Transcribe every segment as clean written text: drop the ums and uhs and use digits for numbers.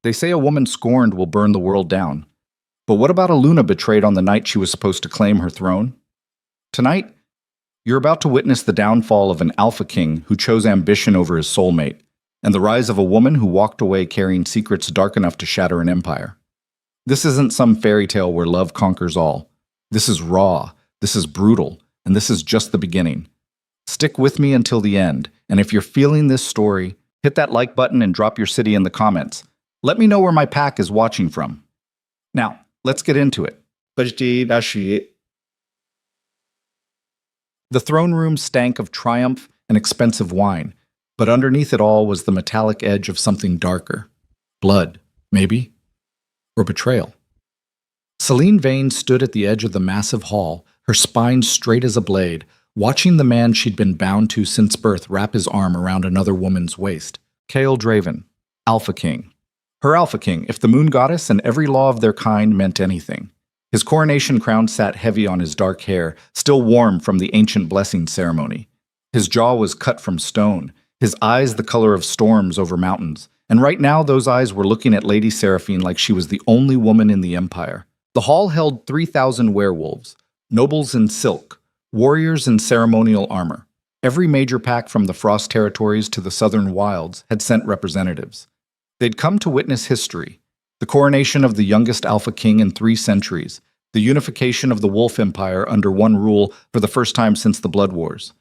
They say a woman scorned will burn the world down. But what about a Luna betrayed on the night she was supposed to claim her throne? Tonight, you're about to witness the downfall of an alpha king who chose ambition over his soulmate, and the rise of a woman who walked away carrying secrets dark enough to shatter an empire. This isn't some fairy tale where love conquers all. This is raw, this is brutal, and this is just the beginning. Stick with me until the end, and if you're feeling this story, hit that like button and drop your city in the comments. Let me know where my pack is watching from. Now, let's get into it. The throne room stank of triumph and expensive wine, but underneath it all was the metallic edge of something darker. Blood, maybe? Or betrayal. Celine Vane stood at the edge of the massive hall, her spine straight as a blade, watching the man she'd been bound to since birth wrap his arm around another woman's waist. Chaol Draven, Alpha King. Her Alpha King, if the moon goddess and every law of their kind meant anything. His coronation crown sat heavy on his dark hair, still warm from the ancient blessing ceremony. His jaw was cut from stone, his eyes the color of storms over mountains, and right now those eyes were looking at Lady Seraphine like she was the only woman in the empire. The hall held 3,000 werewolves, nobles in silk, warriors in ceremonial armor. Every major pack from the Frost Territories to the Southern Wilds had sent representatives. They'd come to witness history, the coronation of the youngest Alpha King in 3 centuries, the unification of the Wolf Empire under one rule for the first time since the Blood Wars.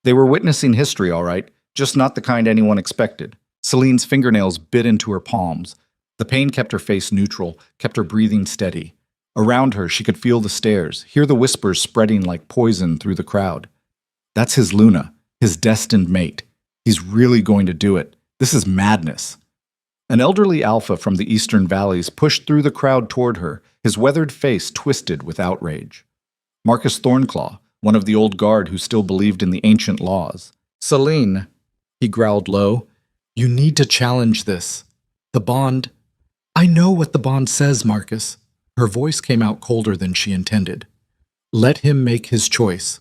They were witnessing history, all right, just not the kind anyone expected. Celine's fingernails bit into her palms. The pain kept her face neutral, kept her breathing steady. Around her, she could feel the stares, hear the whispers spreading like poison through the crowd. That's his Luna, his destined mate. He's really going to do it. This is madness. An elderly alpha from the eastern valleys pushed through the crowd toward her, his weathered face twisted with outrage. Marcus Thornclaw, one of the old guard who still believed in the ancient laws. Celine, he growled low, you need to challenge this. The bond. I know what the bond says, Marcus. Her voice came out colder than she intended. Let him make his choice.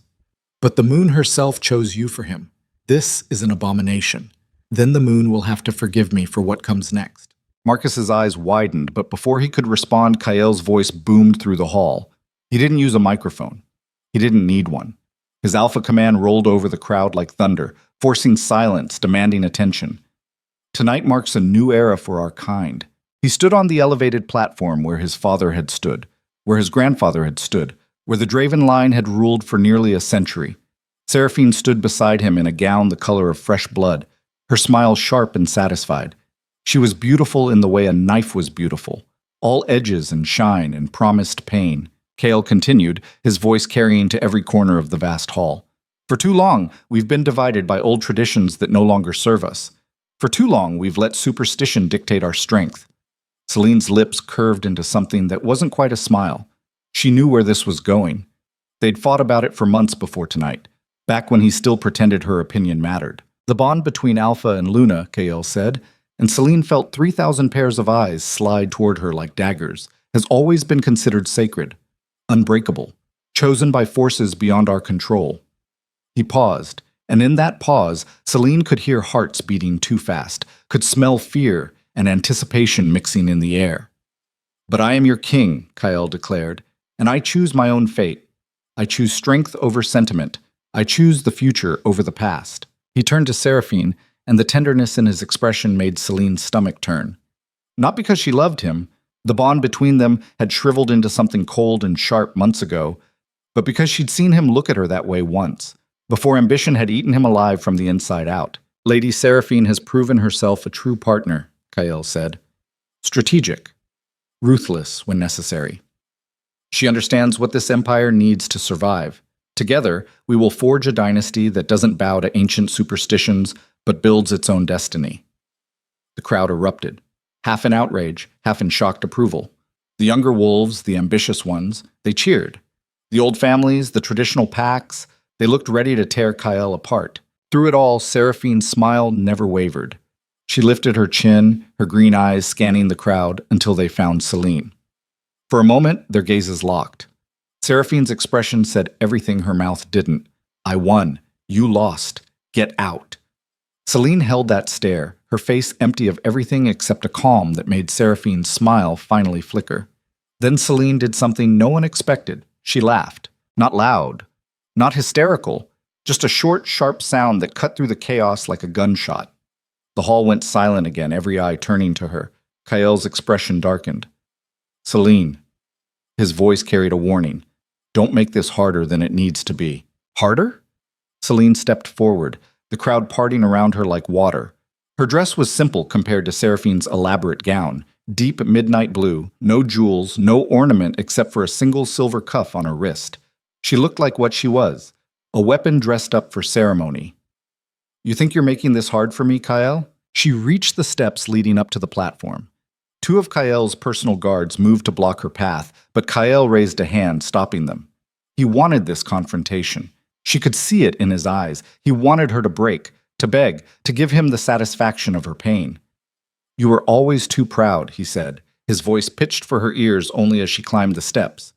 But the moon herself chose you for him. This is an abomination. Then the moon will have to forgive me for what comes next. Marcus's eyes widened, but before he could respond, Chaol's voice boomed through the hall. He didn't use a microphone. He didn't need one. His alpha command rolled over the crowd like thunder, forcing silence, demanding attention. Tonight marks a new era for our kind. He stood on the elevated platform where his father had stood, where his grandfather had stood, where the Draven line had ruled for nearly a century. Seraphine stood beside him in a gown the color of fresh blood, her smile sharp and satisfied. She was beautiful in the way a knife was beautiful, all edges and shine and promised pain. Chaol continued, his voice carrying to every corner of the vast hall. For too long, we've been divided by old traditions that no longer serve us. For too long, we've let superstition dictate our strength. Celine's lips curved into something that wasn't quite a smile. She knew where this was going. They'd fought about it for months before tonight, back when he still pretended her opinion mattered. The bond between Alpha and Luna, Chaol said, and Celine felt 3,000 pairs of eyes slide toward her like daggers, has always been considered sacred, unbreakable, chosen by forces beyond our control. He paused, and in that pause, Celine could hear hearts beating too fast, could smell fear and anticipation mixing in the air. But I am your king, Chaol declared, and I choose my own fate. I choose strength over sentiment. I choose the future over the past. He turned to Seraphine, and the tenderness in his expression made Celine's stomach turn. Not because she loved him, the bond between them had shriveled into something cold and sharp months ago, but because she'd seen him look at her that way once, before ambition had eaten him alive from the inside out. Lady Seraphine has proven herself a true partner, Chaol said. Strategic, ruthless when necessary. She understands what this empire needs to survive. Together, we will forge a dynasty that doesn't bow to ancient superstitions, but builds its own destiny. The crowd erupted, half in outrage, half in shocked approval. The younger wolves, the ambitious ones, they cheered. The old families, the traditional packs, they looked ready to tear Chaol apart. Through it all, Seraphine's smile never wavered. She lifted her chin, her green eyes scanning the crowd until they found Celine. For a moment, their gazes locked. Seraphine's expression said everything her mouth didn't. I won. You lost. Get out. Celine held that stare, her face empty of everything except a calm that made Seraphine's smile finally flicker. Then Celine did something no one expected. She laughed. Not loud, not hysterical, just a short, sharp sound that cut through the chaos like a gunshot. The hall went silent again, every eye turning to her. Kael's expression darkened. Celine. His voice carried a warning. Don't make this harder than it needs to be. Harder? Celine stepped forward, the crowd parting around her like water. Her dress was simple compared to Seraphine's elaborate gown. Deep midnight blue, no jewels, no ornament except for a single silver cuff on her wrist. She looked like what she was, a weapon dressed up for ceremony. You think you're making this hard for me, Kael? She reached the steps leading up to the platform. Two of Kael's personal guards moved to block her path, but Kael raised a hand, stopping them. He wanted this confrontation. She could see it in his eyes. He wanted her to break, to beg, to give him the satisfaction of her pain. You were always too proud, he said, his voice pitched for her ears only as she climbed the steps.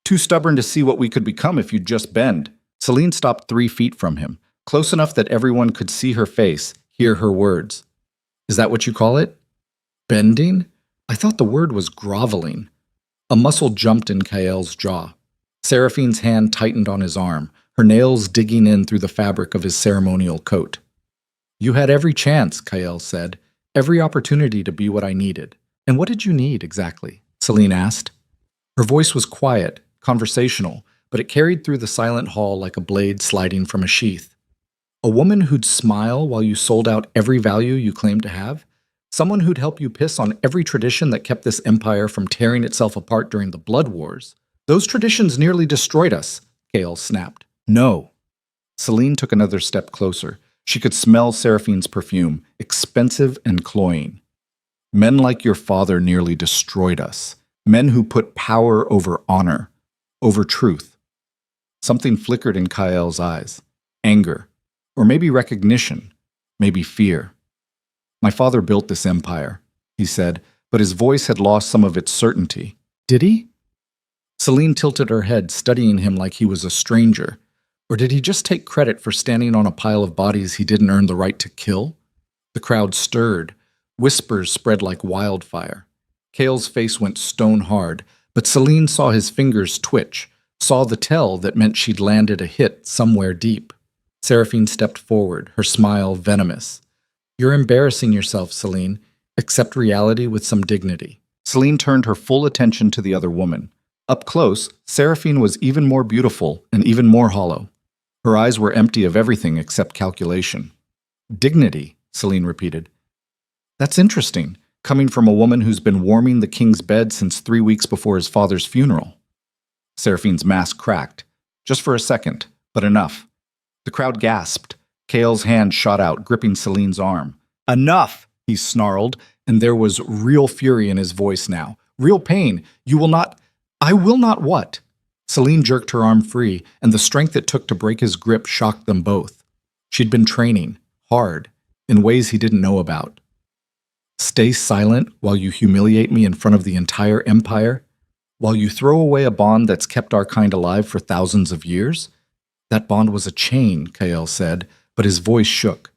Too stubborn to see what we could become if you'd just bend. Celine stopped 3 feet from him, close enough that everyone could see her face, hear her words. Is that what you call it? Bending? I thought the word was groveling. A muscle jumped in Kael's jaw. Seraphine's hand tightened on his arm, her nails digging in through the fabric of his ceremonial coat. You had every chance, Kael said, every opportunity to be what I needed. And what did you need, exactly? Celine asked. Her voice was quiet, conversational, but it carried through the silent hall like a blade sliding from a sheath. A woman who'd smile while you sold out every value you claimed to have? Someone who'd help you piss on every tradition that kept this empire from tearing itself apart during the Blood Wars? Those traditions nearly destroyed us, Kael snapped. No. Celine took another step closer. She could smell Seraphine's perfume, expensive and cloying. Men like your father nearly destroyed us. Men who put power over honor, over truth. Something flickered in Kael's eyes. Anger. Or maybe recognition. Maybe fear. My father built this empire, he said, but his voice had lost some of its certainty. Did he? Celine tilted her head, studying him like he was a stranger. Or did he just take credit for standing on a pile of bodies he didn't earn the right to kill? The crowd stirred. Whispers spread like wildfire. Kael's face went stone hard, but Celine saw his fingers twitch, saw the tell that meant she'd landed a hit somewhere deep. Seraphine stepped forward, her smile venomous. You're embarrassing yourself, Celine. Accept reality with some dignity. Celine turned her full attention to the other woman. Up close, Seraphine was even more beautiful and even more hollow. Her eyes were empty of everything except calculation. Dignity, Celine repeated. That's interesting, coming from a woman who's been warming the king's bed since 3 weeks before his father's funeral. Seraphine's mask cracked. Just for a second, but enough. The crowd gasped. Kael's hand shot out, gripping Celine's arm. Enough, he snarled, and there was real fury in his voice now. Real pain. You will not... I will not what? Celine jerked her arm free, and the strength it took to break his grip shocked them both. She'd been training, hard, in ways he didn't know about. Stay silent while you humiliate me in front of the entire empire? While you throw away a bond that's kept our kind alive for thousands of years? That bond was a chain, Kael said, but his voice shook.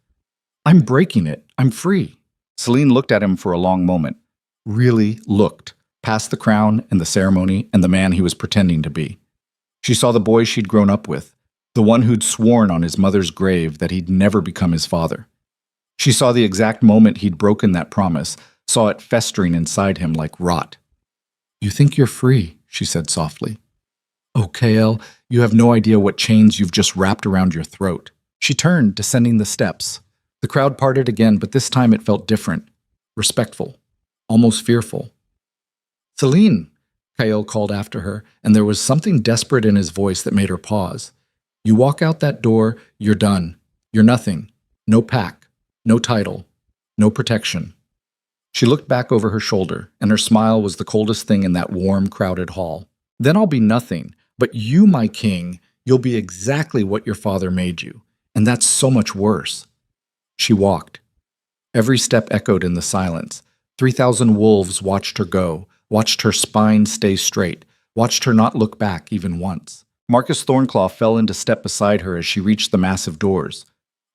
I'm breaking it. I'm free. Celine looked at him for a long moment. Really looked, past the crown and the ceremony and the man he was pretending to be. She saw the boy she'd grown up with, the one who'd sworn on his mother's grave that he'd never become his father. She saw the exact moment he'd broken that promise, saw it festering inside him like rot. You think you're free, she said softly. Oh, Kael, you have no idea what chains you've just wrapped around your throat. She turned, descending the steps. The crowd parted again, but this time it felt different, respectful, almost fearful. Celine, Kael called after her, and there was something desperate in his voice that made her pause. You walk out that door, you're done. You're nothing. No pack, no title, no protection. She looked back over her shoulder, and her smile was the coldest thing in that warm, crowded hall. Then I'll be nothing, but you, my king, you'll be exactly what your father made you, and that's so much worse. She walked. Every step echoed in the silence. 3,000 wolves watched her go, watched her spine stay straight, watched her not look back even once. Marcus Thornclaw fell into step beside her as she reached the massive doors.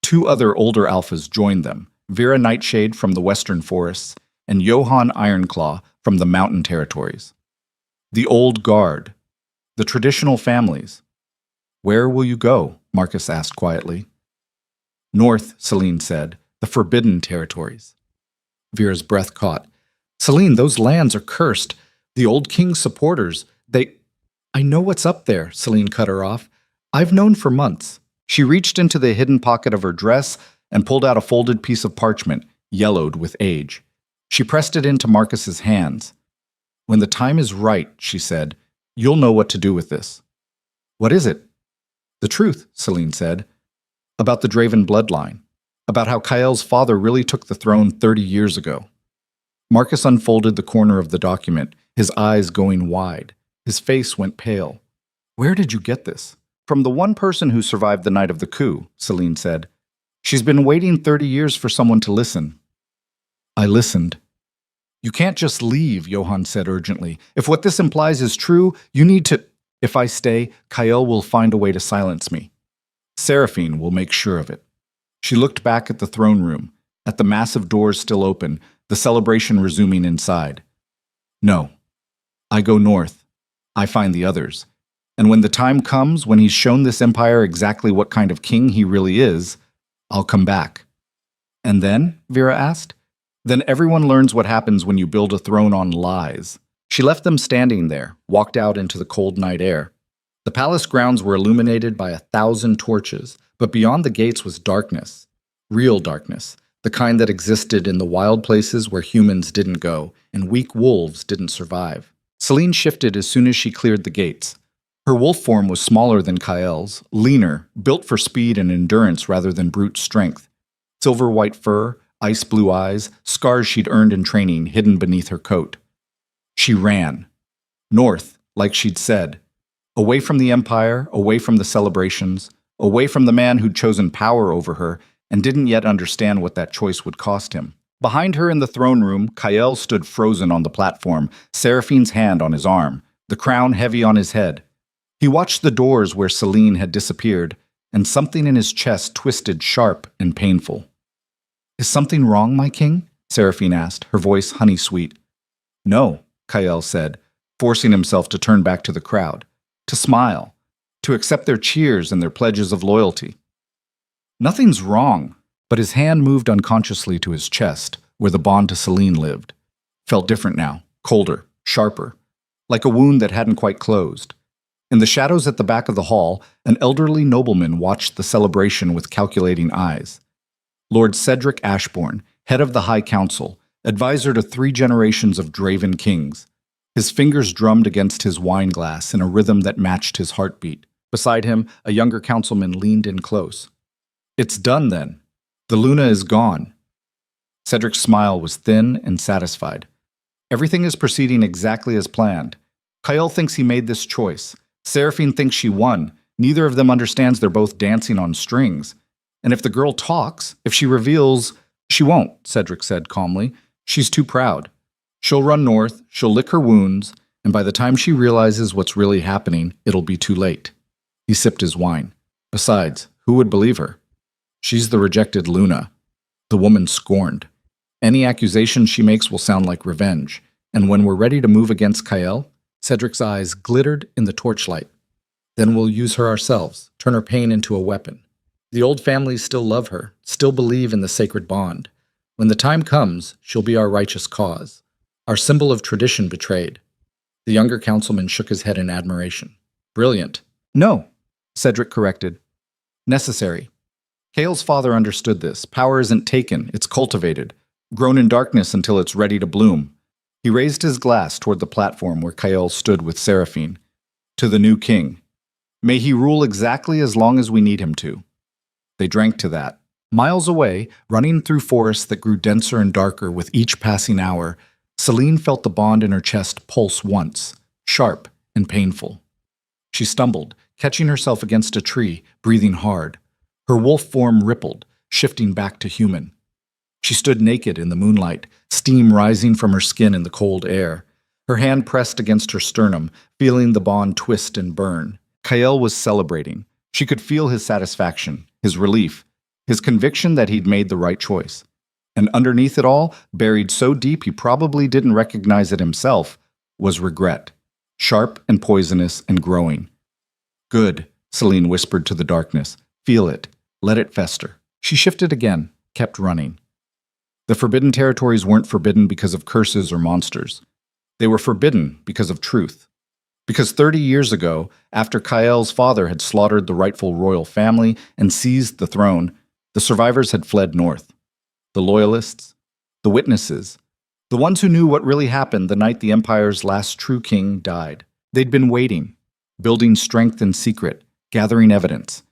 2 other older alphas joined them, Vera Nightshade from the Western Forests, and Johann Ironclaw from the Mountain Territories. The old guard. The traditional families. Where will you go? Marcus asked quietly. North, Celine said, the Forbidden Territories. Vera's breath caught. Celine, those lands are cursed. The old king's supporters, I know what's up there, Celine cut her off. I've known for months. She reached into the hidden pocket of her dress and pulled out a folded piece of parchment, yellowed with age. She pressed it into Marcus's hands. When the time is right, she said, you'll know what to do with this. What is it? The truth, Celine said. About the Draven bloodline. About how Kael's father really took the throne 30 years ago. Marcus unfolded the corner of the document, his eyes going wide. His face went pale. Where did you get this? From the one person who survived the night of the coup, Celine said. She's been waiting 30 years for someone to listen. I listened. You can't just leave, Johann said urgently. If what this implies is true, you need to... If I stay, Kael will find a way to silence me. Seraphine will make sure of it. She looked back at the throne room, at the massive doors still open, the celebration resuming inside. No. I go north. I find the others. And when the time comes, when he's shown this empire exactly what kind of king he really is, I'll come back. And then? Vera asked. Then everyone learns what happens when you build a throne on lies. She left them standing there, walked out into the cold night air. The palace grounds were illuminated by 1,000 torches, but beyond the gates was darkness. Real darkness, the kind that existed in the wild places where humans didn't go and weak wolves didn't survive. Celine shifted as soon as she cleared the gates. Her wolf form was smaller than Kael's, leaner, built for speed and endurance rather than brute strength. Silver white fur, ice blue eyes, scars she'd earned in training hidden beneath her coat. She ran. North, like she'd said. Away from the empire, away from the celebrations, away from the man who'd chosen power over her and didn't yet understand what that choice would cost him. Behind her in the throne room, Kael stood frozen on the platform, Seraphine's hand on his arm, the crown heavy on his head. He watched the doors where Celine had disappeared, and something in his chest twisted sharp and painful. Is something wrong, my king? Seraphine asked, her voice honey-sweet. No, Kael said, forcing himself to turn back to the crowd, to smile, to accept their cheers and their pledges of loyalty. Nothing's wrong. But his hand moved unconsciously to his chest, where the bond to Celine lived. Felt different now, colder, sharper, like a wound that hadn't quite closed. In the shadows at the back of the hall, an elderly nobleman watched the celebration with calculating eyes. Lord Cedric Ashbourne, head of the High Council, advisor to 3 generations of Draven kings. His fingers drummed against his wine glass in a rhythm that matched his heartbeat. Beside him, a younger councilman leaned in close. It's done then. The Luna is gone. Cedric's smile was thin and satisfied. Everything is proceeding exactly as planned. Kael thinks he made this choice. Seraphine thinks she won. Neither of them understands they're both dancing on strings. And if the girl talks, if she reveals... She won't, Cedric said calmly. She's too proud. She'll run north, she'll lick her wounds, and by the time she realizes what's really happening, it'll be too late. He sipped his wine. Besides, who would believe her? She's the rejected Luna, the woman scorned. Any accusation she makes will sound like revenge, and when we're ready to move against Kael, Cedric's eyes glittered in the torchlight. Then we'll use her ourselves, turn her pain into a weapon. The old families still love her, still believe in the sacred bond. When the time comes, she'll be our righteous cause, our symbol of tradition betrayed. The younger councilman shook his head in admiration. Brilliant. No, Cedric corrected. Necessary. Kael's father understood this. Power isn't taken, it's cultivated, grown in darkness until it's ready to bloom. He raised his glass toward the platform where Kael stood with Seraphine. To the new king. May he rule exactly as long as we need him to. They drank to that. Miles away, running through forests that grew denser and darker with each passing hour, Celine felt the bond in her chest pulse once, sharp and painful. She stumbled, catching herself against a tree, breathing hard. Her wolf form rippled, shifting back to human. She stood naked in the moonlight, steam rising from her skin in the cold air. Her hand pressed against her sternum, feeling the bond twist and burn. Kael was celebrating. She could feel his satisfaction, his relief, his conviction that he'd made the right choice. And underneath it all, buried so deep he probably didn't recognize it himself, was regret. Sharp and poisonous and growing. Good, Celine whispered to the darkness. Feel it. Let it fester. She shifted again, kept running. The forbidden territories weren't forbidden because of curses or monsters. They were forbidden because of truth. Because 30 years ago, after Kael's father had slaughtered the rightful royal family and seized the throne, the survivors had fled north. The loyalists, the witnesses, the ones who knew what really happened the night the Empire's last true king died. They'd been waiting, building strength in secret, gathering evidence.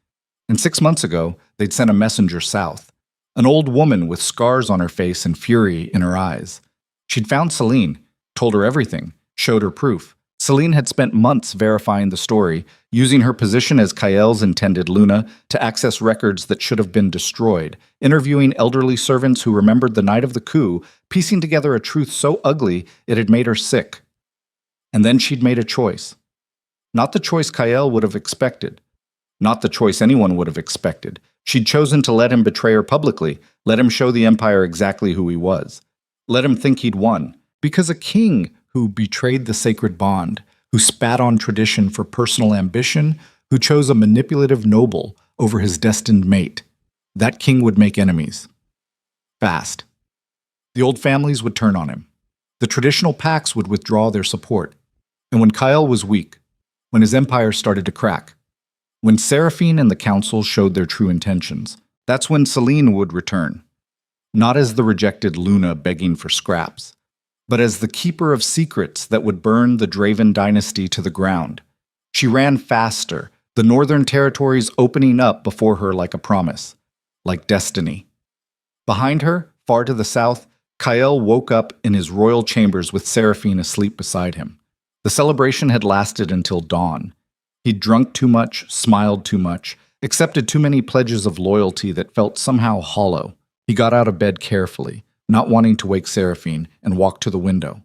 And 6 months ago, they'd sent a messenger south, an old woman with scars on her face and fury in her eyes. She'd found Celine, told her everything, showed her proof. Celine had spent months verifying the story, using her position as Kael's intended Luna to access records that should have been destroyed, interviewing elderly servants who remembered the night of the coup, piecing together a truth so ugly it had made her sick. And then she'd made a choice. Not the choice Kael would have expected. Not the choice anyone would have expected. She'd chosen to let him betray her publicly, let him show the Empire exactly who he was. Let him think he'd won. Because a king who betrayed the sacred bond, who spat on tradition for personal ambition, who chose a manipulative noble over his destined mate, that king would make enemies. Fast. The old families would turn on him. The traditional pacts would withdraw their support. And when Kael was weak, when his empire started to crack, when Seraphine and the council showed their true intentions, that's when Celine would return. Not as the rejected Luna begging for scraps, but as the keeper of secrets that would burn the Draven dynasty to the ground. She ran faster, the northern territories opening up before her like a promise, like destiny. Behind her, far to the south, Kael woke up in his royal chambers with Seraphine asleep beside him. The celebration had lasted until dawn. He'd drunk too much, smiled too much, accepted too many pledges of loyalty that felt somehow hollow. He got out of bed carefully, not wanting to wake Seraphine, and walked to the window.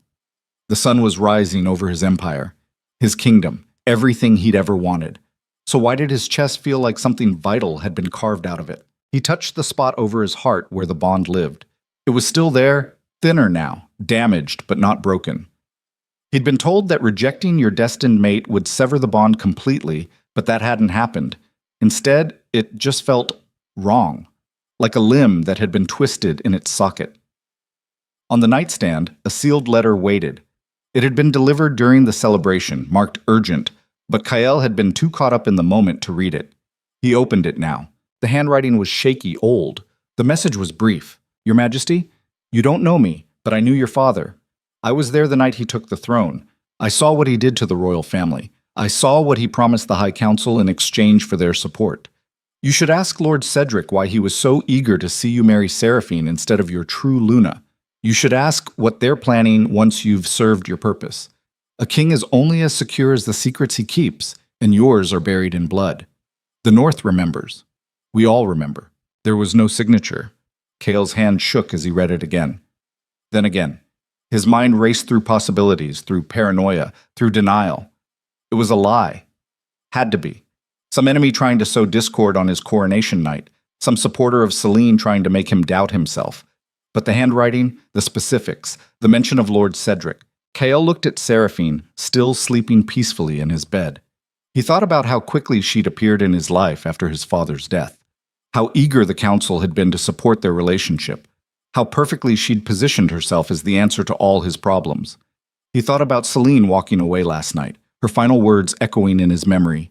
The sun was rising over his empire, his kingdom, everything he'd ever wanted. So why did his chest feel like something vital had been carved out of it? He touched the spot over his heart where the bond lived. It was still there, thinner now, damaged but not broken. He'd been told that rejecting your destined mate would sever the bond completely, but that hadn't happened. Instead, it just felt wrong, like a limb that had been twisted in its socket. On the nightstand, a sealed letter waited. It had been delivered during the celebration, marked urgent, but Kael had been too caught up in the moment to read it. He opened it now. The handwriting was shaky, old. The message was brief. Your Majesty, you don't know me, but I knew your father. I was there the night he took the throne. I saw what he did to the royal family. I saw what he promised the High Council in exchange for their support. You should ask Lord Cedric why he was so eager to see you marry Seraphine instead of your true Luna. You should ask what they're planning once you've served your purpose. A king is only as secure as the secrets he keeps, and yours are buried in blood. The North remembers. We all remember. There was no signature. Kael's hand shook as he read it again. Then again. His mind raced through possibilities, through paranoia, through denial. It was a lie. Had to be. Some enemy trying to sow discord on his coronation night. Some supporter of Celine trying to make him doubt himself. But the handwriting, the specifics, the mention of Lord Cedric. Kael looked at Seraphine, still sleeping peacefully in his bed. He thought about how quickly she'd appeared in his life after his father's death. How eager the council had been to support their relationship. How perfectly she'd positioned herself as the answer to all his problems. He thought about Celine walking away last night, her final words echoing in his memory.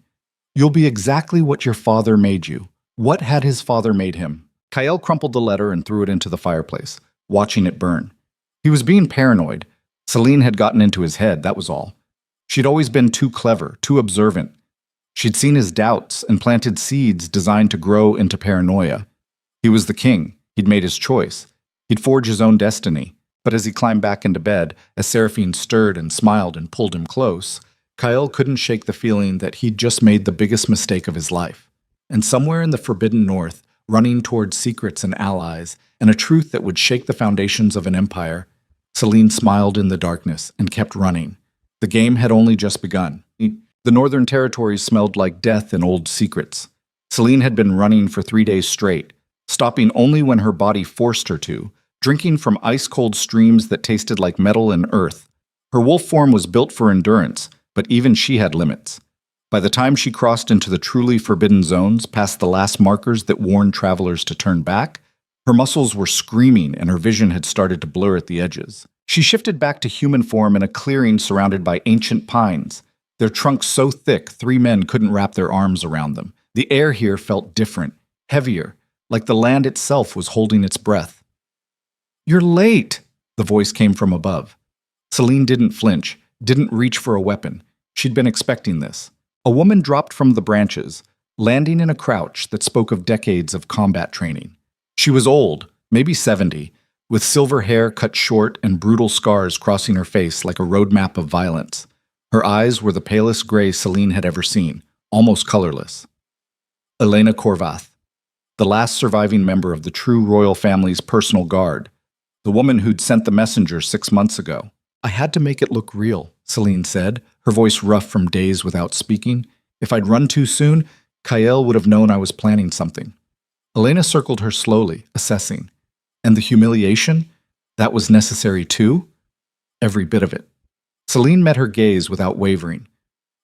You'll be exactly what your father made you. What had his father made him? Kael crumpled the letter and threw it into the fireplace, watching it burn. He was being paranoid. Celine had gotten into his head, that was all. She'd always been too clever, too observant. She'd seen his doubts and planted seeds designed to grow into paranoia. He was the king. He'd made his choice. He'd forge his own destiny. But as he climbed back into bed, as Seraphine stirred and smiled and pulled him close, Kael couldn't shake the feeling that he'd just made the biggest mistake of his life. And somewhere in the Forbidden North, running towards secrets and allies, and a truth that would shake the foundations of an empire, Celine smiled in the darkness and kept running. The game had only just begun. The northern territories smelled like death and old secrets. Celine had been running for 3 days straight, stopping only when her body forced her to, drinking from ice-cold streams that tasted like metal and earth. Her wolf form was built for endurance, but even she had limits. By the time she crossed into the truly forbidden zones, past the last markers that warned travelers to turn back, her muscles were screaming and her vision had started to blur at the edges. She shifted back to human form in a clearing surrounded by ancient pines, their trunks so thick 3 men couldn't wrap their arms around them. The air here felt different, heavier, like the land itself was holding its breath. "You're late," the voice came from above. Celine didn't flinch, didn't reach for a weapon. She'd been expecting this. A woman dropped from the branches, landing in a crouch that spoke of decades of combat training. She was old, maybe 70, with silver hair cut short and brutal scars crossing her face like a roadmap of violence. Her eyes were the palest gray Celine had ever seen, almost colorless. Elena Korvath, the last surviving member of the true royal family's personal guard, the woman who'd sent the messenger 6 months ago. "I had to make it look real," Celine said, her voice rough from days without speaking. "If I'd run too soon, Kael would have known I was planning something." Elena circled her slowly, assessing. And the humiliation? That was necessary too? Every bit of it. Celine met her gaze without wavering.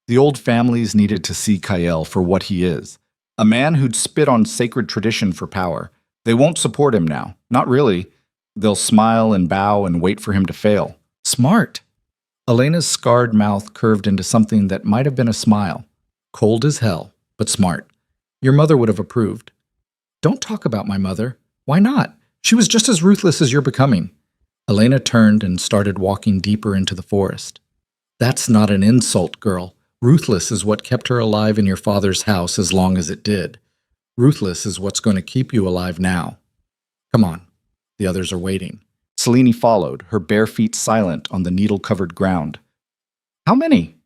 The old families needed to see Kael for what he is. A man who'd spit on sacred tradition for power. They won't support him now. Not really. They'll smile and bow and wait for him to fail. Smart. Elena's scarred mouth curved into something that might have been a smile. Cold as hell, but smart. Your mother would have approved. Don't talk about my mother. Why not? She was just as ruthless as you're becoming. Elena turned and started walking deeper into the forest. That's not an insult, girl. Ruthless is what kept her alive in your father's house as long as it did. Ruthless is what's going to keep you alive now. Come on. The others are waiting. Selene followed, her bare feet silent on the needle-covered ground. How many?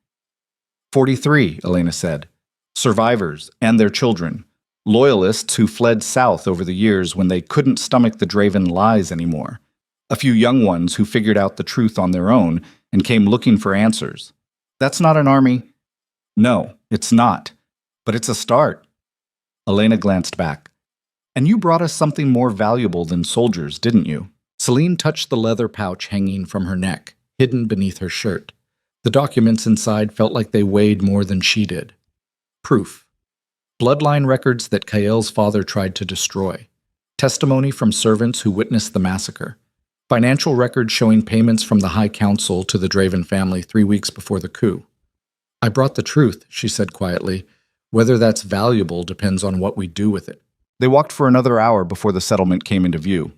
43, Elena said. Survivors and their children. Loyalists who fled south over the years when they couldn't stomach the Draven lies anymore. A few young ones who figured out the truth on their own and came looking for answers. That's not an army. No, it's not. But it's a start. Elena glanced back. And you brought us something more valuable than soldiers, didn't you? Celine touched the leather pouch hanging from her neck, hidden beneath her shirt. The documents inside felt like they weighed more than she did. Proof. Bloodline records that Kael's father tried to destroy. Testimony from servants who witnessed the massacre. Financial records showing payments from the High Council to the Draven family 3 weeks before the coup. I brought the truth, she said quietly. Whether that's valuable depends on what we do with it. They walked for another hour before the settlement came into view.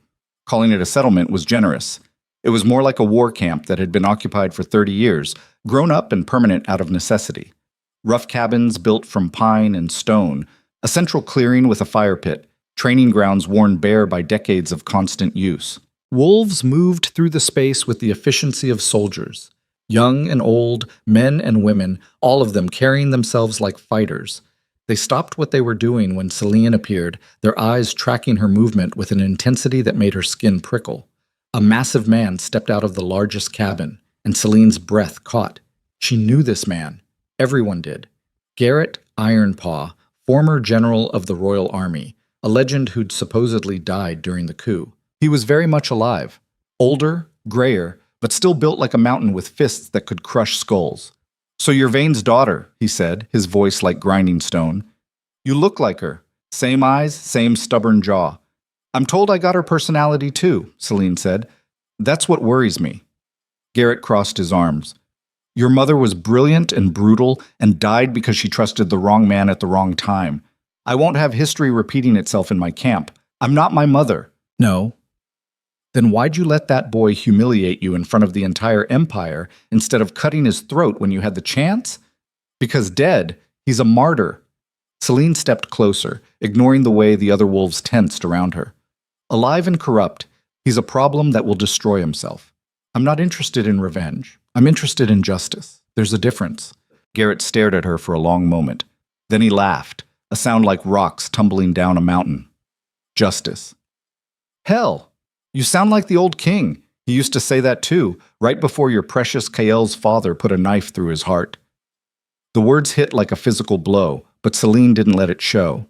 Calling it a settlement was generous. It was more like a war camp that had been occupied for 30 years, grown up and permanent out of necessity. Rough cabins built from pine and stone, a central clearing with a fire pit, training grounds worn bare by decades of constant use. Wolves moved through the space with the efficiency of soldiers. Young and old, men and women, all of them carrying themselves like fighters. They stopped what they were doing when Celine appeared, their eyes tracking her movement with an intensity that made her skin prickle. A massive man stepped out of the largest cabin, and Celine's breath caught. She knew this man. Everyone did. Garrett Ironpaw, former general of the Royal Army, a legend who'd supposedly died during the coup. He was very much alive. Older, grayer, but still built like a mountain with fists that could crush skulls. So you're Vane's daughter, he said, his voice like grinding stone. You look like her. Same eyes, same stubborn jaw. I'm told I got her personality too, Celine said. That's what worries me. Garrett crossed his arms. Your mother was brilliant and brutal and died because she trusted the wrong man at the wrong time. I won't have history repeating itself in my camp. I'm not my mother. No. Then why'd you let that boy humiliate you in front of the entire empire instead of cutting his throat when you had the chance? Because dead, he's a martyr. Celine stepped closer, ignoring the way the other wolves tensed around her. Alive and corrupt, he's a problem that will destroy himself. I'm not interested in revenge. I'm interested in justice. There's a difference. Garrett stared at her for a long moment. Then he laughed, a sound like rocks tumbling down a mountain. Justice. Hell! You sound like the old king. He used to say that too, right before your precious Kael's father put a knife through his heart. The words hit like a physical blow, but Celine didn't let it show.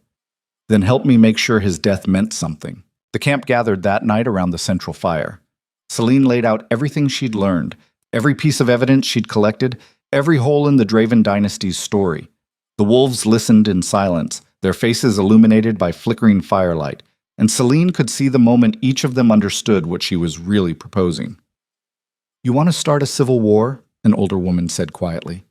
Then help me make sure his death meant something. The camp gathered that night around the central fire. Selene laid out everything she'd learned, every piece of evidence she'd collected, every hole in the Draven dynasty's story. The wolves listened in silence, their faces illuminated by flickering firelight, and Selene could see the moment each of them understood what she was really proposing. "You want to start a civil war?" an older woman said quietly.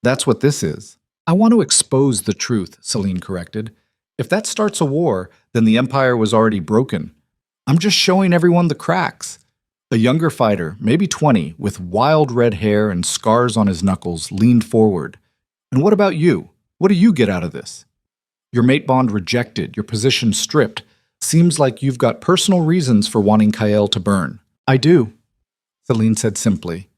"That's what this is." "I want to expose the truth," Selene corrected. "If that starts a war, then the Empire was already broken. I'm just showing everyone the cracks." A younger fighter, maybe 20, with wild red hair and scars on his knuckles, leaned forward. "And what about you? What do you get out of this? Your mate bond rejected, your position stripped. Seems like you've got personal reasons for wanting Kael to burn." "I do," Selene said simply.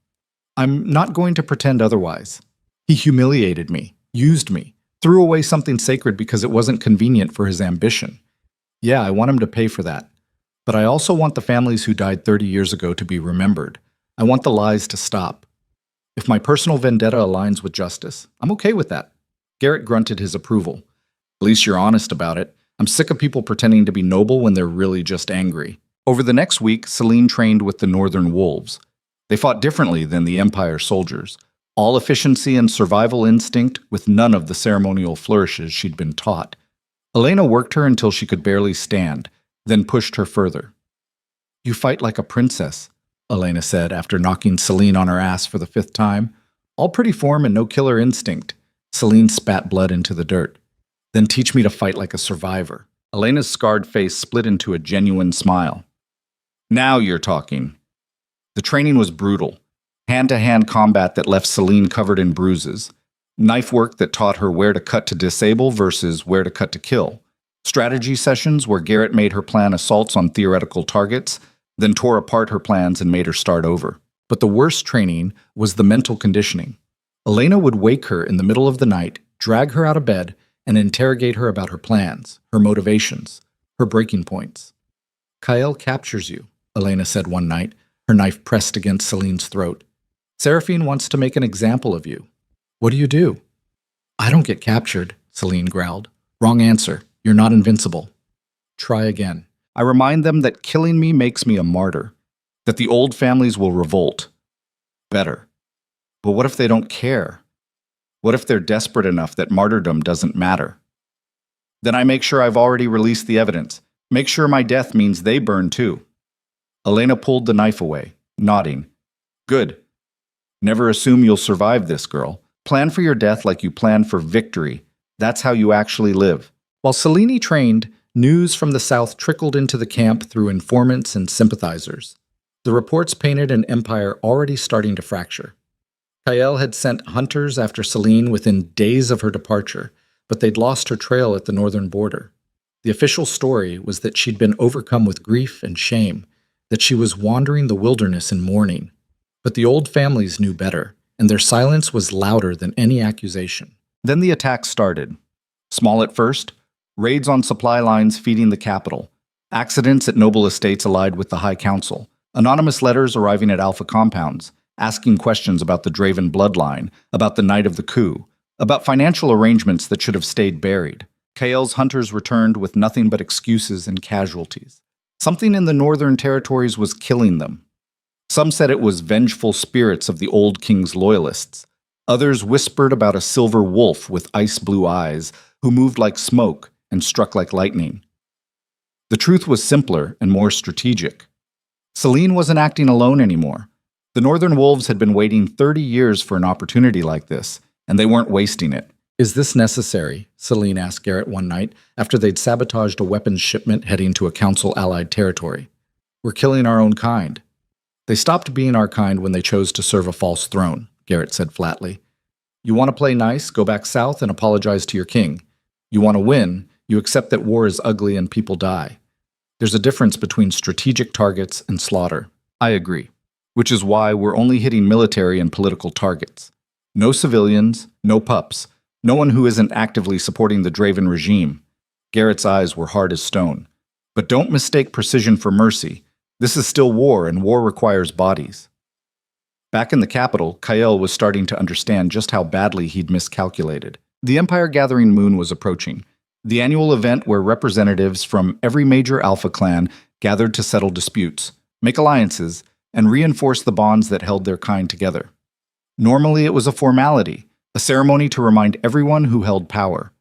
"I'm not going to pretend otherwise. He humiliated me, used me, threw away something sacred because it wasn't convenient for his ambition. Yeah, I want him to pay for that. But I also want the families who died 30 years ago to be remembered. I want the lies to stop. If my personal vendetta aligns with justice, I'm okay with that." Garrett grunted his approval. "At least you're honest about it. I'm sick of people pretending to be noble when they're really just angry." Over the next week, Selene trained with the Northern Wolves. They fought differently than the Empire soldiers. All efficiency and survival instinct, with none of the ceremonial flourishes she'd been taught. Elena worked her until she could barely stand, then pushed her further. "You fight like a princess," Elena said after knocking Selene on her ass for the 5th time. "All pretty form and no killer instinct." Selene spat blood into the dirt. "Then teach me to fight like a survivor." Elena's scarred face split into a genuine smile. "Now you're talking." The training was brutal. Hand-to-hand combat that left Selene covered in bruises. Knife work that taught her where to cut to disable versus where to cut to kill. Strategy sessions where Garrett made her plan assaults on theoretical targets, then tore apart her plans and made her start over. But the worst training was the mental conditioning. Elena would wake her in the middle of the night, drag her out of bed, and interrogate her about her plans, her motivations, her breaking points. "Kael captures you," Elena said one night, her knife pressed against Selene's throat. "Seraphine wants to make an example of you. What do you do?" "I don't get captured," Selene growled. "Wrong answer. You're not invincible." "Try again." I remind them that killing me makes me a martyr, that the old families will revolt. Better. But what if they don't care? What if they're desperate enough that martyrdom doesn't matter? Then I make sure I've already released the evidence. Make sure my death means they burn too. Elena pulled the knife away, nodding. "Good. Never assume you'll survive this, girl. Plan for your death like you plan for victory. That's how you actually live." While Selene trained, news from the south trickled into the camp through informants and sympathizers. The reports painted an empire already starting to fracture. Kael had sent hunters after Selene within days of her departure, but they'd lost her trail at the northern border. The official story was that she'd been overcome with grief and shame, that she was wandering the wilderness in mourning. But the old families knew better, and their silence was louder than any accusation. Then the attack started. Small at first, raids on supply lines feeding the capital, accidents at noble estates allied with the High Council, anonymous letters arriving at Alpha compounds, asking questions about the Draven bloodline, about the night of the coup, about financial arrangements that should have stayed buried. Kael's hunters returned with nothing but excuses and casualties. Something in the northern territories was killing them. Some said it was vengeful spirits of the old king's loyalists. Others whispered about a silver wolf with ice-blue eyes who moved like smoke and struck like lightning. The truth was simpler and more strategic. Selene wasn't acting alone anymore. The Northern Wolves had been waiting 30 years for an opportunity like this, and they weren't wasting it. "Is this necessary?" Selene asked Garrett one night after they'd sabotaged a weapons shipment heading to a Council-allied territory. "We're killing our own kind." "They stopped being our kind when they chose to serve a false throne," Garrett said flatly. "You want to play nice, go back south and apologize to your king. You want to win, you accept that war is ugly and people die. There's a difference between strategic targets and slaughter." "I agree. Which is why we're only hitting military and political targets. No civilians, no pups, no one who isn't actively supporting the Draven regime." Garrett's eyes were hard as stone. "But don't mistake precision for mercy. This is still war, and war requires bodies." Back in the capital, Kael was starting to understand just how badly he'd miscalculated. The Empire-gathering moon was approaching. The annual event where representatives from every major Alpha clan gathered to settle disputes, make alliances, and reinforce the bonds that held their kind together. Normally, it was a formality, a ceremony to remind everyone who held power.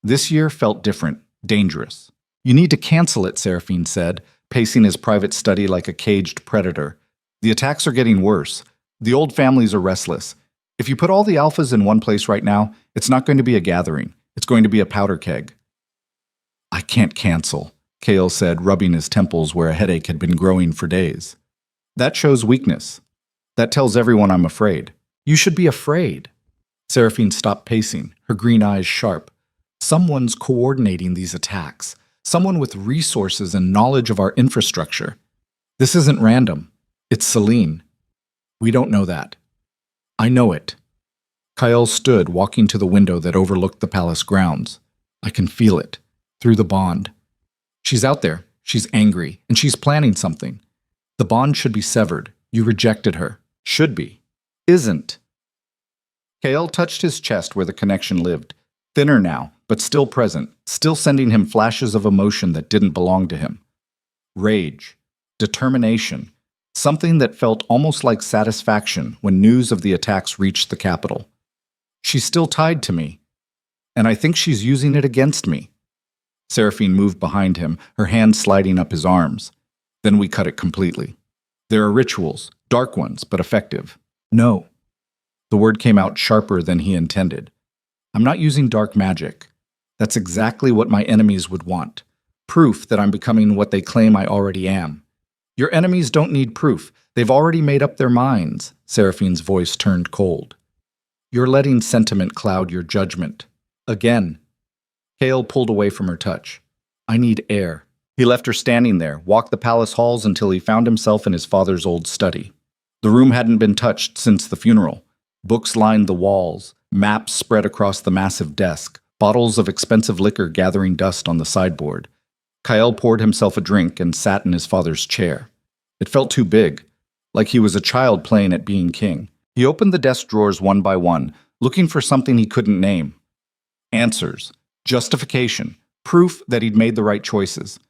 This year felt different, dangerous. You need to cancel it, Seraphine said, pacing his private study like a caged predator. The attacks are getting worse. The old families are restless. If you put all the alphas in one place right now, it's not going to be a gathering. It's going to be a powder keg. I can't cancel, Kale said, rubbing his temples where a headache had been growing for days. That shows weakness. That tells everyone I'm afraid. You should be afraid. Seraphine stopped pacing, her green eyes sharp. Someone's coordinating these attacks. Someone with resources and knowledge of our infrastructure. This isn't random. It's Celine. We don't know that. I know it. Kyle stood, walking to the window that overlooked the palace grounds. I can feel it, through the bond. She's out there. She's angry, and she's planning something. The bond should be severed. You rejected her. Should be. Isn't. Kale touched his chest where the connection lived. Thinner now, but still present, still sending him flashes of emotion that didn't belong to him. Rage. Determination. Something that felt almost like satisfaction when news of the attacks reached the capital. She's still tied to me, and I think she's using it against me. Seraphine moved behind him, her hand sliding up his arms. Then we cut it completely. There are rituals, dark ones, but effective. No. The word came out sharper than he intended. I'm not using dark magic. That's exactly what my enemies would want. Proof that I'm becoming what they claim I already am. Your enemies don't need proof. They've already made up their minds. Seraphine's voice turned cold. You're letting sentiment cloud your judgment. Again. Kale pulled away from her touch. I need air. He left her standing there, walked the palace halls until he found himself in his father's old study. The room hadn't been touched since the funeral. Books lined the walls, maps spread across the massive desk, bottles of expensive liquor gathering dust on the sideboard. Kyle poured himself a drink and sat in his father's chair. It felt too big, like he was a child playing at being king. He opened the desk drawers one by one, looking for something he couldn't name. Answers, justification, proof that he'd made the right choices.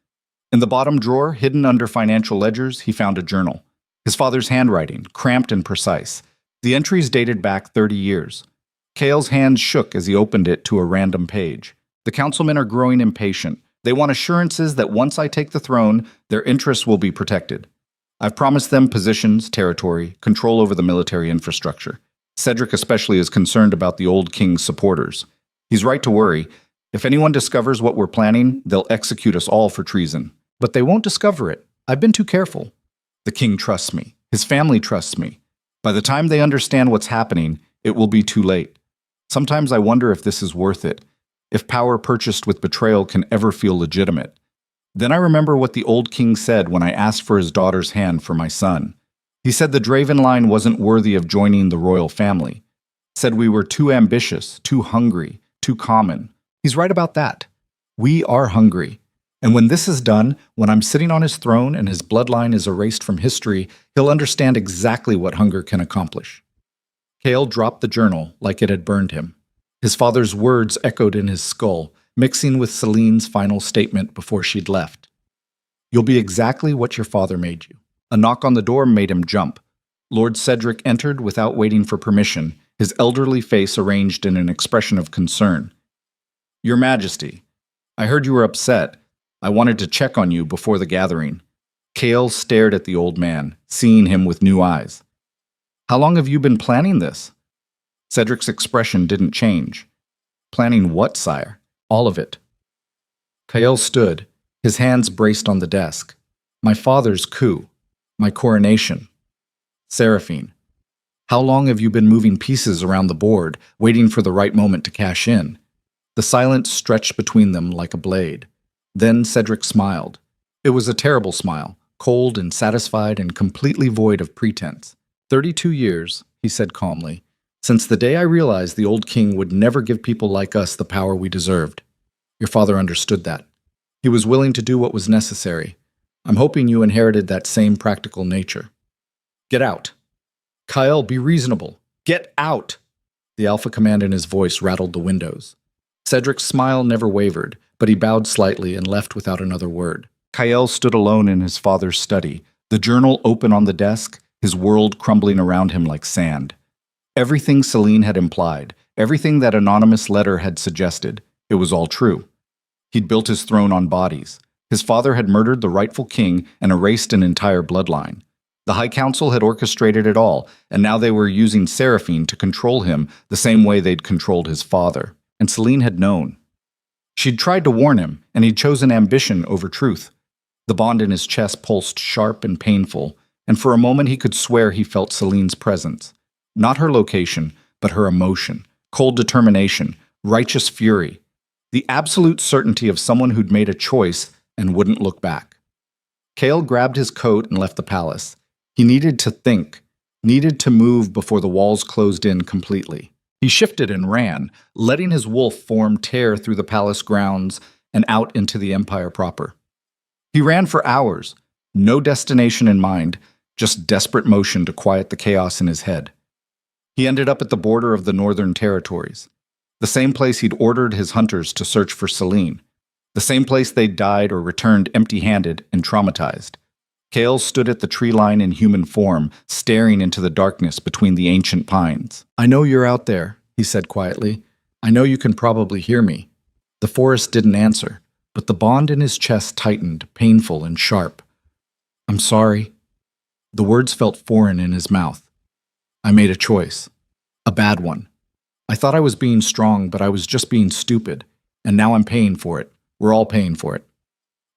In the bottom drawer, hidden under financial ledgers, he found a journal. His father's handwriting, cramped and precise. The entries dated back 30 years. Kale's hands shook as he opened it to a random page. The councilmen are growing impatient. They want assurances that once I take the throne, their interests will be protected. I've promised them positions, territory, control over the military infrastructure. Cedric especially is concerned about the old king's supporters. He's right to worry. If anyone discovers what we're planning, they'll execute us all for treason. But they won't discover it. I've been too careful. The king trusts me. His family trusts me. By the time they understand what's happening, it will be too late. Sometimes I wonder if this is worth it, if power purchased with betrayal can ever feel legitimate. Then I remember what the old king said when I asked for his daughter's hand for my son. He said the Draven line wasn't worthy of joining the royal family. Said we were too ambitious, too hungry, too common. He's right about that. We are hungry. And when this is done, when I'm sitting on his throne and his bloodline is erased from history, he'll understand exactly what hunger can accomplish. Kale dropped the journal like it had burned him. His father's words echoed in his skull, mixing with Celine's final statement before she'd left. You'll be exactly what your father made you. A knock on the door made him jump. Lord Cedric entered without waiting for permission, his elderly face arranged in an expression of concern. Your Majesty, I heard you were upset. I wanted to check on you before the gathering. Kale stared at the old man, seeing him with new eyes. How long have you been planning this? Cedric's expression didn't change. Planning what, sire? All of it. Kale stood, his hands braced on the desk. My father's coup. My coronation. Seraphine. How long have you been moving pieces around the board, waiting for the right moment to cash in? The silence stretched between them like a blade. Then Cedric smiled. It was a terrible smile, cold and satisfied and completely void of pretense. 32 years, he said calmly, since the day I realized the old king would never give people like us the power we deserved. Your father understood that. He was willing to do what was necessary. I'm hoping you inherited that same practical nature. Get out. Kyle, be reasonable. Get out! The alpha command in his voice rattled the windows. Cedric's smile never wavered, but he bowed slightly and left without another word. Kael stood alone in his father's study, the journal open on the desk, his world crumbling around him like sand. Everything Celine had implied, everything that anonymous letter had suggested, it was all true. He'd built his throne on bodies. His father had murdered the rightful king and erased an entire bloodline. The High Council had orchestrated it all, and now they were using Seraphine to control him the same way they'd controlled his father. And Celine had known. She'd tried to warn him, and he'd chosen ambition over truth. The bond in his chest pulsed sharp and painful, and for a moment he could swear he felt Celine's presence. Not her location, but her emotion, cold determination, righteous fury, the absolute certainty of someone who'd made a choice and wouldn't look back. Kael grabbed his coat and left the palace. He needed to think, needed to move before the walls closed in completely. He shifted and ran, letting his wolf form tear through the palace grounds and out into the empire proper. He ran for hours, no destination in mind, just desperate motion to quiet the chaos in his head. He ended up at the border of the northern territories, the same place he'd ordered his hunters to search for Celine, the same place they'd died or returned empty-handed and traumatized. Kael stood at the tree line in human form, staring into the darkness between the ancient pines. "I know you're out there," he said quietly. "I know you can probably hear me." The forest didn't answer, but the bond in his chest tightened, painful and sharp. "I'm sorry." The words felt foreign in his mouth. "I made a choice. A bad one. I thought I was being strong, but I was just being stupid. And now I'm paying for it. We're all paying for it."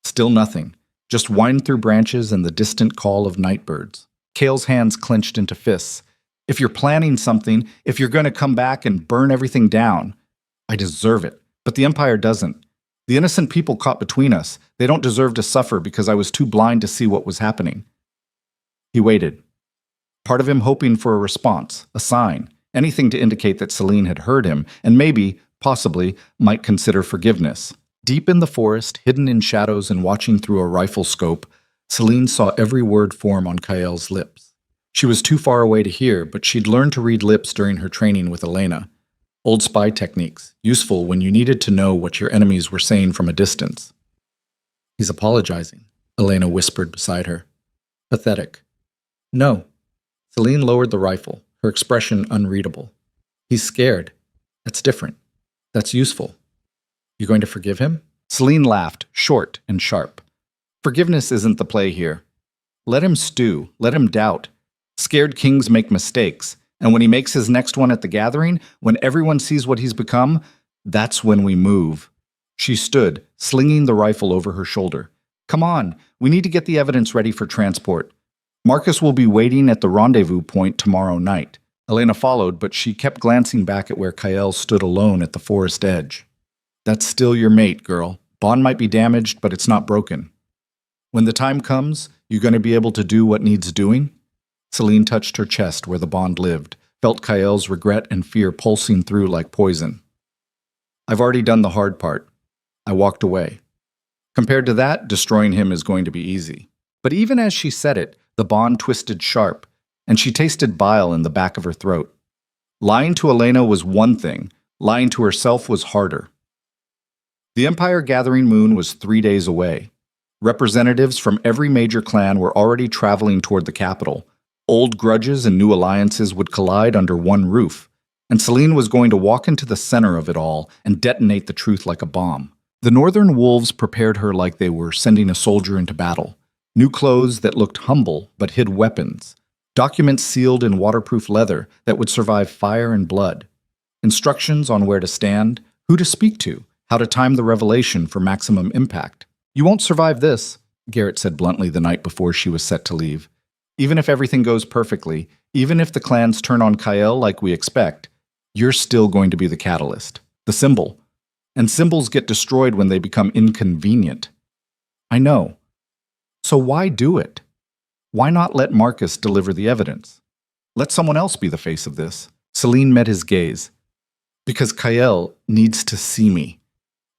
Still nothing. Just wind through branches and the distant call of night birds. Kael's hands clenched into fists. "If you're planning something, if you're going to come back and burn everything down, I deserve it. But the Empire doesn't. The innocent people caught between us, they don't deserve to suffer because I was too blind to see what was happening." He waited. Part of him hoping for a response, a sign, anything to indicate that Celine had heard him and maybe, possibly, might consider forgiveness. Deep in the forest, hidden in shadows and watching through a rifle scope, Celine saw every word form on Kael's lips. She was too far away to hear, but she'd learned to read lips during her training with Elena. Old spy techniques, useful when you needed to know what your enemies were saying from a distance. "He's apologizing," Elena whispered beside her. "Pathetic." "No." Celine lowered the rifle, her expression unreadable. "He's scared. That's different. That's useful. You going to forgive him?" Celine laughed, short and sharp. "Forgiveness isn't the play here. Let him stew, let him doubt. Scared kings make mistakes, and when he makes his next one at the gathering, when everyone sees what he's become, that's when we move." She stood, slinging the rifle over her shoulder. "Come on, we need to get the evidence ready for transport. Marcus will be waiting at the rendezvous point tomorrow night." Elena followed, but she kept glancing back at where Kael stood alone at the forest edge. "That's still your mate, girl. Bond might be damaged, but it's not broken. When the time comes, you going to be able to do what needs doing?" Celine touched her chest where the bond lived, felt Kael's regret and fear pulsing through like poison. "I've already done the hard part. I walked away. Compared to that, destroying him is going to be easy." But even as she said it, the bond twisted sharp, and she tasted bile in the back of her throat. Lying to Elena was one thing, lying to herself was harder. The Empire Gathering Moon was 3 days away. Representatives from every major clan were already traveling toward the capital. Old grudges and new alliances would collide under one roof, and Celine was going to walk into the center of it all and detonate the truth like a bomb. The Northern Wolves prepared her like they were sending a soldier into battle. New clothes that looked humble but hid weapons. Documents sealed in waterproof leather that would survive fire and blood. Instructions on where to stand, who to speak to, how to time the revelation for maximum impact. "You won't survive this," Garrett said bluntly the night before she was set to leave. "Even if everything goes perfectly, even if the clans turn on Kael like we expect, you're still going to be the catalyst, the symbol. And symbols get destroyed when they become inconvenient." "I know. So why do it? Why not let Marcus deliver the evidence? Let someone else be the face of this?" Celine met his gaze. "Because Kael needs to see me.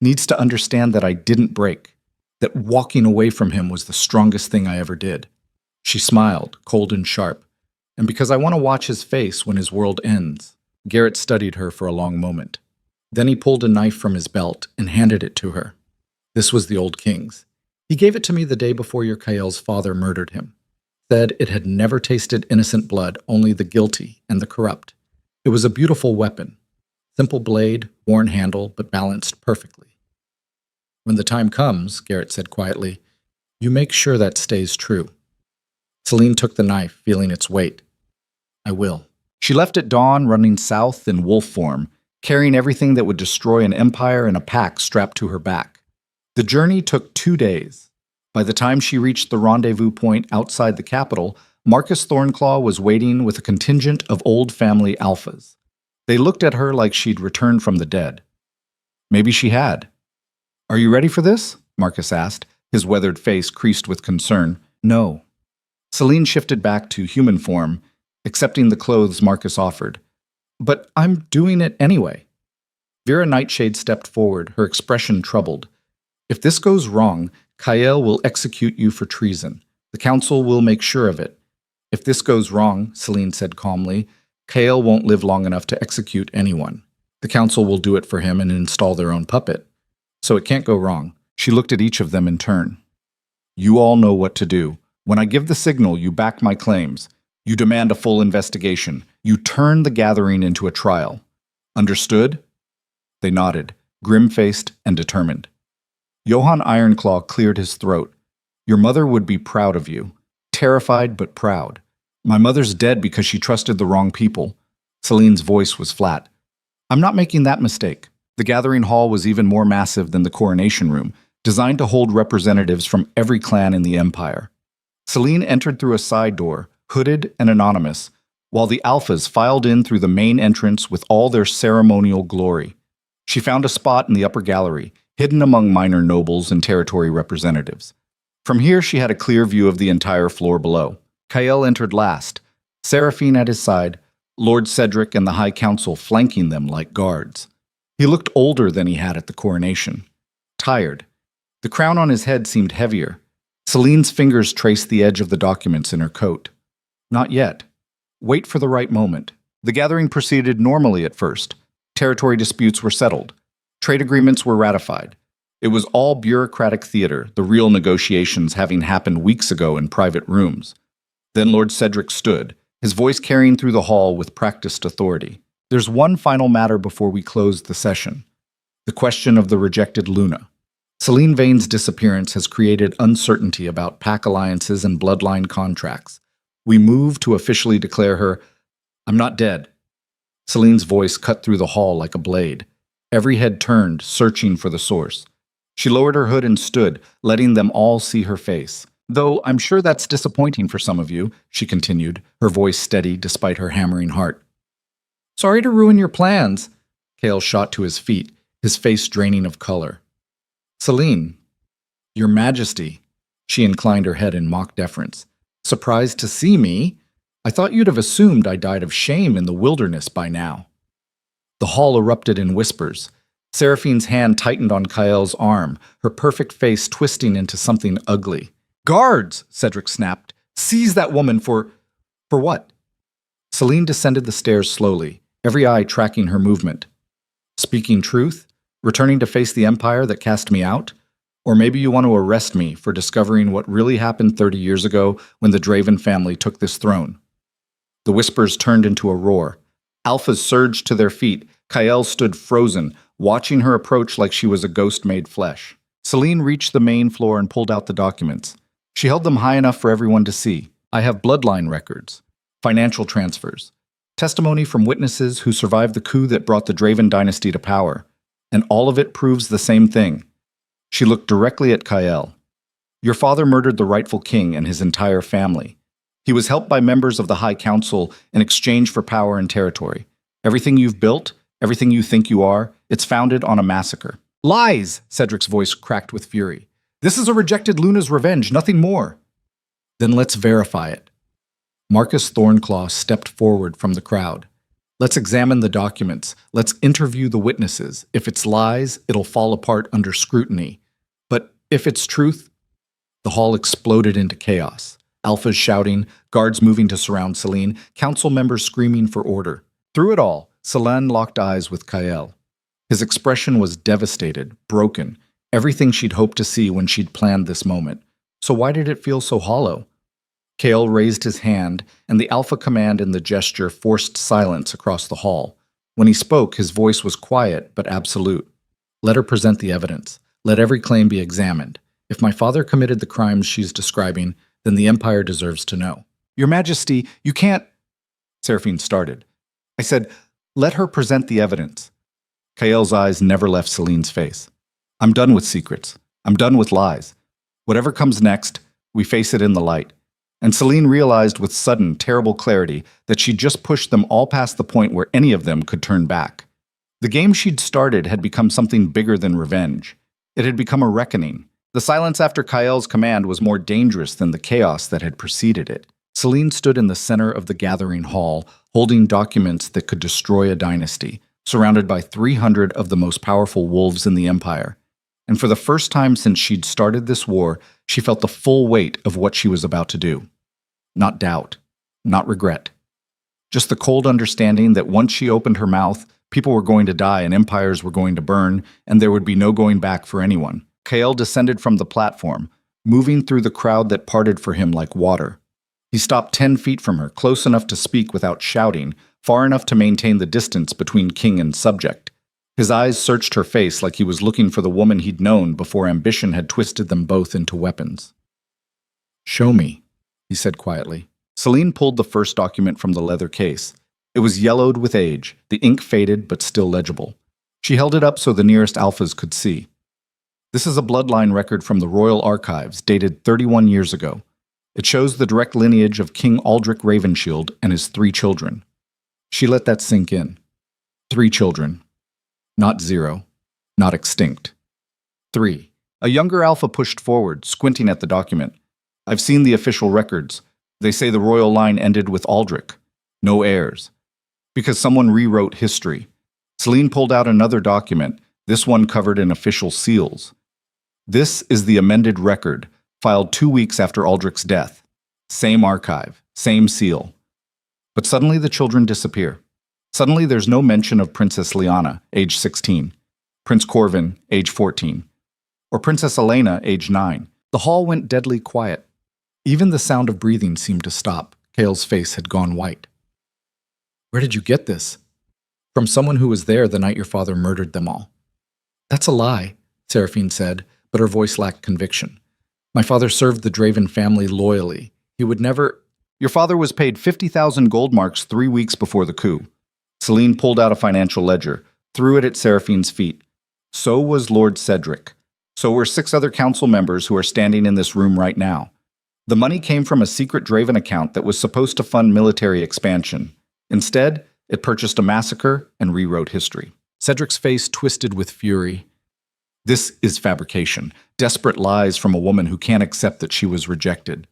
Needs to understand that I didn't break, that walking away from him was the strongest thing I ever did." She smiled, cold and sharp. "And because I want to watch his face when his world ends." Garrett studied her for a long moment. Then he pulled a knife from his belt and handed it to her. This was the old king's. He gave it to me the day before your Kael's father murdered him. Said it had never tasted innocent blood, only the guilty and the corrupt. It was a beautiful weapon. Simple blade, worn handle, but balanced perfectly. When the time comes, Garrett said quietly, you make sure that stays true. Celine took the knife, feeling its weight. I will. She left at dawn, running south in wolf form, carrying everything that would destroy an empire in a pack strapped to her back. The journey took 2 days. By the time she reached the rendezvous point outside the capital, Marcus Thornclaw was waiting with a contingent of old family alphas. They looked at her like she'd returned from the dead. Maybe she had. Are you ready for this? Marcus asked, his weathered face creased with concern. No. Celine shifted back to human form, accepting the clothes Marcus offered. But I'm doing it anyway. Vera Nightshade stepped forward, her expression troubled. If this goes wrong, Kael will execute you for treason. The council will make sure of it. If this goes wrong, Celine said calmly, Kael won't live long enough to execute anyone. The council will do it for him and install their own puppet. So it can't go wrong. She looked at each of them in turn. You all know what to do. When I give the signal, you back my claims. You demand a full investigation. You turn the gathering into a trial. Understood? They nodded, grim-faced and determined. Johann Ironclaw cleared his throat. Your mother would be proud of you. Terrified but proud. My mother's dead because she trusted the wrong people. Celine's voice was flat. I'm not making that mistake. The gathering hall was even more massive than the coronation room, designed to hold representatives from every clan in the empire. Celine entered through a side door, hooded and anonymous, while the alphas filed in through the main entrance with all their ceremonial glory. She found a spot in the upper gallery, hidden among minor nobles and territory representatives. From here she had a clear view of the entire floor below. Kael entered last, Seraphine at his side, Lord Cedric and the High Council flanking them like guards. He looked older than he had at the coronation. Tired. The crown on his head seemed heavier. Celine's fingers traced the edge of the documents in her coat. Not yet. Wait for the right moment. The gathering proceeded normally at first. Territory disputes were settled. Trade agreements were ratified. It was all bureaucratic theater, the real negotiations having happened weeks ago in private rooms. Then Lord Cedric stood, his voice carrying through the hall with practiced authority. There's one final matter before we close the session. The question of the rejected Luna. Celine Vane's disappearance has created uncertainty about pack alliances and bloodline contracts. We move to officially declare her, I'm not dead. Celine's voice cut through the hall like a blade. Every head turned, searching for the source. She lowered her hood and stood, letting them all see her face. Though I'm sure that's disappointing for some of you, she continued, her voice steady despite her hammering heart. Sorry to ruin your plans. Kael shot to his feet, his face draining of color. Celine, Your Majesty, she inclined her head in mock deference. Surprised to see me? I thought you'd have assumed I died of shame in the wilderness by now. The hall erupted in whispers. Seraphine's hand tightened on Kael's arm, her perfect face twisting into something ugly. Guards, Cedric snapped. Seize that woman for what? Celine descended the stairs slowly, every eye tracking her movement. Speaking truth? Returning to face the empire that cast me out? Or maybe you want to arrest me for discovering what really happened 30 years ago when the Draven family took this throne. The whispers turned into a roar. Alphas surged to their feet. Kael stood frozen, watching her approach like she was a ghost made flesh. Celine reached the main floor and pulled out the documents. She held them high enough for everyone to see. I have bloodline records, financial transfers, testimony from witnesses who survived the coup that brought the Draven dynasty to power, and all of it proves the same thing. She looked directly at Kael. Your father murdered the rightful king and his entire family. He was helped by members of the High Council in exchange for power and territory. Everything you've built, everything you think you are, it's founded on a massacre. Lies! Cedric's voice cracked with fury. This is a rejected Luna's revenge, nothing more. Then let's verify it. Marcus Thornclaw stepped forward from the crowd. Let's examine the documents. Let's interview the witnesses. If it's lies, it'll fall apart under scrutiny. But if it's truth, the hall exploded into chaos. Alphas shouting, guards moving to surround Celine, council members screaming for order. Through it all, Celine locked eyes with Kael. His expression was devastated, broken, everything she'd hoped to see when she'd planned this moment. So why did it feel so hollow? Kale raised his hand, and the alpha command in the gesture forced silence across the hall. When he spoke, his voice was quiet but absolute. Let her present the evidence. Let every claim be examined. If my father committed the crimes she's describing, then the Empire deserves to know. Your Majesty, you can't... Seraphine started. I said, let her present the evidence. Kael's eyes never left Celine's face. I'm done with secrets. I'm done with lies. Whatever comes next, we face it in the light. And Celine realized with sudden, terrible clarity that she'd just pushed them all past the point where any of them could turn back. The game she'd started had become something bigger than revenge. It had become a reckoning. The silence after Kael's command was more dangerous than the chaos that had preceded it. Celine stood in the center of the gathering hall, holding documents that could destroy a dynasty, surrounded by 300 of the most powerful wolves in the Empire. And for the first time since she'd started this war, she felt the full weight of what she was about to do. Not doubt, not regret. Just the cold understanding that once she opened her mouth, people were going to die and empires were going to burn, and there would be no going back for anyone. Kael descended from the platform, moving through the crowd that parted for him like water. He stopped 10 feet from her, close enough to speak without shouting, far enough to maintain the distance between king and subject. His eyes searched her face like he was looking for the woman he'd known before ambition had twisted them both into weapons. Show me, he said quietly. Celine pulled the first document from the leather case. It was yellowed with age, the ink faded but still legible. She held it up so the nearest alphas could see. This is a bloodline record from the Royal Archives, dated 31 years ago. It shows the direct lineage of King Aldrich Ravenshield and his 3 children. She let that sink in. 3 children. Not 0. Not extinct. 3. A younger alpha pushed forward, squinting at the document. I've seen the official records. They say the royal line ended with Aldrich. No heirs. Because someone rewrote history. Celine pulled out another document, this one covered in official seals. This is the amended record, filed 2 weeks after Aldrich's death. Same archive, same seal. But suddenly the children disappear. Suddenly there's no mention of Princess Lyanna, age 16, Prince Corvin, age 14, or Princess Elena, age 9. The hall went deadly quiet. Even the sound of breathing seemed to stop. Kael's face had gone white. Where did you get this? From someone who was there the night your father murdered them all. That's a lie, Seraphine said, but her voice lacked conviction. My father served the Draven family loyally. He would never... Your father was paid 50,000 gold marks 3 weeks before the coup. Celine pulled out a financial ledger, threw it at Seraphine's feet. So was Lord Cedric. So were 6 other council members who are standing in this room right now. The money came from a secret Draven account that was supposed to fund military expansion. Instead, it purchased a massacre and rewrote history. Cedric's face twisted with fury. This is fabrication, desperate lies from a woman who can't accept that she was rejected.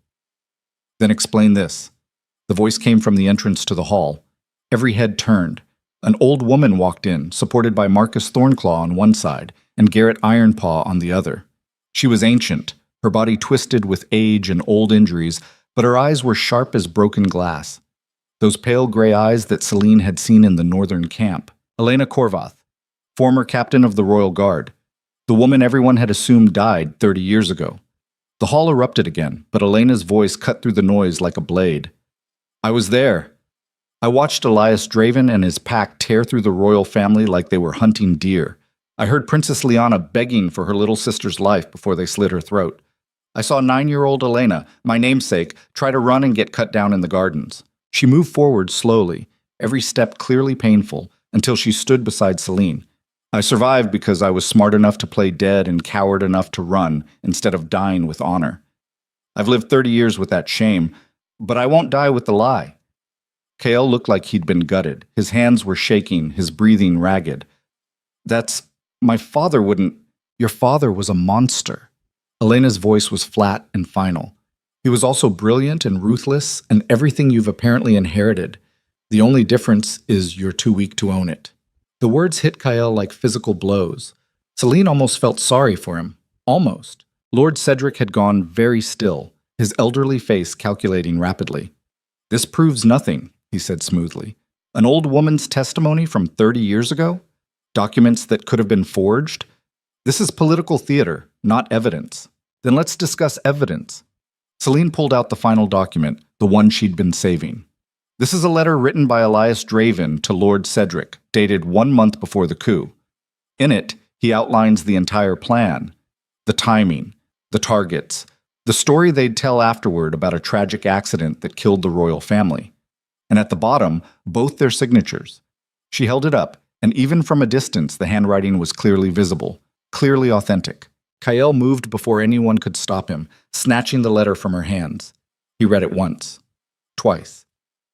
Then explain this. The voice came from the entrance to the hall. Every head turned. An old woman walked in, supported by Marcus Thornclaw on one side and Garrett Ironpaw on the other. She was ancient, her body twisted with age and old injuries, but her eyes were sharp as broken glass. Those pale gray eyes that Celine had seen in the northern camp. Elena Korvath, former captain of the Royal Guard. The woman everyone had assumed died 30 years ago. The hall erupted again, but Elena's voice cut through the noise like a blade. I was there. I watched Elias Draven and his pack tear through the royal family like they were hunting deer. I heard Princess Lyanna begging for her little sister's life before they slit her throat. I saw 9-year-old Elena, my namesake, try to run and get cut down in the gardens. She moved forward slowly, every step clearly painful, until she stood beside Celine. I survived because I was smart enough to play dead and coward enough to run instead of dying with honor. I've lived 30 years with that shame, but I won't die with the lie. Kael looked like he'd been gutted. His hands were shaking, his breathing ragged. My father wouldn't... Your father was a monster. Elena's voice was flat and final. He was also brilliant and ruthless and everything you've apparently inherited. The only difference is you're too weak to own it. The words hit Kael like physical blows. Celine almost felt sorry for him. Almost. Lord Cedric had gone very still, his elderly face calculating rapidly. This proves nothing, he said smoothly. An old woman's testimony from 30 years ago? Documents that could have been forged? This is political theater, not evidence. Then let's discuss evidence. Celine pulled out the final document, the one she'd been saving. This is a letter written by Elias Draven to Lord Cedric, dated 1 month before the coup. In it, he outlines the entire plan, the timing, the targets, the story they'd tell afterward about a tragic accident that killed the royal family. And at the bottom, both their signatures. She held it up, and even from a distance, the handwriting was clearly visible, clearly authentic. Kael moved before anyone could stop him, snatching the letter from her hands. He read it once, twice.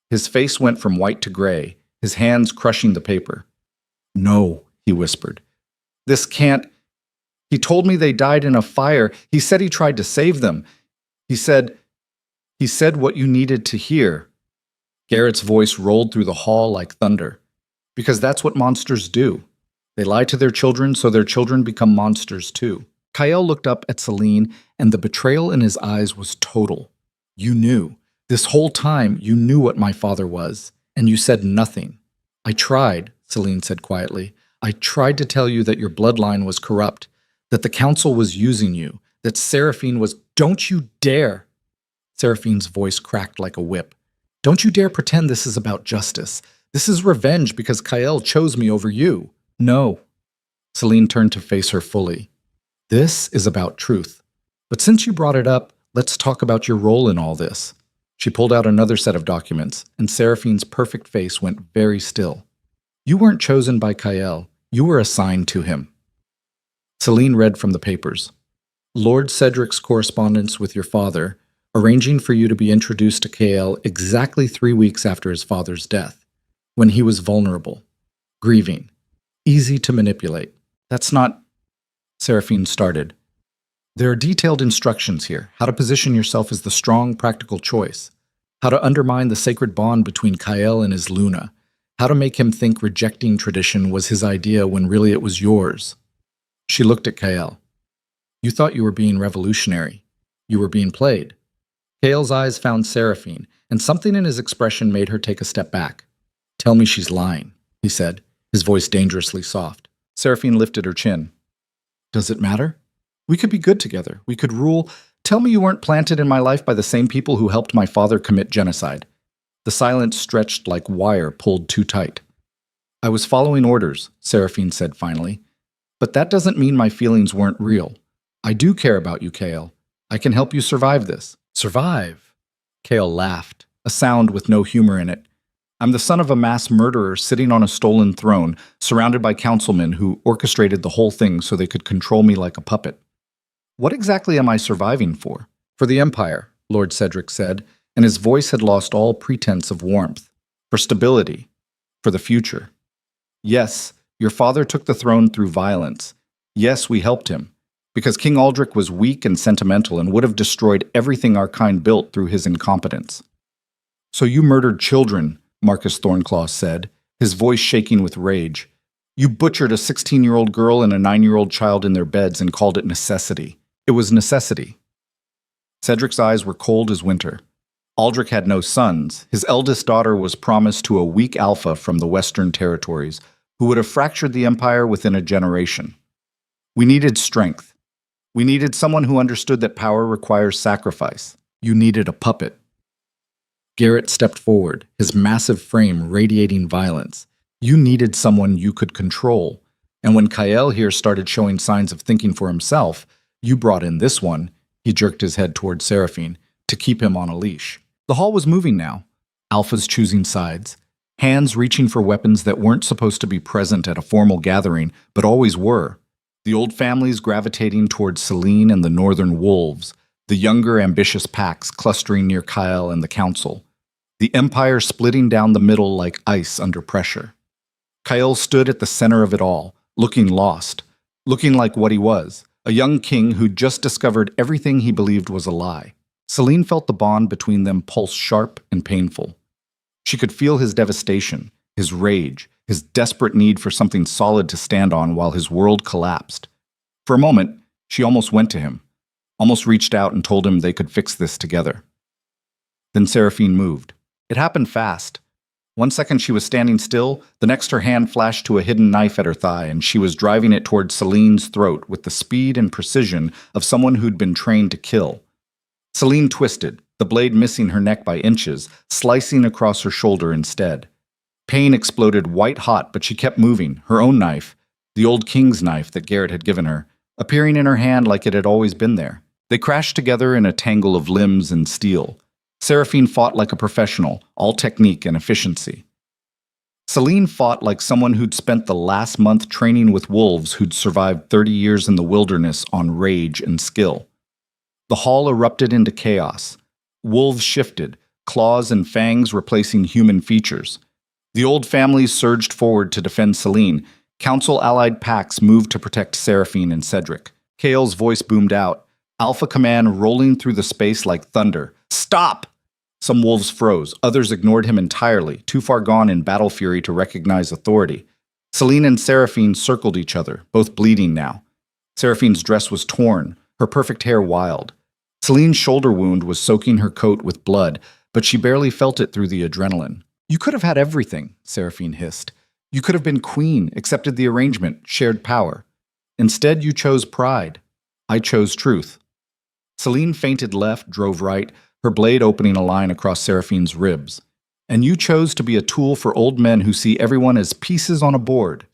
His face went from white to gray, his hands crushing the paper. "No," he whispered. "This can't. He told me they died in a fire. He said he tried to save them. He said what you needed to hear." Garrett's voice rolled through the hall like thunder. Because that's what monsters do. They lie to their children so their children become monsters too. Kael looked up at Celine, and the betrayal in his eyes was total. "You knew. This whole time, you knew what my father was, and you said nothing." "I tried," Celine said quietly. "I tried to tell you that your bloodline was corrupt, that the council was using you, that Seraphine was—" "Don't you dare!" Seraphine's voice cracked like a whip. "Don't you dare pretend this is about justice. This is revenge because Kael chose me over you." "No." Celine turned to face her fully. "This is about truth. But since you brought it up, let's talk about your role in all this." She pulled out another set of documents, and Seraphine's perfect face went very still. "You weren't chosen by Kael. You were assigned to him." Celine read from the papers. "Lord Cedric's correspondence with your father, arranging for you to be introduced to Kael exactly 3 weeks after his father's death, when he was vulnerable, grieving, easy to manipulate. That's not—" Seraphine started. "There are detailed instructions here, how to position yourself as the strong, practical choice, how to undermine the sacred bond between Kael and his Luna, how to make him think rejecting tradition was his idea when really it was yours." She looked at Kael. "You thought you were being revolutionary. You were being played." Kael's eyes found Seraphine, and something in his expression made her take a step back. "Tell me she's lying," he said, his voice dangerously soft. Seraphine lifted her chin. "Does it matter? We could be good together. We could rule. Tell me you weren't planted in my life by the same people who helped my father commit genocide." The silence stretched like wire pulled too tight. "I was following orders," Seraphine said finally. "But that doesn't mean my feelings weren't real. I do care about you, Kael. I can help you survive this." "Survive?" Kael laughed, a sound with no humor in it. "I'm the son of a mass murderer sitting on a stolen throne, surrounded by councilmen who orchestrated the whole thing so they could control me like a puppet. What exactly am I surviving for?" "For the Empire," Lord Cedric said, and his voice had lost all pretense of warmth. "For stability. For the future. Yes, your father took the throne through violence. Yes, we helped him. Because King Aldrich was weak and sentimental and would have destroyed everything our kind built through his incompetence." "So you murdered children," Marcus Thornclaw said, his voice shaking with rage. "You butchered a 16-year-old girl and a 9-year-old child in their beds and called it necessity. It was necessity." Cedric's eyes were cold as winter. Aldrich had no sons. His eldest daughter was promised to a weak alpha from the Western Territories, who would have fractured the Empire within a generation. "We needed strength. We needed someone who understood that power requires sacrifice. You needed a puppet." Garrett stepped forward, his massive frame radiating violence. "You needed someone you could control. And when Kael here started showing signs of thinking for himself, you brought in this one," he jerked his head toward Seraphine, "to keep him on a leash." The hall was moving now. Alphas choosing sides. Hands reaching for weapons that weren't supposed to be present at a formal gathering, but always were. The old families gravitating towards Celine and the Northern Wolves, the younger ambitious packs clustering near Kael and the Council. The Empire splitting down the middle like ice under pressure. Kael stood at the center of it all, looking lost, looking like what he was, a young king who'd just discovered everything he believed was a lie. Celine felt the bond between them pulse sharp and painful. She could feel his devastation, his rage, his desperate need for something solid to stand on while his world collapsed. For a moment, she almost went to him, almost reached out and told him they could fix this together. Then Seraphine moved. It happened fast. One second she was standing still, the next her hand flashed to a hidden knife at her thigh, and she was driving it toward Celine's throat with the speed and precision of someone who'd been trained to kill. Celine twisted, the blade missing her neck by inches, slicing across her shoulder instead. Pain exploded white hot, but she kept moving, her own knife, the old king's knife that Garrett had given her, appearing in her hand like it had always been there. They crashed together in a tangle of limbs and steel. Seraphine fought like a professional, all technique and efficiency. Celine fought like someone who'd spent the last month training with wolves who'd survived 30 years in the wilderness on rage and skill. The hall erupted into chaos. Wolves shifted, claws and fangs replacing human features. The old families surged forward to defend Celine. Council-allied packs moved to protect Seraphine and Cedric. Kael's voice boomed out, Alpha Command rolling through the space like thunder. Stop! Some wolves froze. Others ignored him entirely, too far gone in battle fury to recognize authority. Celine and Seraphine circled each other, both bleeding now. Seraphine's dress was torn, her perfect hair wild. Celine's shoulder wound was soaking her coat with blood, but she barely felt it through the adrenaline. You could have had everything, Seraphine hissed. You could have been queen, accepted the arrangement, shared power. Instead, you chose pride. I chose truth. Celine feinted left, drove right, her blade opening a line across Seraphine's ribs. And you chose to be a tool for old men who see everyone as pieces on a board.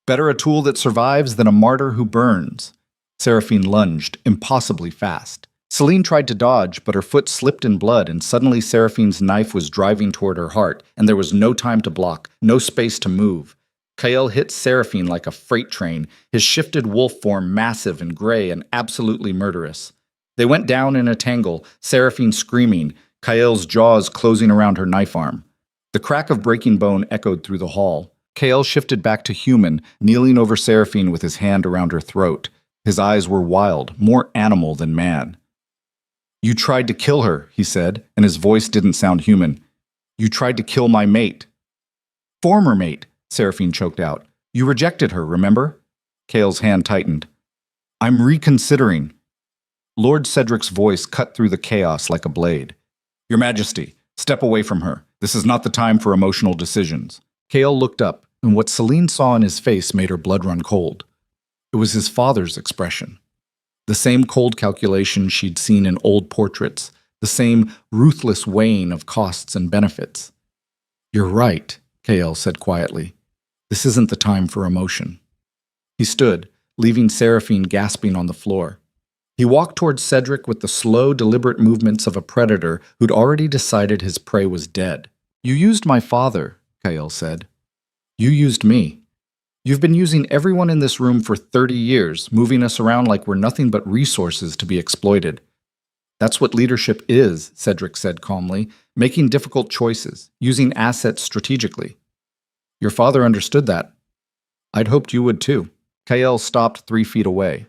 Better a tool that survives than a martyr who burns. Seraphine lunged, impossibly fast. Celine tried to dodge, but her foot slipped in blood, and suddenly Seraphine's knife was driving toward her heart, and there was no time to block, no space to move. Kael hit Seraphine like a freight train, his shifted wolf form massive and gray and absolutely murderous. They went down in a tangle, Seraphine screaming, Kael's jaws closing around her knife arm. The crack of breaking bone echoed through the hall. Kael shifted back to human, kneeling over Seraphine with his hand around her throat. His eyes were wild, more animal than man. You tried to kill her, he said, and his voice didn't sound human. You tried to kill my mate. Former mate, Seraphine choked out. You rejected her, remember? Kael's hand tightened. I'm reconsidering. Lord Cedric's voice cut through the chaos like a blade. Your Majesty, step away from her. This is not the time for emotional decisions. Kael looked up, and what Celine saw in his face made her blood run cold. It was his father's expression. The same cold calculation she'd seen in old portraits, the same ruthless weighing of costs and benefits. You're right, Kael said quietly. This isn't the time for emotion. He stood, leaving Seraphine gasping on the floor. He walked towards Cedric with the slow, deliberate movements of a predator who'd already decided his prey was dead. You used my father, Kael said. You used me. You've been using everyone in this room for 30 years, moving us around like we're nothing but resources to be exploited. That's what leadership is, Cedric said calmly, making difficult choices, using assets strategically. Your father understood that. I'd hoped you would too. Kael stopped 3 feet away.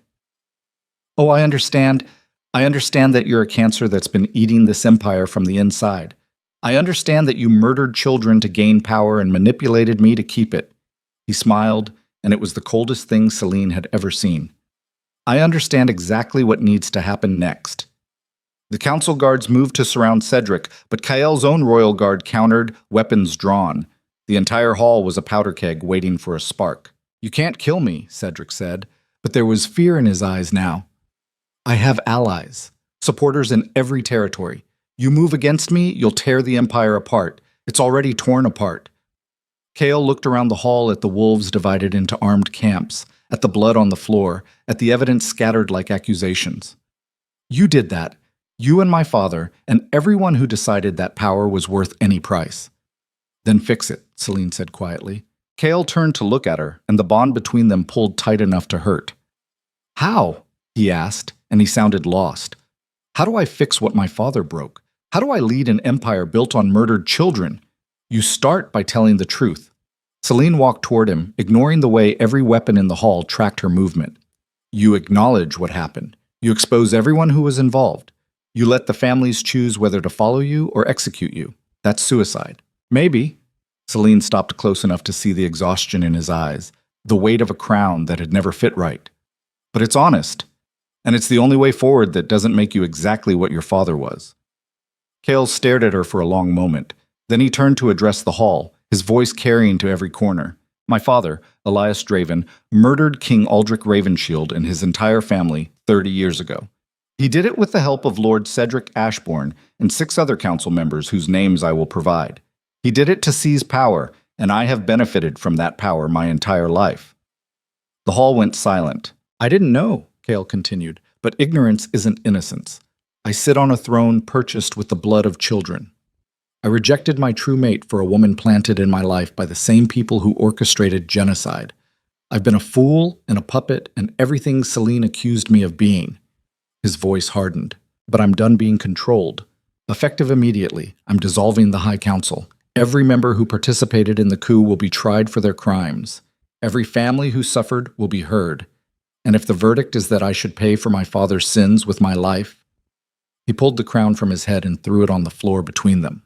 Oh, I understand. I understand that you're a cancer that's been eating this empire from the inside. I understand that you murdered children to gain power and manipulated me to keep it. He smiled, and it was the coldest thing Celine had ever seen. I understand exactly what needs to happen next. The council guards moved to surround Cedric, but Kael's own royal guard countered, weapons drawn. The entire hall was a powder keg waiting for a spark. You can't kill me, Cedric said, but there was fear in his eyes now. I have allies, supporters in every territory. You move against me, you'll tear the empire apart. It's already torn apart. Kael looked around the hall at the wolves divided into armed camps, at the blood on the floor, at the evidence scattered like accusations. You did that. You and my father, and everyone who decided that power was worth any price. Then fix it, Celine said quietly. Kael turned to look at her, and the bond between them pulled tight enough to hurt. How? He asked, and he sounded lost. How do I fix what my father broke? How do I lead an empire built on murdered children? You start by telling the truth. Celine walked toward him, ignoring the way every weapon in the hall tracked her movement. You acknowledge what happened. You expose everyone who was involved. You let the families choose whether to follow you or execute you. That's suicide. Maybe. Celine stopped close enough to see the exhaustion in his eyes, the weight of a crown that had never fit right. But it's honest, and it's the only way forward that doesn't make you exactly what your father was. Kael stared at her for a long moment. Then he turned to address the hall, his voice carrying to every corner. My father, Elias Draven, murdered King Aldrich Ravenshield and his entire family 30 years ago. He did it with the help of Lord Cedric Ashbourne and 6 other council members whose names I will provide. He did it to seize power, and I have benefited from that power my entire life. The hall went silent. I didn't know, Kale continued, but ignorance isn't innocence. I sit on a throne purchased with the blood of children. I rejected my true mate for a woman planted in my life by the same people who orchestrated genocide. I've been a fool and a puppet and everything Celine accused me of being. His voice hardened. But I'm done being controlled. Effective immediately, I'm dissolving the High Council. Every member who participated in the coup will be tried for their crimes. Every family who suffered will be heard. And if the verdict is that I should pay for my father's sins with my life, he pulled the crown from his head and threw it on the floor between them.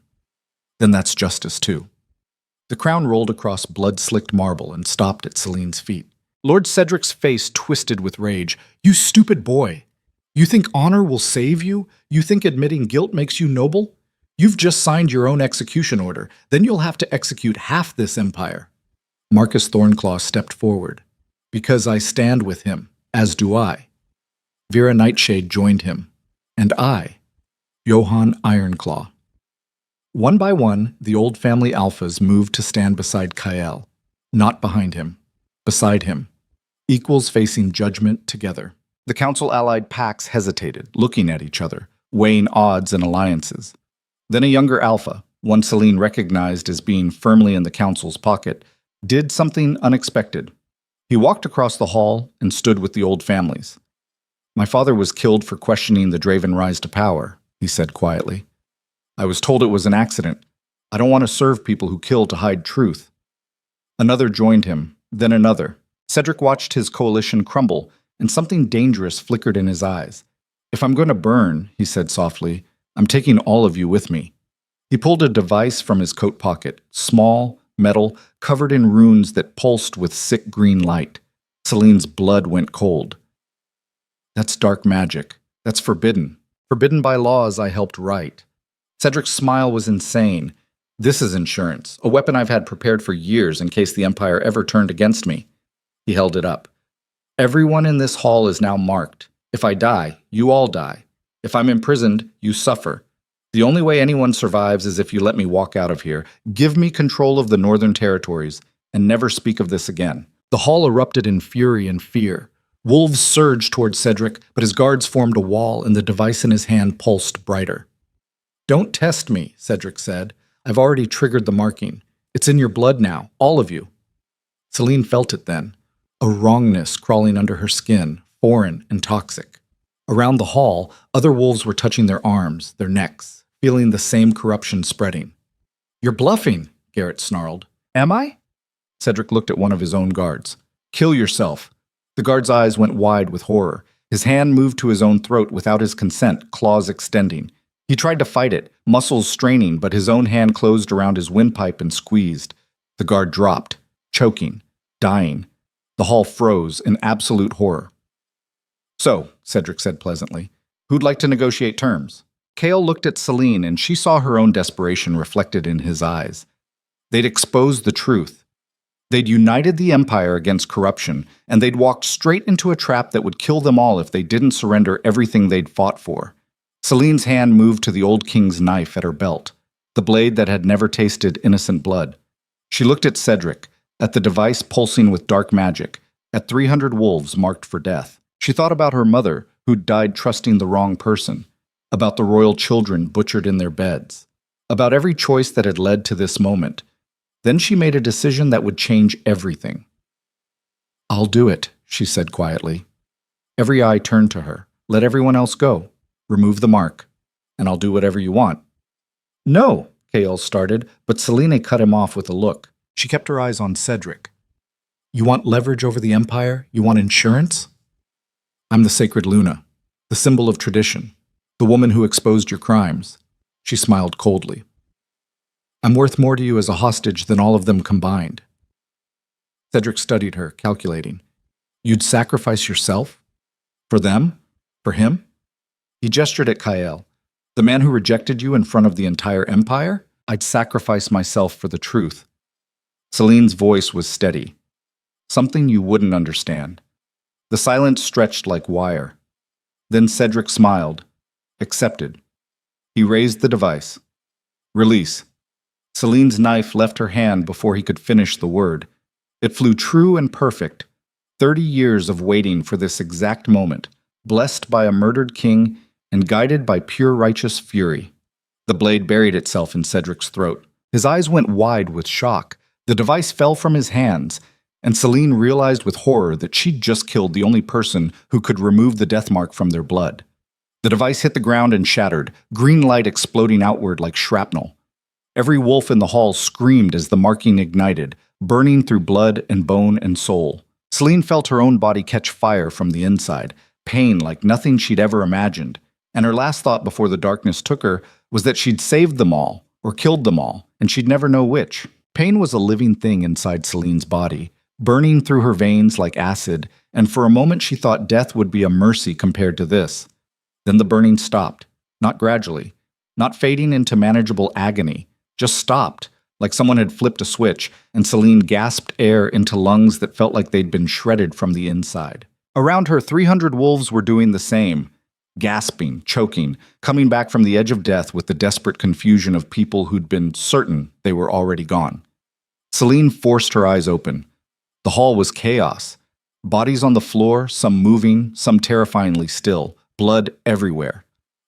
Then that's justice too. The crown rolled across blood-slicked marble and stopped at Celine's feet. Lord Cedric's face twisted with rage. You stupid boy! You think honor will save you? You think admitting guilt makes you noble? You've just signed your own execution order. Then you'll have to execute half this empire. Marcus Thornclaw stepped forward. Because I stand with him, as do I. Vera Nightshade joined him. And I, Johann Ironclaw. One by one, the old family alphas moved to stand beside Kael. Not behind him. Beside him. Equals facing judgment together. The council-allied packs hesitated, looking at each other, weighing odds and alliances. Then a younger alpha, one Celine recognized as being firmly in the council's pocket, did something unexpected. He walked across the hall and stood with the old families. My father was killed for questioning the Draven rise to power, he said quietly. I was told it was an accident. I don't want to serve people who kill to hide truth. Another joined him, then another. Cedric watched his coalition crumble, and something dangerous flickered in his eyes. If I'm going to burn, he said softly, I'm taking all of you with me. He pulled a device from his coat pocket, small, metal, covered in runes that pulsed with sick green light. Celine's blood went cold. That's dark magic. That's forbidden. Forbidden by laws I helped write. Cedric's smile was insane. This is insurance, a weapon I've had prepared for years in case the Empire ever turned against me. He held it up. Everyone in this hall is now marked. If I die, you all die. If I'm imprisoned, you suffer. The only way anyone survives is if you let me walk out of here, give me control of the Northern Territories, and never speak of this again. The hall erupted in fury and fear. Wolves surged toward Cedric, but his guards formed a wall and the device in his hand pulsed brighter. Don't test me, Cedric said. I've already triggered the marking. It's in your blood now, all of you. Celine felt it then. A wrongness crawling under her skin, foreign and toxic. Around the hall, other wolves were touching their arms, their necks, feeling the same corruption spreading. You're bluffing, Garrett snarled. Am I? Cedric looked at one of his own guards. Kill yourself. The guard's eyes went wide with horror. His hand moved to his own throat without his consent, claws extending. He tried to fight it, muscles straining, but his own hand closed around his windpipe and squeezed. The guard dropped, choking, dying. The hall froze in absolute horror. So, Cedric said pleasantly, who'd like to negotiate terms? Kale looked at Celine and she saw her own desperation reflected in his eyes. They'd exposed the truth. They'd united the Empire against corruption, and they'd walked straight into a trap that would kill them all if they didn't surrender everything they'd fought for. Celine's hand moved to the old king's knife at her belt, the blade that had never tasted innocent blood. She looked at Cedric, at the device pulsing with dark magic, at 300 wolves marked for death. She thought about her mother, who'd died trusting the wrong person, about the royal children butchered in their beds, about every choice that had led to this moment. Then she made a decision that would change everything. I'll do it, she said quietly. Every eye turned to her. Let everyone else go. Remove the mark, and I'll do whatever you want. No, Kale started, but Celine cut him off with a look. She kept her eyes on Cedric. You want leverage over the Empire? You want insurance? I'm the Sacred Luna, the symbol of tradition, the woman who exposed your crimes. She smiled coldly. I'm worth more to you as a hostage than all of them combined. Cedric studied her, calculating. You'd sacrifice yourself? For them? For him? He gestured at Kael. The man who rejected you in front of the entire Empire? I'd sacrifice myself for the truth. Celine's voice was steady. Something you wouldn't understand. The silence stretched like wire. Then Cedric smiled. Accepted. He raised the device. Release. Celine's knife left her hand before he could finish the word. It flew true and perfect. 30 years of waiting for this exact moment, blessed by a murdered king and guided by pure righteous fury. The blade buried itself in Cedric's throat. His eyes went wide with shock. The device fell from his hands, and Celine realized with horror that she'd just killed the only person who could remove the death mark from their blood. The device hit the ground and shattered, green light exploding outward like shrapnel. Every wolf in the hall screamed as the marking ignited, burning through blood and bone and soul. Celine felt her own body catch fire from the inside, pain like nothing she'd ever imagined, and her last thought before the darkness took her was that she'd saved them all, or killed them all, and she'd never know which. Pain was a living thing inside Celine's body, burning through her veins like acid, and for a moment she thought death would be a mercy compared to this. Then the burning stopped, not gradually, not fading into manageable agony, just stopped, like someone had flipped a switch, and Celine gasped air into lungs that felt like they'd been shredded from the inside. Around her, 300 wolves were doing the same, gasping, choking, coming back from the edge of death with the desperate confusion of people who'd been certain they were already gone. Celine forced her eyes open. The hall was chaos. Bodies on the floor, some moving, some terrifyingly still, blood everywhere.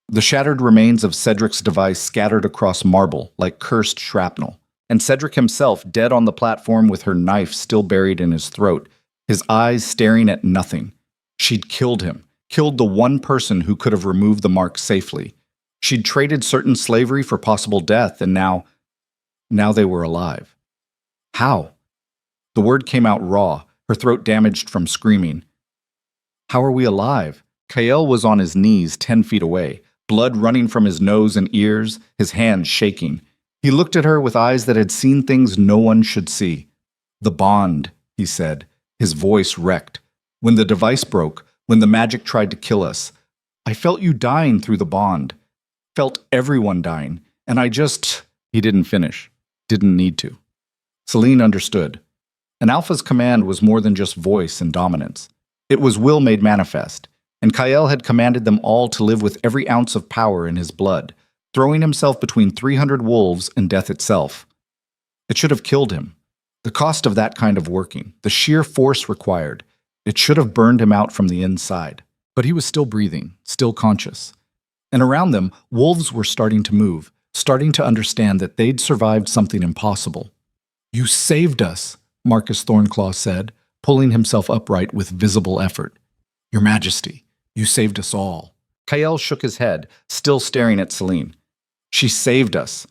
The shattered remains of Cedric's device scattered across marble like cursed shrapnel, and Cedric himself dead on the platform with her knife still buried in his throat, his eyes staring at nothing. She'd killed him, killed the one person who could have removed the mark safely. She'd traded certain slavery for possible death, and now they were alive. How? The word came out raw, her throat damaged from screaming. How are we alive? Kael was on his knees 10 feet away, blood running from his nose and ears, his hands shaking. He looked at her with eyes that had seen things no one should see. The bond, he said, his voice wrecked. When the device broke, when the magic tried to kill us, I felt you dying through the bond. Felt everyone dying, and I just... He didn't finish. Didn't need to. Celine understood. An alpha's command was more than just voice and dominance. It was will made manifest, and Kael had commanded them all to live with every ounce of power in his blood, throwing himself between 300 wolves and death itself. It should have killed him. The cost of that kind of working, the sheer force required, it should have burned him out from the inside. But he was still breathing, still conscious. And around them, wolves were starting to move, starting to understand that they'd survived something impossible. You saved us, Marcus Thornclaw said, pulling himself upright with visible effort. Your Majesty, you saved us all. Kael shook his head, still staring at Celine. She saved us.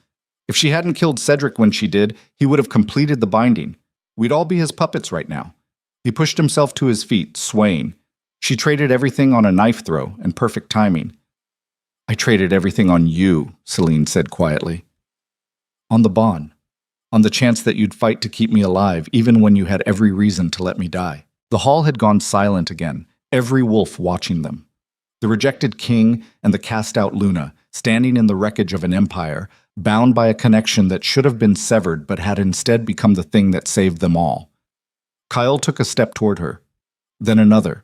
If she hadn't killed Cedric when she did, he would have completed the binding. We'd all be his puppets right now. He pushed himself to his feet, swaying. She traded everything on a knife throw and perfect timing. I traded everything on you, Celine said quietly. On the bond. On the chance that you'd fight to keep me alive, even when you had every reason to let me die. The hall had gone silent again, every wolf watching them. The rejected king and the cast-out Luna, standing in the wreckage of an empire, bound by a connection that should have been severed but had instead become the thing that saved them all. Kael took a step toward her, then another.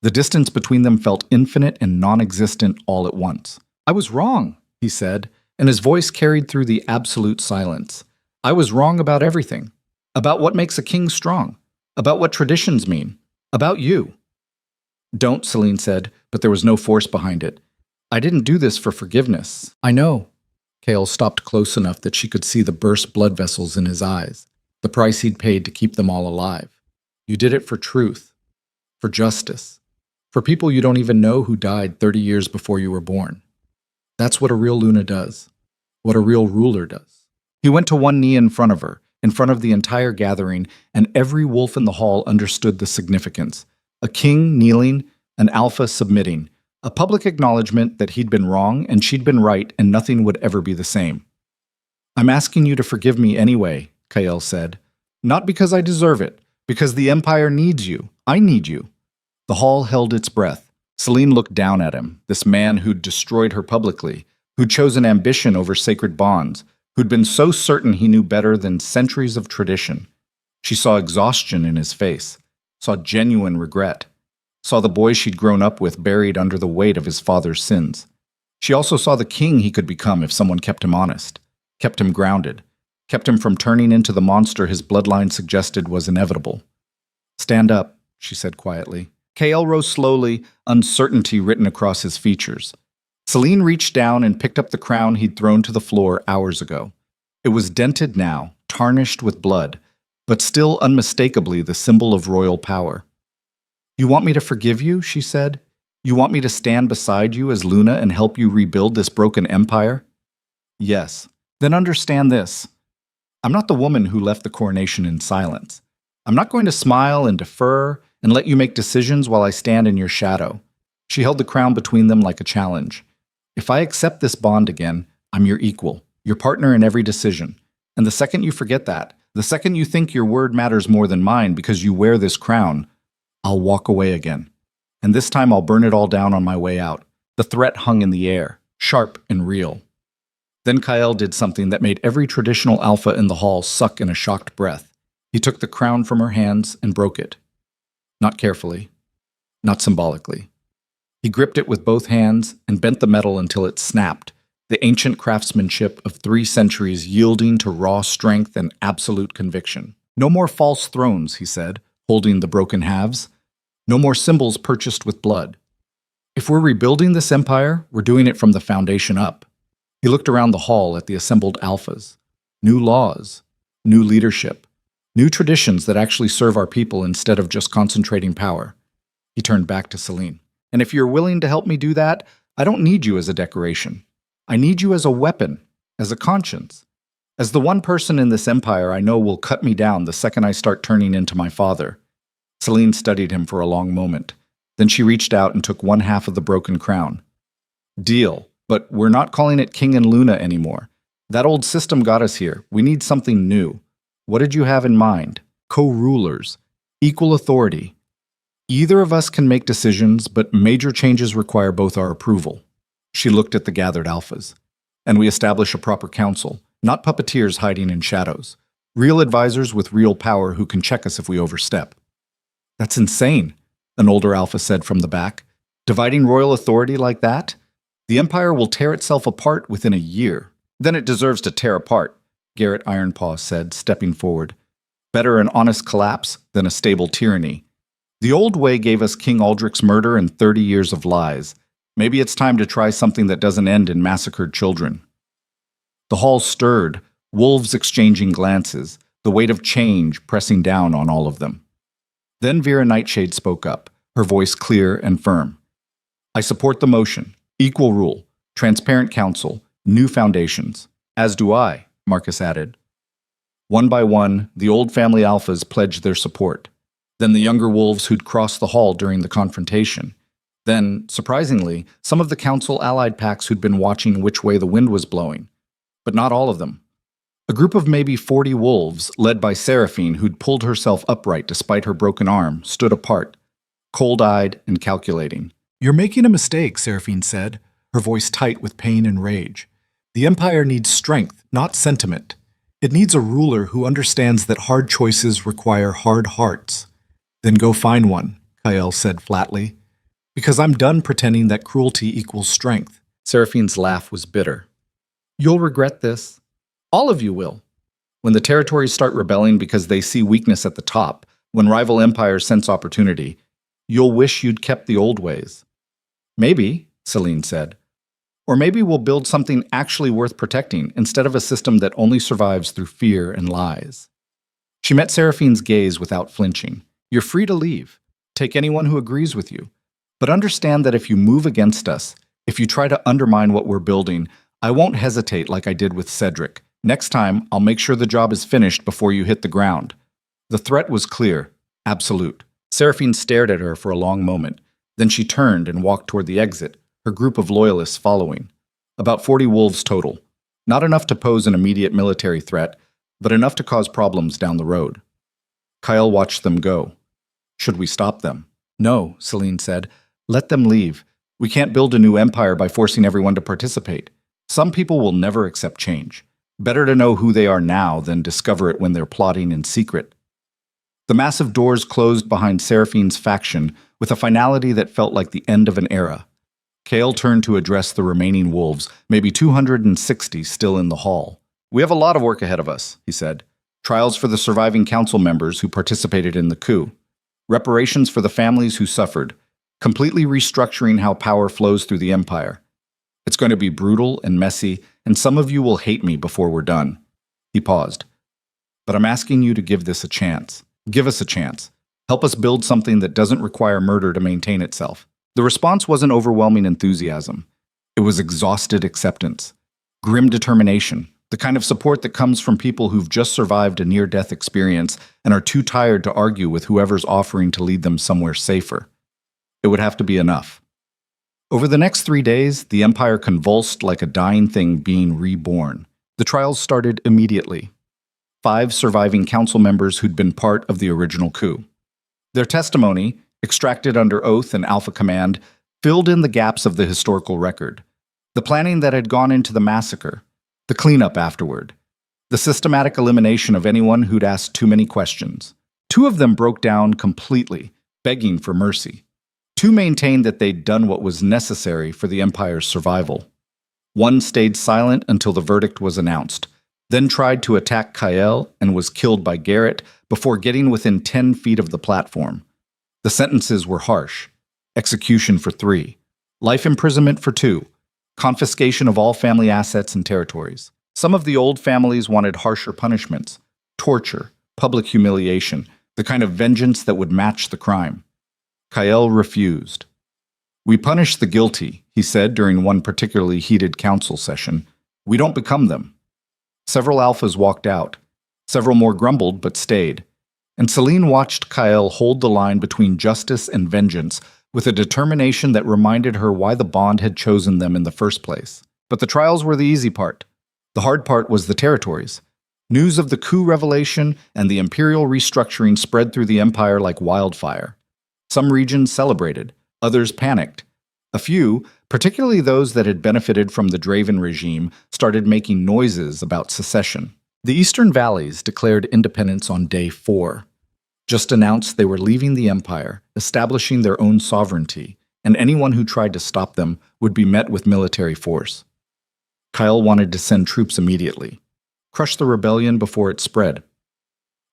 The distance between them felt infinite and non-existent all at once. I was wrong, he said, and his voice carried through the absolute silence. I was wrong about everything. About what makes a king strong. About what traditions mean. About you. Don't, Celine said, but there was no force behind it. I didn't do this for forgiveness. I know. Kael stopped close enough that she could see the burst blood vessels in his eyes, the price he'd paid to keep them all alive. You did it for truth, for justice, for people you don't even know who died 30 years before you were born. That's what a real Luna does, what a real ruler does. He went to one knee in front of her, in front of the entire gathering, and every wolf in the hall understood the significance. A king kneeling, an alpha submitting, a public acknowledgement that he'd been wrong and she'd been right and nothing would ever be the same. I'm asking you to forgive me anyway, Kael said. Not because I deserve it, because the Empire needs you. I need you. The hall held its breath. Celine looked down at him, this man who'd destroyed her publicly, who'd chosen ambition over sacred bonds, who'd been so certain he knew better than centuries of tradition. She saw exhaustion in his face, saw genuine regret, saw the boy she'd grown up with buried under the weight of his father's sins. She also saw the king he could become if someone kept him honest, kept him grounded, kept him from turning into the monster his bloodline suggested was inevitable. "Stand up," she said quietly. Kael rose slowly, uncertainty written across his features. Celine reached down and picked up the crown he'd thrown to the floor hours ago. It was dented now, tarnished with blood, but still unmistakably the symbol of royal power. "You want me to forgive you?" she said. "You want me to stand beside you as Luna and help you rebuild this broken empire?" "Yes." "Then understand this. I'm not the woman who left the coronation in silence. I'm not going to smile and defer and let you make decisions while I stand in your shadow." She held the crown between them like a challenge. "If I accept this bond again, I'm your equal, your partner in every decision. And the second you forget that, the second you think your word matters more than mine because you wear this crown, I'll walk away again. And this time I'll burn it all down on my way out." The threat hung in the air, sharp and real. Then Kael did something that made every traditional alpha in the hall suck in a shocked breath. He took the crown from her hands and broke it. Not carefully, not symbolically. He gripped it with both hands and bent the metal until it snapped, the ancient craftsmanship of 3 centuries yielding to raw strength and absolute conviction. "No more false thrones," he said, holding the broken halves. "No more symbols purchased with blood. If we're rebuilding this empire, we're doing it from the foundation up." He looked around the hall at the assembled alphas. New laws, new leadership, new traditions that actually serve our people instead of just concentrating power. He turned back to Celine. "And if you're willing to help me do that, I don't need you as a decoration. I need you as a weapon, as a conscience. As the one person in this empire I know will cut me down the second I start turning into my father." Celine studied him for a long moment. Then she reached out and took one half of the broken crown. "Deal. But we're not calling it King and Luna anymore. That old system got us here. We need something new. What did you have in mind?" "Co-rulers. Equal authority. Either of us can make decisions, but major changes require both our approval." She looked at the gathered alphas. "And we establish a proper council, not puppeteers hiding in shadows. Real advisors with real power who can check us if we overstep." "That's insane," an older alpha said from the back. "Dividing royal authority like that? The empire will tear itself apart within a year." "Then it deserves to tear apart," Garrett Ironpaw said, stepping forward. "Better an honest collapse than a stable tyranny. The old way gave us King Aldrich's murder and 30 years of lies. Maybe it's time to try something that doesn't end in massacred children." The hall stirred, wolves exchanging glances, the weight of change pressing down on all of them. Then Vera Nightshade spoke up, her voice clear and firm. "I support the motion. Equal rule, transparent council, new foundations." "As do I," Marcus added. One by one, the old family alphas pledged their support. Then the younger wolves who'd crossed the hall during the confrontation. Then, surprisingly, some of the council allied packs who'd been watching which way the wind was blowing. But not all of them. A group of maybe 40 wolves, led by Seraphine, who'd pulled herself upright despite her broken arm, stood apart, cold-eyed and calculating. "You're making a mistake," Seraphine said, her voice tight with pain and rage. "The Empire needs strength, not sentiment. It needs a ruler who understands that hard choices require hard hearts." "Then go find one," Kael said flatly. "Because I'm done pretending that cruelty equals strength." Seraphine's laugh was bitter. "You'll regret this. All of you will. When the territories start rebelling because they see weakness at the top, when rival empires sense opportunity, you'll wish you'd kept the old ways." "Maybe," Celine said. "Or maybe we'll build something actually worth protecting instead of a system that only survives through fear and lies." She met Seraphine's gaze without flinching. "You're free to leave. Take anyone who agrees with you. But understand that if you move against us, if you try to undermine what we're building, I won't hesitate like I did with Cedric. Next time, I'll make sure the job is finished before you hit the ground." The threat was clear, absolute. Seraphine stared at her for a long moment. Then she turned and walked toward the exit, her group of loyalists following. About 40 wolves total. Not enough to pose an immediate military threat, but enough to cause problems down the road. Kael watched them go. "Should we stop them?" "No," Celine said. "Let them leave. We can't build a new empire by forcing everyone to participate. Some people will never accept change. Better to know who they are now than discover it when they're plotting in secret." The massive doors closed behind Seraphine's faction with a finality that felt like the end of an era. Kale turned to address the remaining wolves, maybe 260 still in the hall. "We have a lot of work ahead of us," he said. "Trials for the surviving council members who participated in the coup. Reparations for the families who suffered. Completely restructuring how power flows through the empire. It's going to be brutal and messy, and some of you will hate me before we're done." He paused. "But I'm asking you to give this a chance. Give us a chance. Help us build something that doesn't require murder to maintain itself." The response wasn't overwhelming enthusiasm. It was exhausted acceptance, grim determination, the kind of support that comes from people who've just survived a near-death experience and are too tired to argue with whoever's offering to lead them somewhere safer. It would have to be enough. Over the next 3 days, the empire convulsed like a dying thing being reborn. The trials started immediately. 5 surviving council members who'd been part of the original coup. Their testimony, extracted under oath and Alpha Command, filled in the gaps of the historical record. The planning that had gone into the massacre, the cleanup afterward, the systematic elimination of anyone who'd asked too many questions. 2 of them broke down completely, begging for mercy. 2 maintained that they'd done what was necessary for the Empire's survival. 1 stayed silent until the verdict was announced, then tried to attack Kael and was killed by Garrett before getting within 10 feet of the platform. The sentences were harsh. Execution for 3, life imprisonment for 2, confiscation of all family assets and territories. Some of the old families wanted harsher punishments, torture, public humiliation, the kind of vengeance that would match the crime. Kael refused. "We punish the guilty," he said during one particularly heated council session. "We don't become them." Several alphas walked out. Several more grumbled but stayed. And Celine watched Kael hold the line between justice and vengeance with a determination that reminded her why the Bond had chosen them in the first place. But the trials were the easy part. The hard part was the territories. News of the coup revelation and the imperial restructuring spread through the empire like wildfire. Some regions celebrated, others panicked. A few, particularly those that had benefited from the Draven regime, started making noises about secession. The Eastern Valleys declared independence on day 4. Just announced they were leaving the empire, establishing their own sovereignty, and anyone who tried to stop them would be met with military force. Kyle wanted to send troops immediately, crush the rebellion before it spread.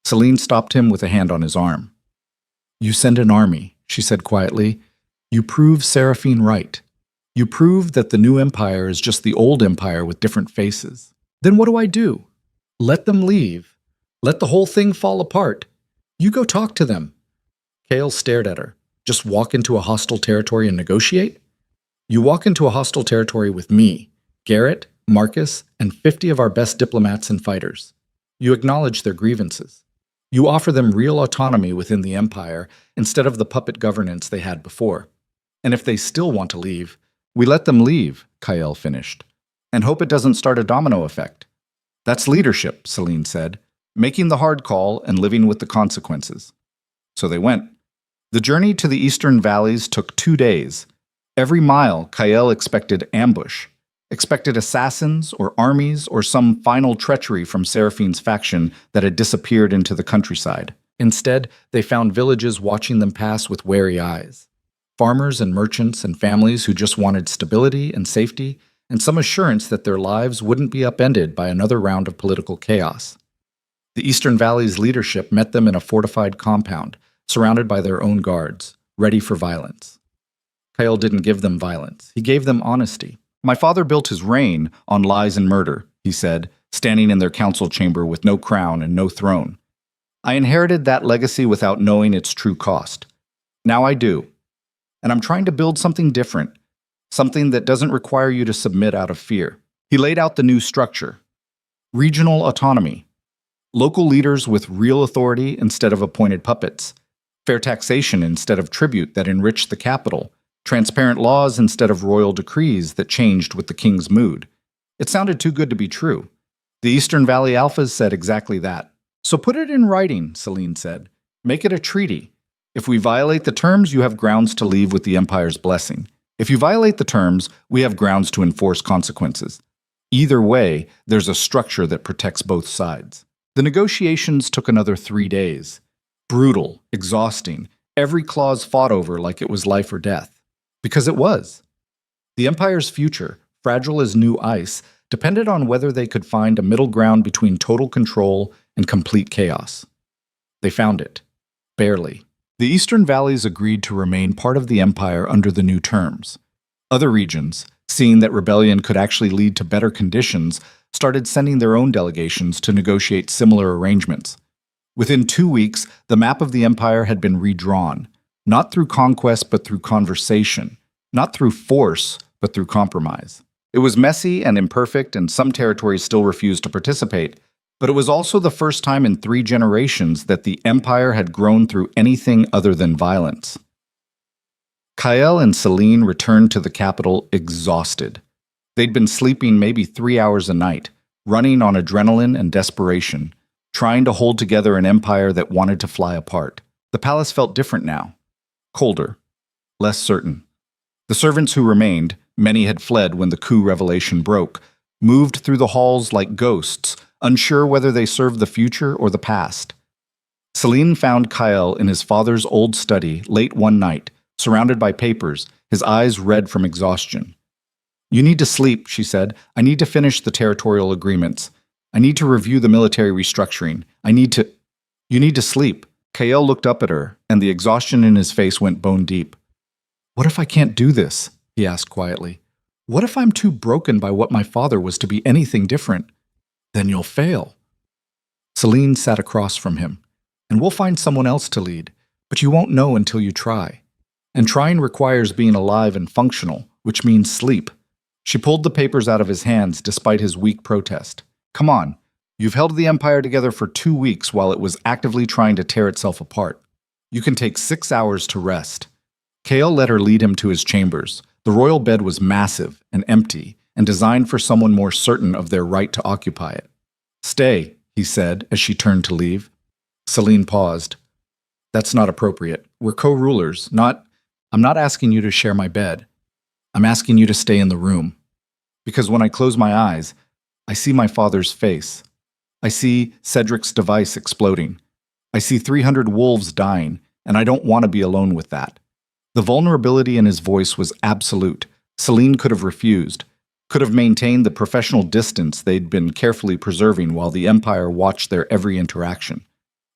Celine stopped him with a hand on his arm. "You send an army," she said quietly. "You prove Seraphine right. You prove that the new empire is just the old empire with different faces. Then what do I do? Let them leave. Let the whole thing fall apart. You go talk to them." Kale stared at her. "Just walk into a hostile territory and negotiate? You walk into a hostile territory with me, Garrett, Marcus, and 50 of our best diplomats and fighters. You acknowledge their grievances. You offer them real autonomy within the empire instead of the puppet governance they had before. And if they still want to leave, we let them leave," Kael finished, "and hope it doesn't start a domino effect. That's leadership," Celine said, "making the hard call and living with the consequences." So they went. The journey to the Eastern Valleys took 2 days. Every mile, Kael expected ambush, expected assassins or armies or some final treachery from Seraphine's faction that had disappeared into the countryside. Instead, they found villages watching them pass with wary eyes. Farmers and merchants and families who just wanted stability and safety, and some assurance that their lives wouldn't be upended by another round of political chaos. The Eastern Valley's leadership met them in a fortified compound, surrounded by their own guards, ready for violence. Kyle didn't give them violence. He gave them honesty. "My father built his reign on lies and murder," he said, standing in their council chamber with no crown and no throne. "I inherited that legacy without knowing its true cost. Now I do. And I'm trying to build something different, something that doesn't require you to submit out of fear." He laid out the new structure. Regional autonomy. Local leaders with real authority instead of appointed puppets. Fair taxation instead of tribute that enriched the capital. Transparent laws instead of royal decrees that changed with the king's mood. It sounded too good to be true. The Eastern Valley Alphas said exactly that. "So put it in writing," Celine said. "Make it a treaty. If we violate the terms, you have grounds to leave with the Empire's blessing. If you violate the terms, we have grounds to enforce consequences. Either way, there's a structure that protects both sides." The negotiations took another 3 days. Brutal, exhausting, every clause fought over like it was life or death. Because it was. The Empire's future, fragile as new ice, depended on whether they could find a middle ground between total control and complete chaos. They found it. Barely. The Eastern Valleys agreed to remain part of the Empire under the new terms. Other regions, seeing that rebellion could actually lead to better conditions, started sending their own delegations to negotiate similar arrangements. Within 2 weeks, the map of the Empire had been redrawn, not through conquest but through conversation, not through force but through compromise. It was messy and imperfect, and some territories still refused to participate, but it was also the first time in 3 generations that the Empire had grown through anything other than violence. Kael and Selene returned to the capital exhausted. They'd been sleeping maybe 3 hours a night, running on adrenaline and desperation, trying to hold together an empire that wanted to fly apart. The palace felt different now. Colder. Less certain. The servants who remained, many had fled when the coup revelation broke, moved through the halls like ghosts, unsure whether they served the future or the past. Selene found Kael in his father's old study late one night, surrounded by papers, his eyes red from exhaustion. "You need to sleep," she said. "I need to finish the territorial agreements. I need to review the military restructuring. You need to sleep." Kael looked up at her, and the exhaustion in his face went bone deep. "What if I can't do this?" he asked quietly. "What if I'm too broken by what my father was to be anything different? Then you'll fail." Selene sat across from him. "And we'll find someone else to lead, but you won't know until you try. And trying requires being alive and functional, which means sleep." She pulled the papers out of his hands despite his weak protest. "Come on, you've held the Empire together for 2 weeks while it was actively trying to tear itself apart. You can take 6 hours to rest." Kael let her lead him to his chambers. The royal bed was massive and empty, and designed for someone more certain of their right to occupy it. "Stay," he said as she turned to leave. Selene paused. "That's not appropriate. We're co-rulers, I'm not asking you to share my bed. I'm asking you to stay in the room. Because when I close my eyes, I see my father's face. I see Cedric's device exploding. I see 300 wolves dying, and I don't want to be alone with that." The vulnerability in his voice was absolute. Selene could have refused, could have maintained the professional distance they'd been carefully preserving while the Empire watched their every interaction.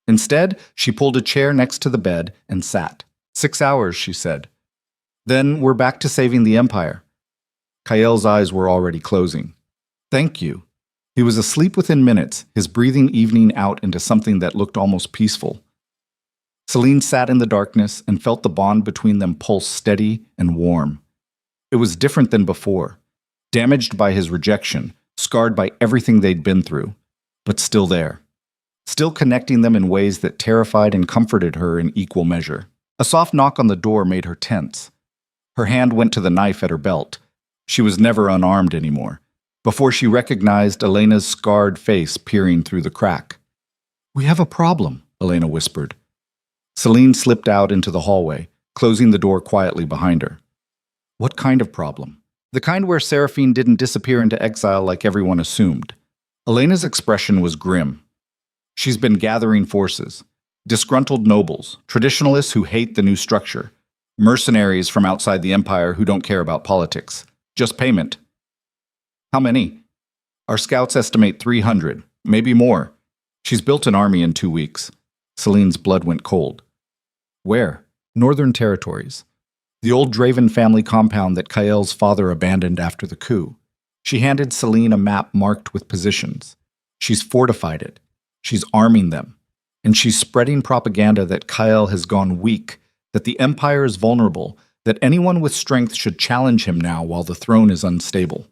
Instead, she pulled a chair next to the bed and sat. 6 hours, she said. "Then we're back to saving the Empire." Kael's eyes were already closing. "Thank you." He was asleep within minutes, his breathing evening out into something that looked almost peaceful. Selene sat in the darkness and felt the bond between them pulse steady and warm. It was different than before, damaged by his rejection, scarred by everything they'd been through, but still there. Still connecting them in ways that terrified and comforted her in equal measure. A soft knock on the door made her tense. Her hand went to the knife at her belt. She was never unarmed anymore, before she recognized Elena's scarred face peering through the crack. "We have a problem," Elena whispered. Selene slipped out into the hallway, closing the door quietly behind her. What kind of problem? The kind where Seraphine didn't disappear into exile like everyone assumed. Elena's expression was grim. She's been gathering forces. Disgruntled nobles, traditionalists who hate the new structure, mercenaries from outside the Empire who don't care about politics. Just payment. How many? Our scouts estimate 300, maybe more. She's built an army in 2 weeks. Selene's blood went cold. Where? Northern Territories. The old Draven family compound that Kael's father abandoned after the coup. She handed Selene a map marked with positions. She's fortified it. She's arming them. And she's spreading propaganda that Kael has gone weak, that the Empire is vulnerable, that anyone with strength should challenge him now while the throne is unstable.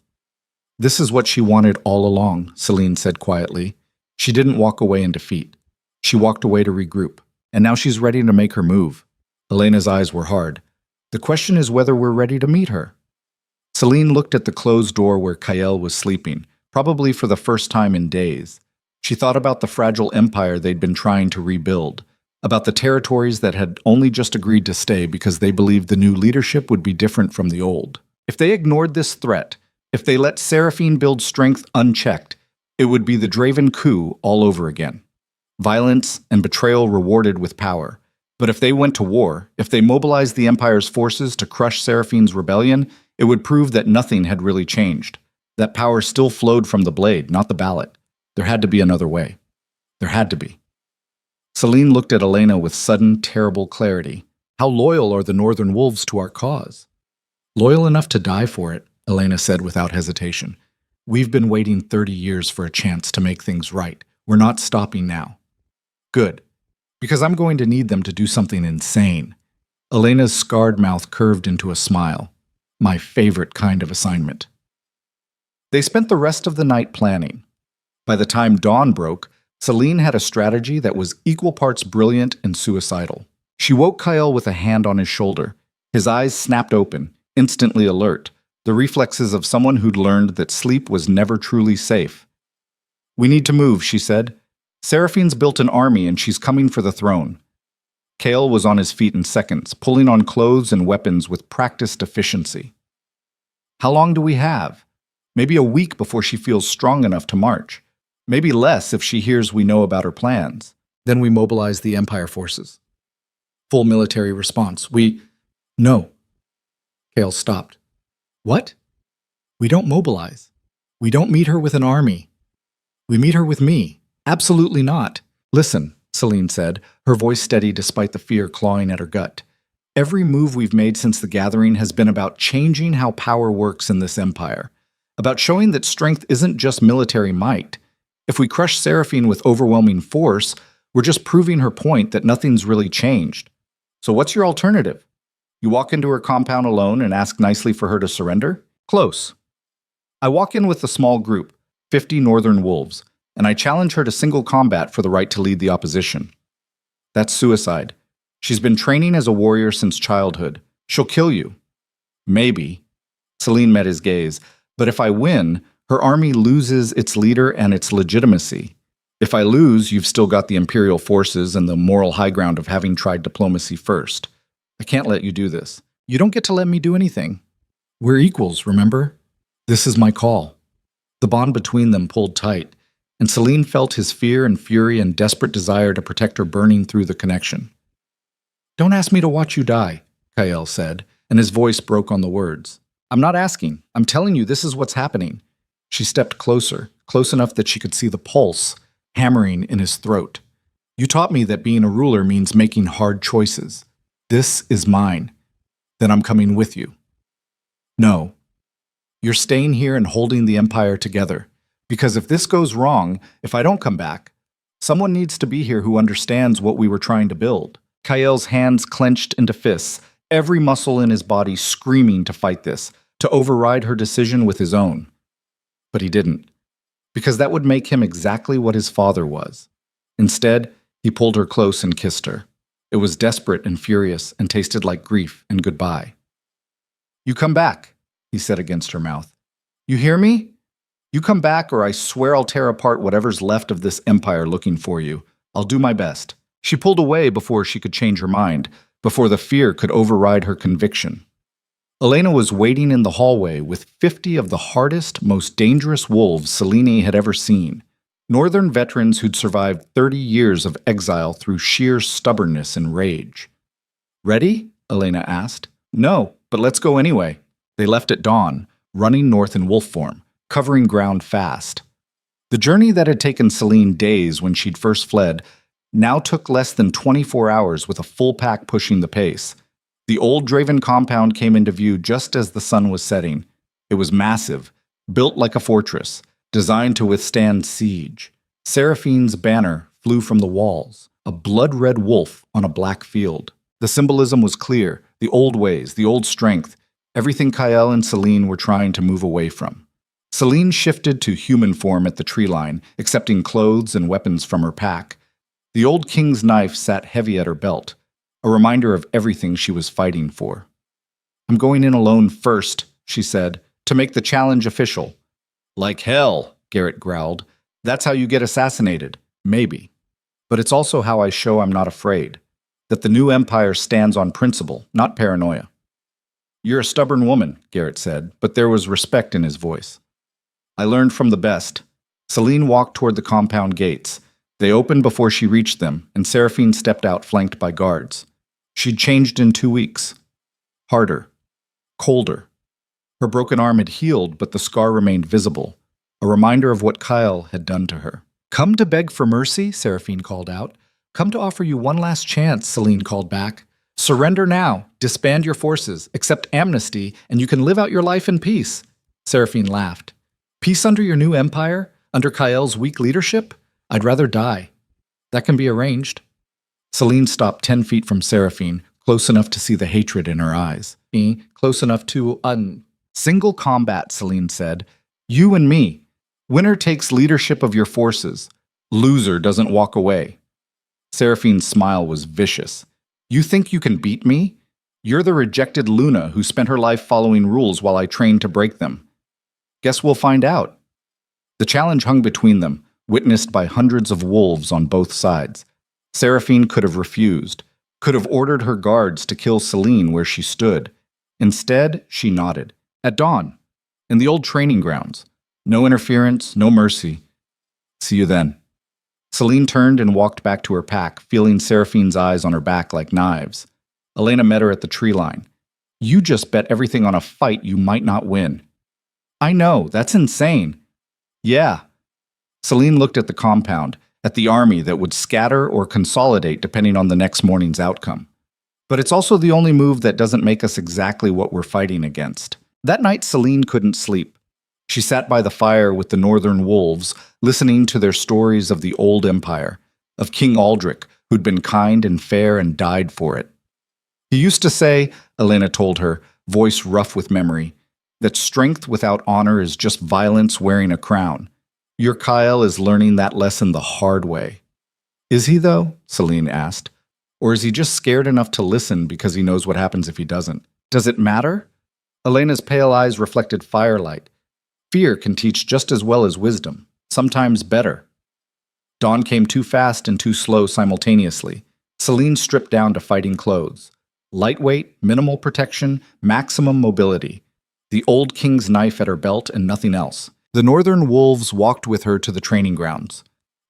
This is what she wanted all along, Selene said quietly. She didn't walk away in defeat. She walked away to regroup, and now she's ready to make her move. Elena's eyes were hard. The question is whether we're ready to meet her. Selene looked at the closed door where Kael was sleeping, probably for the first time in days. She thought about the fragile empire they'd been trying to rebuild, about the territories that had only just agreed to stay because they believed the new leadership would be different from the old. If they ignored this threat, if they let Seraphine build strength unchecked, it would be the Draven coup all over again. Violence and betrayal rewarded with power. But if they went to war, if they mobilized the Empire's forces to crush Seraphine's rebellion, it would prove that nothing had really changed. That power still flowed from the blade, not the ballot. There had to be another way. There had to be. Celine looked at Elena with sudden, terrible clarity. How loyal are the Northern Wolves to our cause? Loyal enough to die for it, Elena said without hesitation. We've been waiting 30 years for a chance to make things right. We're not stopping now. Good. Because I'm going to need them to do something insane. Elena's scarred mouth curved into a smile. My favorite kind of assignment. They spent the rest of the night planning. By the time dawn broke, Celine had a strategy that was equal parts brilliant and suicidal. She woke Kyle with a hand on his shoulder. His eyes snapped open, instantly alert, the reflexes of someone who'd learned that sleep was never truly safe. We need to move, she said. Seraphine's built an army and she's coming for the throne. Kale was on his feet in seconds, pulling on clothes and weapons with practiced efficiency. How long do we have? Maybe a week before she feels strong enough to march. Maybe less if she hears we know about her plans. Then we mobilize the Empire forces. Full military response. No. Kale stopped. What? We don't mobilize. We don't meet her with an army. We meet her with me. Absolutely not. Listen, Celine said, her voice steady despite the fear clawing at her gut. Every move we've made since the gathering has been about changing how power works in this empire, about showing that strength isn't just military might. If we crush Seraphine with overwhelming force, we're just proving her point that nothing's really changed. So what's your alternative? You walk into her compound alone and ask nicely for her to surrender? Close. I walk in with a small group, 50 Northern Wolves, and I challenge her to single combat for the right to lead the opposition. That's suicide. She's been training as a warrior since childhood. She'll kill you. Maybe. Celine met his gaze. But if I win, her army loses its leader and its legitimacy. If I lose, you've still got the Imperial forces and the moral high ground of having tried diplomacy first. I can't let you do this. You don't get to let me do anything. We're equals, remember? This is my call. The bond between them pulled tight, and Celine felt his fear and fury and desperate desire to protect her burning through the connection. Don't ask me to watch you die, Kyle said, and his voice broke on the words. I'm not asking. I'm telling you this is what's happening. She stepped closer, close enough that she could see the pulse hammering in his throat. You taught me that being a ruler means making hard choices. This is mine. Then I'm coming with you. No. You're staying here and holding the Empire together. Because if this goes wrong, if I don't come back, someone needs to be here who understands what we were trying to build. Kyle's hands clenched into fists, every muscle in his body screaming to fight this, to override her decision with his own. But he didn't, because that would make him exactly what his father was. Instead, he pulled her close and kissed her. It was desperate and furious and tasted like grief and goodbye. You come back, he said against her mouth. You hear me? You come back or I swear I'll tear apart whatever's left of this empire looking for you. I'll do my best. She pulled away before she could change her mind, before the fear could override her conviction. Elena was waiting in the hallway with 50 of the hardest, most dangerous wolves Celine had ever seen. Northern veterans who'd survived 30 years of exile through sheer stubbornness and rage. Ready? Elena asked. No, but let's go anyway. They left at dawn, running north in wolf form, covering ground fast. The journey that had taken Celine days when she'd first fled now took less than 24 hours with a full pack pushing the pace. The old Draven compound came into view just as the sun was setting. It was massive, built like a fortress, designed to withstand siege. Seraphine's banner flew from the walls, a blood-red wolf on a black field. The symbolism was clear, the old ways, the old strength, everything Kyle and Celine were trying to move away from. Celine shifted to human form at the tree line, accepting clothes and weapons from her pack. The old king's knife sat heavy at her belt, a reminder of everything she was fighting for. I'm going in alone first, she said, to make the challenge official. Like hell, Garrett growled. That's how you get assassinated, maybe. But it's also how I show I'm not afraid, that the new empire stands on principle, not paranoia. You're a stubborn woman, Garrett said, but there was respect in his voice. I learned from the best. Celine walked toward the compound gates. They opened before she reached them, and Seraphine stepped out flanked by guards. She'd changed in 2 weeks. Harder. Colder. Her broken arm had healed, but the scar remained visible, a reminder of what Kyle had done to her. "Come to beg for mercy," Seraphine called out. "Come to offer you one last chance," Celine called back. "Surrender now, disband your forces, accept amnesty, and you can live out your life in peace." Seraphine laughed. "Peace under your new empire? Under Kyle's weak leadership? I'd rather die." "That can be arranged." Celine stopped 10 feet from Seraphine, close enough to see the hatred in her eyes. Close enough to Single combat, Celine said. "You and me. Winner takes leadership of your forces. Loser doesn't walk away." Seraphine's smile was vicious. "You think you can beat me? You're the rejected Luna who spent her life following rules while I trained to break them. Guess we'll find out." The challenge hung between them, witnessed by hundreds of wolves on both sides. Seraphine could have refused, could have ordered her guards to kill Celine where she stood. Instead, she nodded. "At dawn. In the old training grounds. No interference, no mercy. See you then." Celine turned and walked back to her pack, feeling Seraphine's eyes on her back like knives. Elena met her at the tree line. "You just bet everything on a fight you might not win." "I know, that's insane." "Yeah." Celine looked at the compound, at the army that would scatter or consolidate depending on the next morning's outcome. "But it's also the only move that doesn't make us exactly what we're fighting against." That night, Celine couldn't sleep. She sat by the fire with the northern wolves, listening to their stories of the old empire, of King Aldrich, who'd been kind and fair and died for it. "He used to say," Elena told her, voice rough with memory, "that strength without honor is just violence wearing a crown. Your Kyle is learning that lesson the hard way." "Is he, though?" Celine asked. "Or is he just scared enough to listen because he knows what happens if he doesn't? Does it matter?" Elena's pale eyes reflected firelight. "Fear can teach just as well as wisdom, sometimes better." Dawn came too fast and too slow simultaneously. Celine stripped down to fighting clothes. Lightweight, minimal protection, maximum mobility. The old king's knife at her belt and nothing else. The northern wolves walked with her to the training grounds.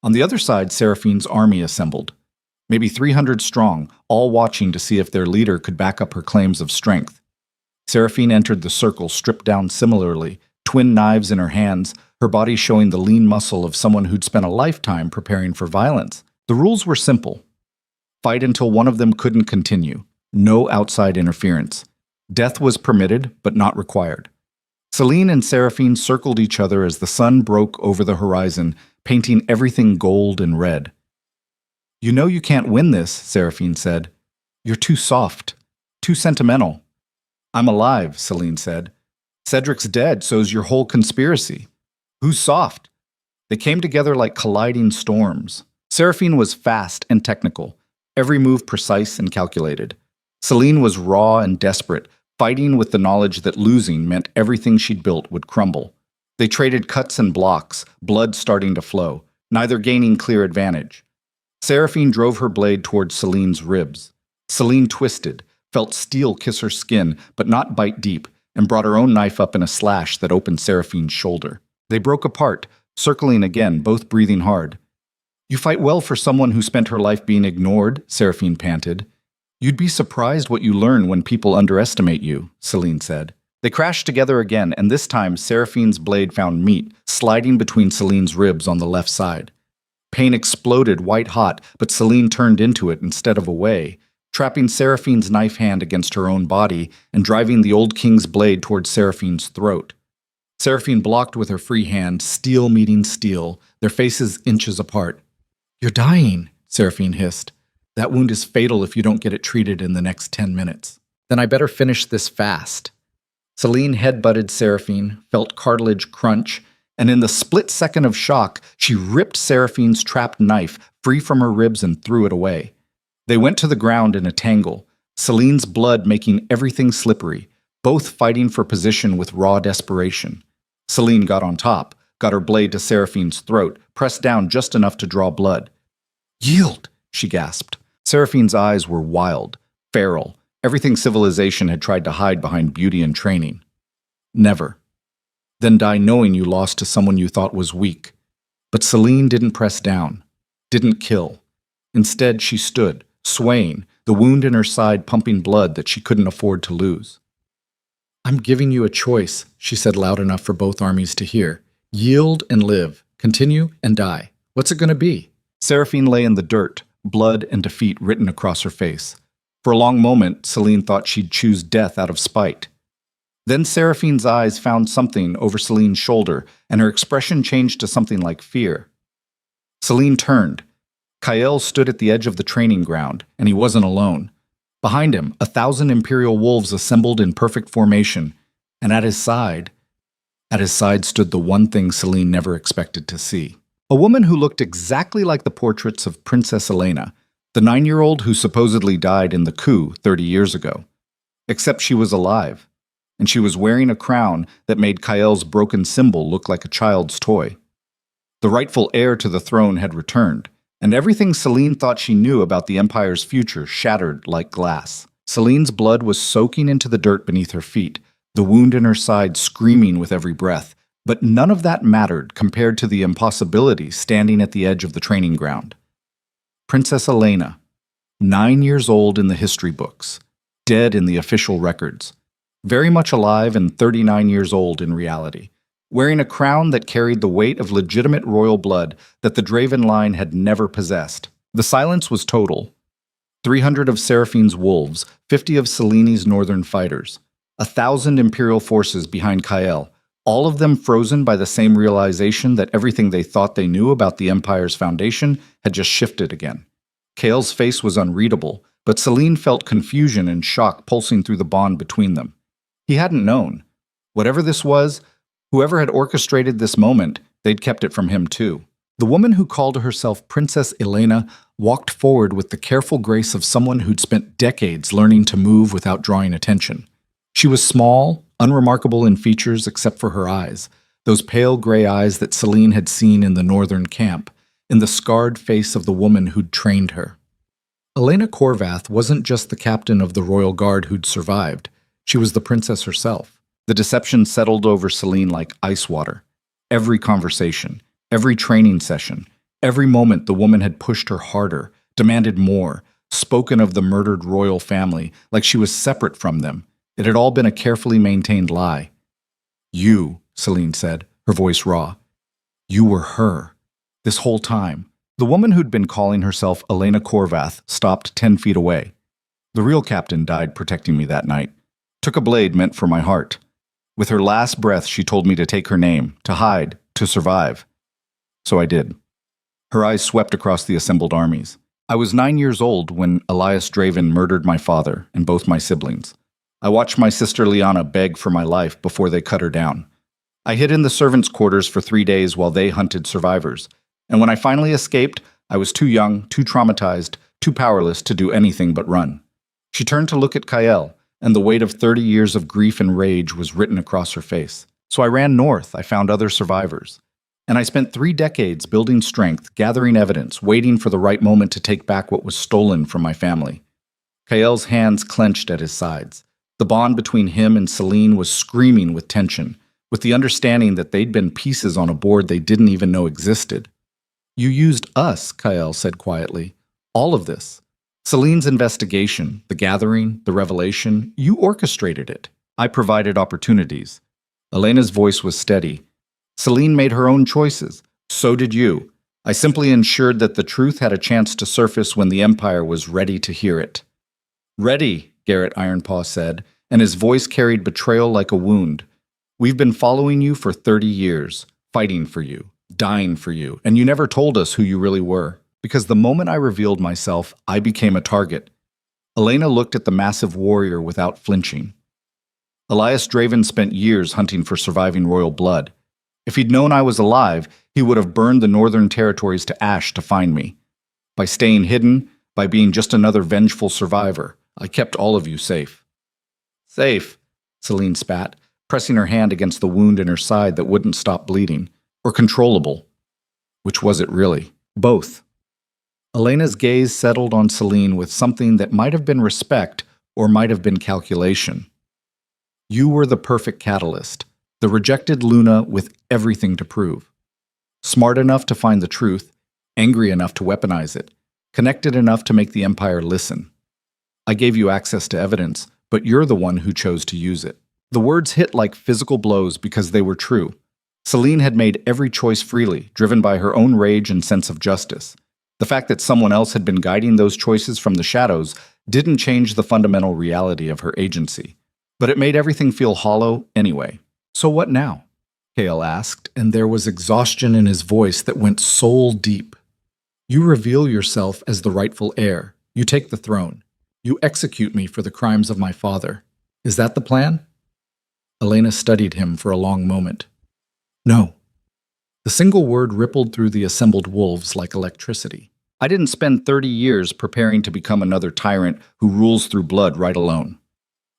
On the other side, Seraphine's army assembled. Maybe 300 strong, all watching to see if their leader could back up her claims of strength. Seraphine entered the circle stripped down similarly, twin knives in her hands, her body showing the lean muscle of someone who'd spent a lifetime preparing for violence. The rules were simple. Fight until one of them couldn't continue. No outside interference. Death was permitted, but not required. Celine and Seraphine circled each other as the sun broke over the horizon, painting everything gold and red. "You know you can't win this," Seraphine said. "You're too soft, too sentimental." "I'm alive," Celine said. "Cedric's dead, so's your whole conspiracy. Who's soft?" They came together like colliding storms. Seraphine was fast and technical, every move precise and calculated. Celine was raw and desperate, fighting with the knowledge that losing meant everything she'd built would crumble. They traded cuts and blocks, blood starting to flow, neither gaining clear advantage. Seraphine drove her blade towards Celine's ribs. Celine twisted, felt steel kiss her skin, but not bite deep, and brought her own knife up in a slash that opened Seraphine's shoulder. They broke apart, circling again, both breathing hard. "You fight well for someone who spent her life being ignored," Seraphine panted. "You'd be surprised what you learn when people underestimate you," Celine said. They crashed together again, and this time Seraphine's blade found meat, sliding between Celine's ribs on the left side. Pain exploded white-hot, but Celine turned into it instead of away, trapping Seraphine's knife hand against her own body and driving the old king's blade towards Seraphine's throat. Seraphine blocked with her free hand, steel meeting steel, their faces inches apart. "You're dying," Seraphine hissed. "That wound is fatal if you don't get it treated in the next 10 minutes. Then I better finish this fast." Celine head-butted Seraphine, felt cartilage crunch, and in the split second of shock, she ripped Seraphine's trapped knife free from her ribs and threw it away. They went to the ground in a tangle, Celine's blood making everything slippery, both fighting for position with raw desperation. Celine got on top, got her blade to Seraphine's throat, pressed down just enough to draw blood. "Yield!" she gasped. Seraphine's eyes were wild, feral, everything civilization had tried to hide behind beauty and training. "Never. Then die knowing you lost to someone you thought was weak." But Celine didn't press down, didn't kill. Instead, she stood, swaying, the wound in her side pumping blood that she couldn't afford to lose. "I'm giving you a choice," she said loud enough for both armies to hear. "Yield and live. Continue and die. What's it going to be?" Seraphine lay in the dirt, blood and defeat written across her face. For a long moment, Celine thought she'd choose death out of spite. Then Seraphine's eyes found something over Celine's shoulder, and her expression changed to something like fear. Celine turned. Kael stood at the edge of the training ground, and he wasn't alone. Behind him, 1,000 Imperial wolves assembled in perfect formation, and at his side stood the one thing Celine never expected to see. A woman who looked exactly like the portraits of Princess Elena, the 9-year-old who supposedly died in the coup 30 years ago. Except she was alive, and she was wearing a crown that made Kael's broken symbol look like a child's toy. The rightful heir to the throne had returned, and everything Celine thought she knew about the Empire's future shattered like glass. Celine's blood was soaking into the dirt beneath her feet, the wound in her side screaming with every breath, but none of that mattered compared to the impossibility standing at the edge of the training ground. Princess Elena, 9 years old in the history books, dead in the official records, very much alive and 39 years old in reality, wearing a crown that carried the weight of legitimate royal blood that the Draven line had never possessed. The silence was total. 300 of Seraphine's wolves, 50 of Celine's northern fighters, 1,000 Imperial forces behind Kael, all of them frozen by the same realization that everything they thought they knew about the Empire's foundation had just shifted again. Kael's face was unreadable, but Celine felt confusion and shock pulsing through the bond between them. He hadn't known. Whatever this was, whoever had orchestrated this moment, they'd kept it from him too. The woman who called herself Princess Elena walked forward with the careful grace of someone who'd spent decades learning to move without drawing attention. She was small, unremarkable in features except for her eyes, those pale gray eyes that Celine had seen in the northern camp, in the scarred face of the woman who'd trained her. Elena Korvath wasn't just the captain of the royal guard who'd survived. She was the princess herself. The deception settled over Celine like ice water. Every conversation, every training session, every moment the woman had pushed her harder, demanded more, spoken of the murdered royal family like she was separate from them. It had all been a carefully maintained lie. "You," Celine said, her voice raw. "You were her. This whole time." The woman who'd been calling herself Elena Korvath stopped 10 feet away. "The real captain died protecting me that night. Took a blade meant for my heart. With her last breath, she told me to take her name, to hide, to survive. So I did." Her eyes swept across the assembled armies. "I was 9 years old when Elias Draven murdered my father and both my siblings. I watched my sister Liana beg for my life before they cut her down. I hid in the servants' quarters for 3 days while they hunted survivors. And when I finally escaped, I was too young, too traumatized, too powerless to do anything but run." She turned to look at Kael, and the weight of 30 years of grief and rage was written across her face. "So I ran north. I found other survivors. And I spent 3 decades building strength, gathering evidence, waiting for the right moment to take back what was stolen from my family." Kael's hands clenched at his sides. The bond between him and Celine was screaming with tension, with the understanding that they'd been pieces on a board they didn't even know existed. "You used us," Kael said quietly. "All of this. Celine's investigation, the gathering, the revelation, you orchestrated it. I provided opportunities." Elena's voice was steady. "Celine made her own choices. So did you. I simply ensured that the truth had a chance to surface when the Empire was ready to hear it." "Ready," Garrett Ironpaw said, and his voice carried betrayal like a wound. "We've been following you for 30 years, fighting for you, dying for you, and you never told us who you really were. Because the moment I revealed myself, I became a target." Elena looked at the massive warrior without flinching. "Elias Draven spent years hunting for surviving royal blood. If he'd known I was alive, he would have burned the northern territories to ash to find me. By staying hidden, by being just another vengeful survivor, I kept all of you safe." "Safe," Celine spat, pressing her hand against the wound in her side that wouldn't stop bleeding. "Or controllable. Which was it really? Both." Elena's gaze settled on Celine with something that might have been respect or might have been calculation. "You were the perfect catalyst, the rejected Luna with everything to prove. Smart enough to find the truth, angry enough to weaponize it, connected enough to make the Empire listen. I gave you access to evidence, but you're the one who chose to use it. The words hit like physical blows because they were true. Celine had made every choice freely, driven by her own rage and sense of justice. The fact that someone else had been guiding those choices from the shadows didn't change the fundamental reality of her agency. But it made everything feel hollow anyway. So what now? Kale asked, and there was exhaustion in his voice that went soul deep. You reveal yourself as the rightful heir. You take the throne. You execute me for the crimes of my father. Is that the plan? Elena studied him for a long moment. No. The single word rippled through the assembled wolves like electricity. I didn't spend 30 years preparing to become another tyrant who rules through blood right alone.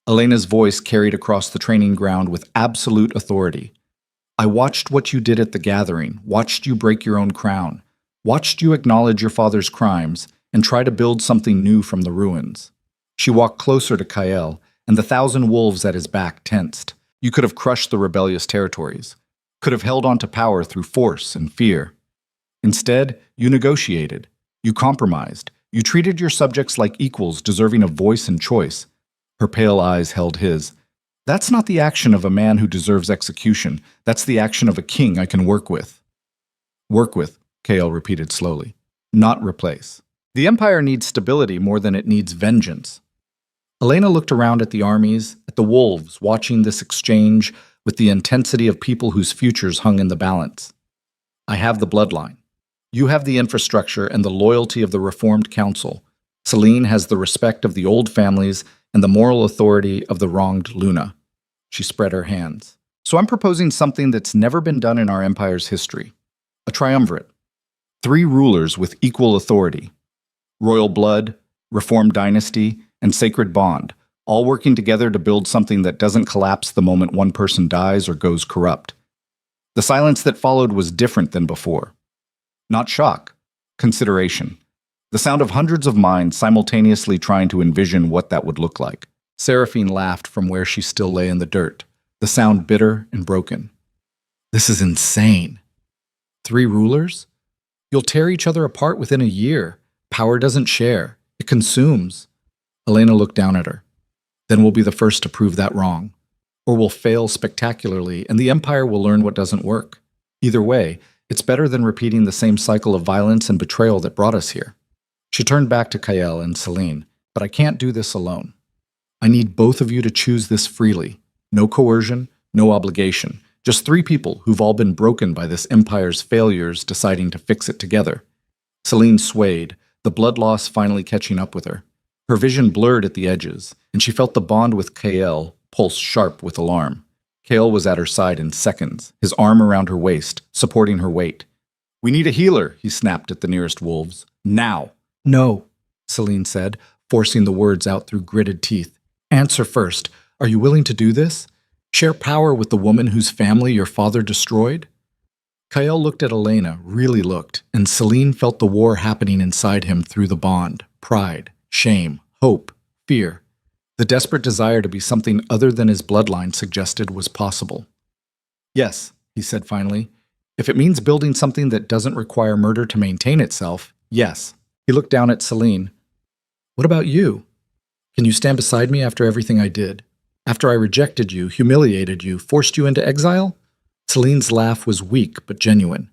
Elena's voice carried across the training ground with absolute authority. I watched what you did at the gathering, watched you break your own crown, watched you acknowledge your father's crimes, and try to build something new from the ruins. She walked closer to Kael, and the 1,000 wolves at his back tensed. You could have crushed the rebellious territories, could have held on to power through force and fear. Instead, you negotiated, you compromised, you treated your subjects like equals deserving of voice and choice. Her pale eyes held his. That's not the action of a man who deserves execution. That's the action of a king I can work with. Work with, Kael repeated slowly. Not replace. The Empire needs stability more than it needs vengeance. Elena looked around at the armies, at the wolves, watching this exchange with the intensity of people whose futures hung in the balance. I have the bloodline. You have the infrastructure and the loyalty of the Reformed Council. Celine has the respect of the old families and the moral authority of the wronged Luna. She spread her hands. So I'm proposing something that's never been done in our empire's history. A triumvirate. 3 rulers with equal authority. Royal blood, Reformed dynasty, and sacred bond, all working together to build something that doesn't collapse the moment one person dies or goes corrupt. The silence that followed was different than before. Not shock, consideration. The sound of hundreds of minds simultaneously trying to envision what that would look like. Seraphine laughed from where she still lay in the dirt, the sound bitter and broken. This is insane. 3 rulers? You'll tear each other apart within a year. Power doesn't share. It consumes. Elena looked down at her. Then we'll be the first to prove that wrong. Or we'll fail spectacularly, and the Empire will learn what doesn't work. Either way, it's better than repeating the same cycle of violence and betrayal that brought us here. She turned back to Kael and Celine. But I can't do this alone. I need both of you to choose this freely. No coercion, no obligation. Just 3 people who've all been broken by this Empire's failures deciding to fix it together. Celine swayed, the blood loss finally catching up with her. Her vision blurred at the edges, and she felt the bond with Kael pulse sharp with alarm. Kael was at her side in seconds, his arm around her waist, supporting her weight. We need a healer, he snapped at the nearest wolves. Now! No, Celine said, forcing the words out through gritted teeth. Answer first. Are you willing to do this? Share power with the woman whose family your father destroyed? Kael looked at Elena, really looked, and Celine felt the war happening inside him through the bond. Pride, shame, hope, fear. The desperate desire to be something other than his bloodline suggested was possible. Yes, he said finally. If it means building something that doesn't require murder to maintain itself, yes. He looked down at Celine. What about you? Can you stand beside me after everything I did? After I rejected you, humiliated you, forced you into exile? Celine's laugh was weak but genuine.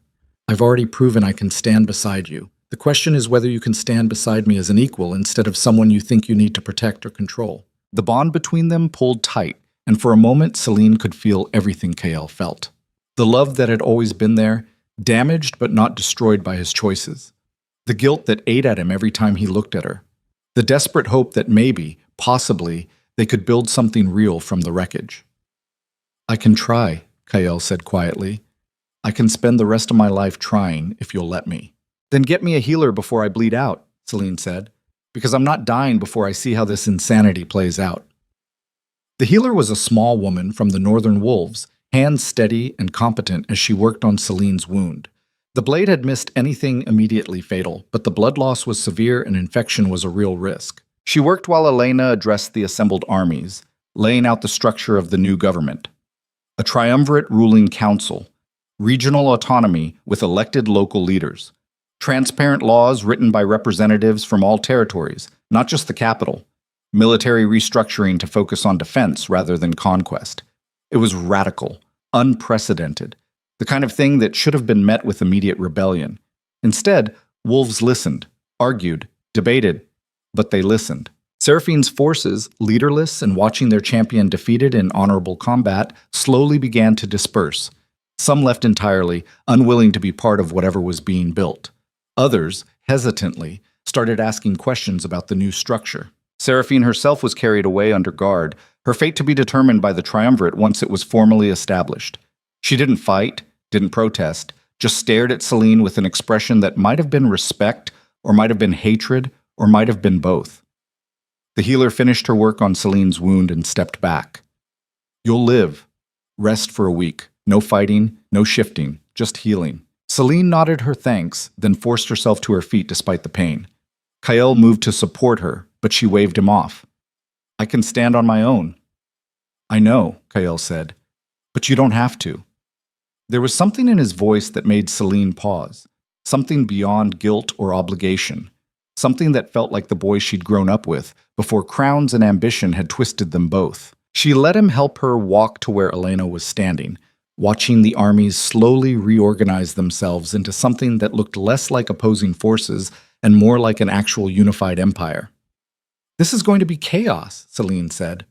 I've already proven I can stand beside you. The question is whether you can stand beside me as an equal instead of someone you think you need to protect or control. The bond between them pulled tight, and for a moment Celine could feel everything Kael felt. The love that had always been there, damaged but not destroyed by his choices. The guilt that ate at him every time he looked at her. The desperate hope that maybe, possibly, they could build something real from the wreckage. I can try, Kael said quietly. I can spend the rest of my life trying if you'll let me. Then get me a healer before I bleed out, Celine said, because I'm not dying before I see how this insanity plays out. The healer was a small woman from the Northern Wolves, hands steady and competent as she worked on Celine's wound. The blade had missed anything immediately fatal, but the blood loss was severe and infection was a real risk. She worked while Elena addressed the assembled armies, laying out the structure of the new government. A triumvirate ruling council, regional autonomy with elected local leaders, Transparent laws written by representatives from all territories, not just the capital. Military restructuring to focus on defense rather than conquest. It was radical, unprecedented, the kind of thing that should have been met with immediate rebellion. Instead, wolves listened, argued, debated, but they listened. Seraphine's forces, leaderless and watching their champion defeated in honorable combat, slowly began to disperse. Some left entirely, unwilling to be part of whatever was being built. Others, hesitantly, started asking questions about the new structure. Seraphine herself was carried away under guard, her fate to be determined by the triumvirate once it was formally established. She didn't fight, didn't protest, just stared at Celine with an expression that might have been respect, or might have been hatred, or might have been both. The healer finished her work on Celine's wound and stepped back. "You'll live. Rest for a week. No fighting, no shifting, just healing." Celine nodded her thanks, then forced herself to her feet despite the pain. Kael moved to support her, but she waved him off. "I can stand on my own." "I know," Kael said, "but you don't have to." There was something in his voice that made Celine pause, something beyond guilt or obligation, something that felt like the boy she'd grown up with before crowns and ambition had twisted them both. She let him help her walk to where Elena was standing, watching the armies slowly reorganize themselves into something that looked less like opposing forces and more like an actual unified empire. "This is going to be chaos," Celine said.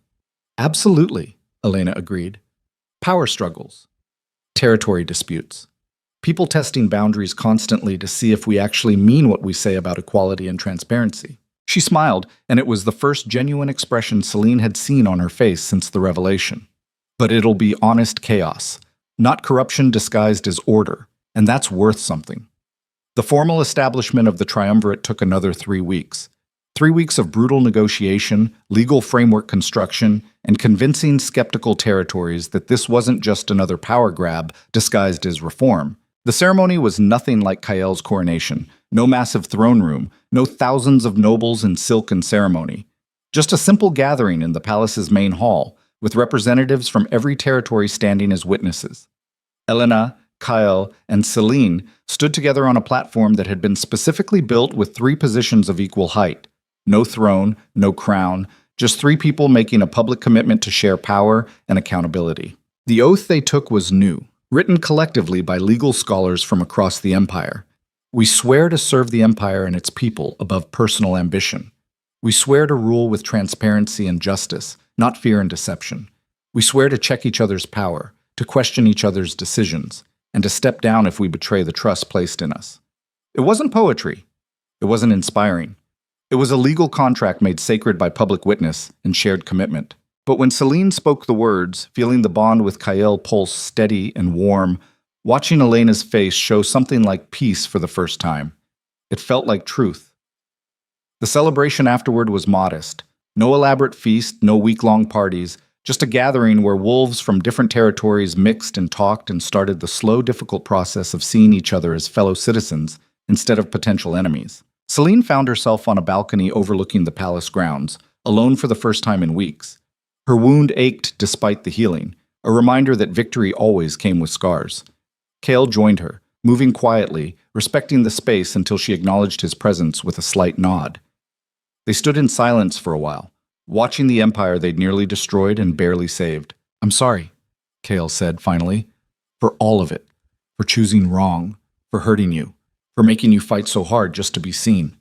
"Absolutely," Elena agreed. "Power struggles. Territory disputes. People testing boundaries constantly to see if we actually mean what we say about equality and transparency." She smiled, and it was the first genuine expression Celine had seen on her face since the revelation. "But it'll be honest chaos, not corruption disguised as order, and that's worth something." The formal establishment of the triumvirate took another 3 weeks. 3 weeks of brutal negotiation, legal framework construction, and convincing skeptical territories that this wasn't just another power grab disguised as reform. The ceremony was nothing like Kael's coronation. No massive throne room, no thousands of nobles in silk and ceremony. Just a simple gathering in the palace's main hall, with representatives from every territory standing as witnesses. Elena, Kael, and Celine stood together on a platform that had been specifically built with 3 positions of equal height. No throne, no crown, just 3 people making a public commitment to share power and accountability. The oath they took was new, written collectively by legal scholars from across the empire. "We swear to serve the empire and its people above personal ambition. We swear to rule with transparency and justice, not fear and deception. We swear to check each other's power, to question each other's decisions, and to step down if we betray the trust placed in us." It wasn't poetry. It wasn't inspiring. It was a legal contract made sacred by public witness and shared commitment. But when Celine spoke the words, feeling the bond with Kael pulse steady and warm, watching Elena's face show something like peace for the first time, it felt like truth. The celebration afterward was modest. No elaborate feast, no week-long parties, just a gathering where wolves from different territories mixed and talked and started the slow, difficult process of seeing each other as fellow citizens instead of potential enemies. Celine found herself on a balcony overlooking the palace grounds, alone for the first time in weeks. Her wound ached despite the healing, a reminder that victory always came with scars. Kael joined her, moving quietly, respecting the space until she acknowledged his presence with a slight nod. They stood in silence for a while, watching the empire they'd nearly destroyed and barely saved. "I'm sorry," Kael said finally, "for all of it, for choosing wrong, for hurting you, for making you fight so hard just to be seen."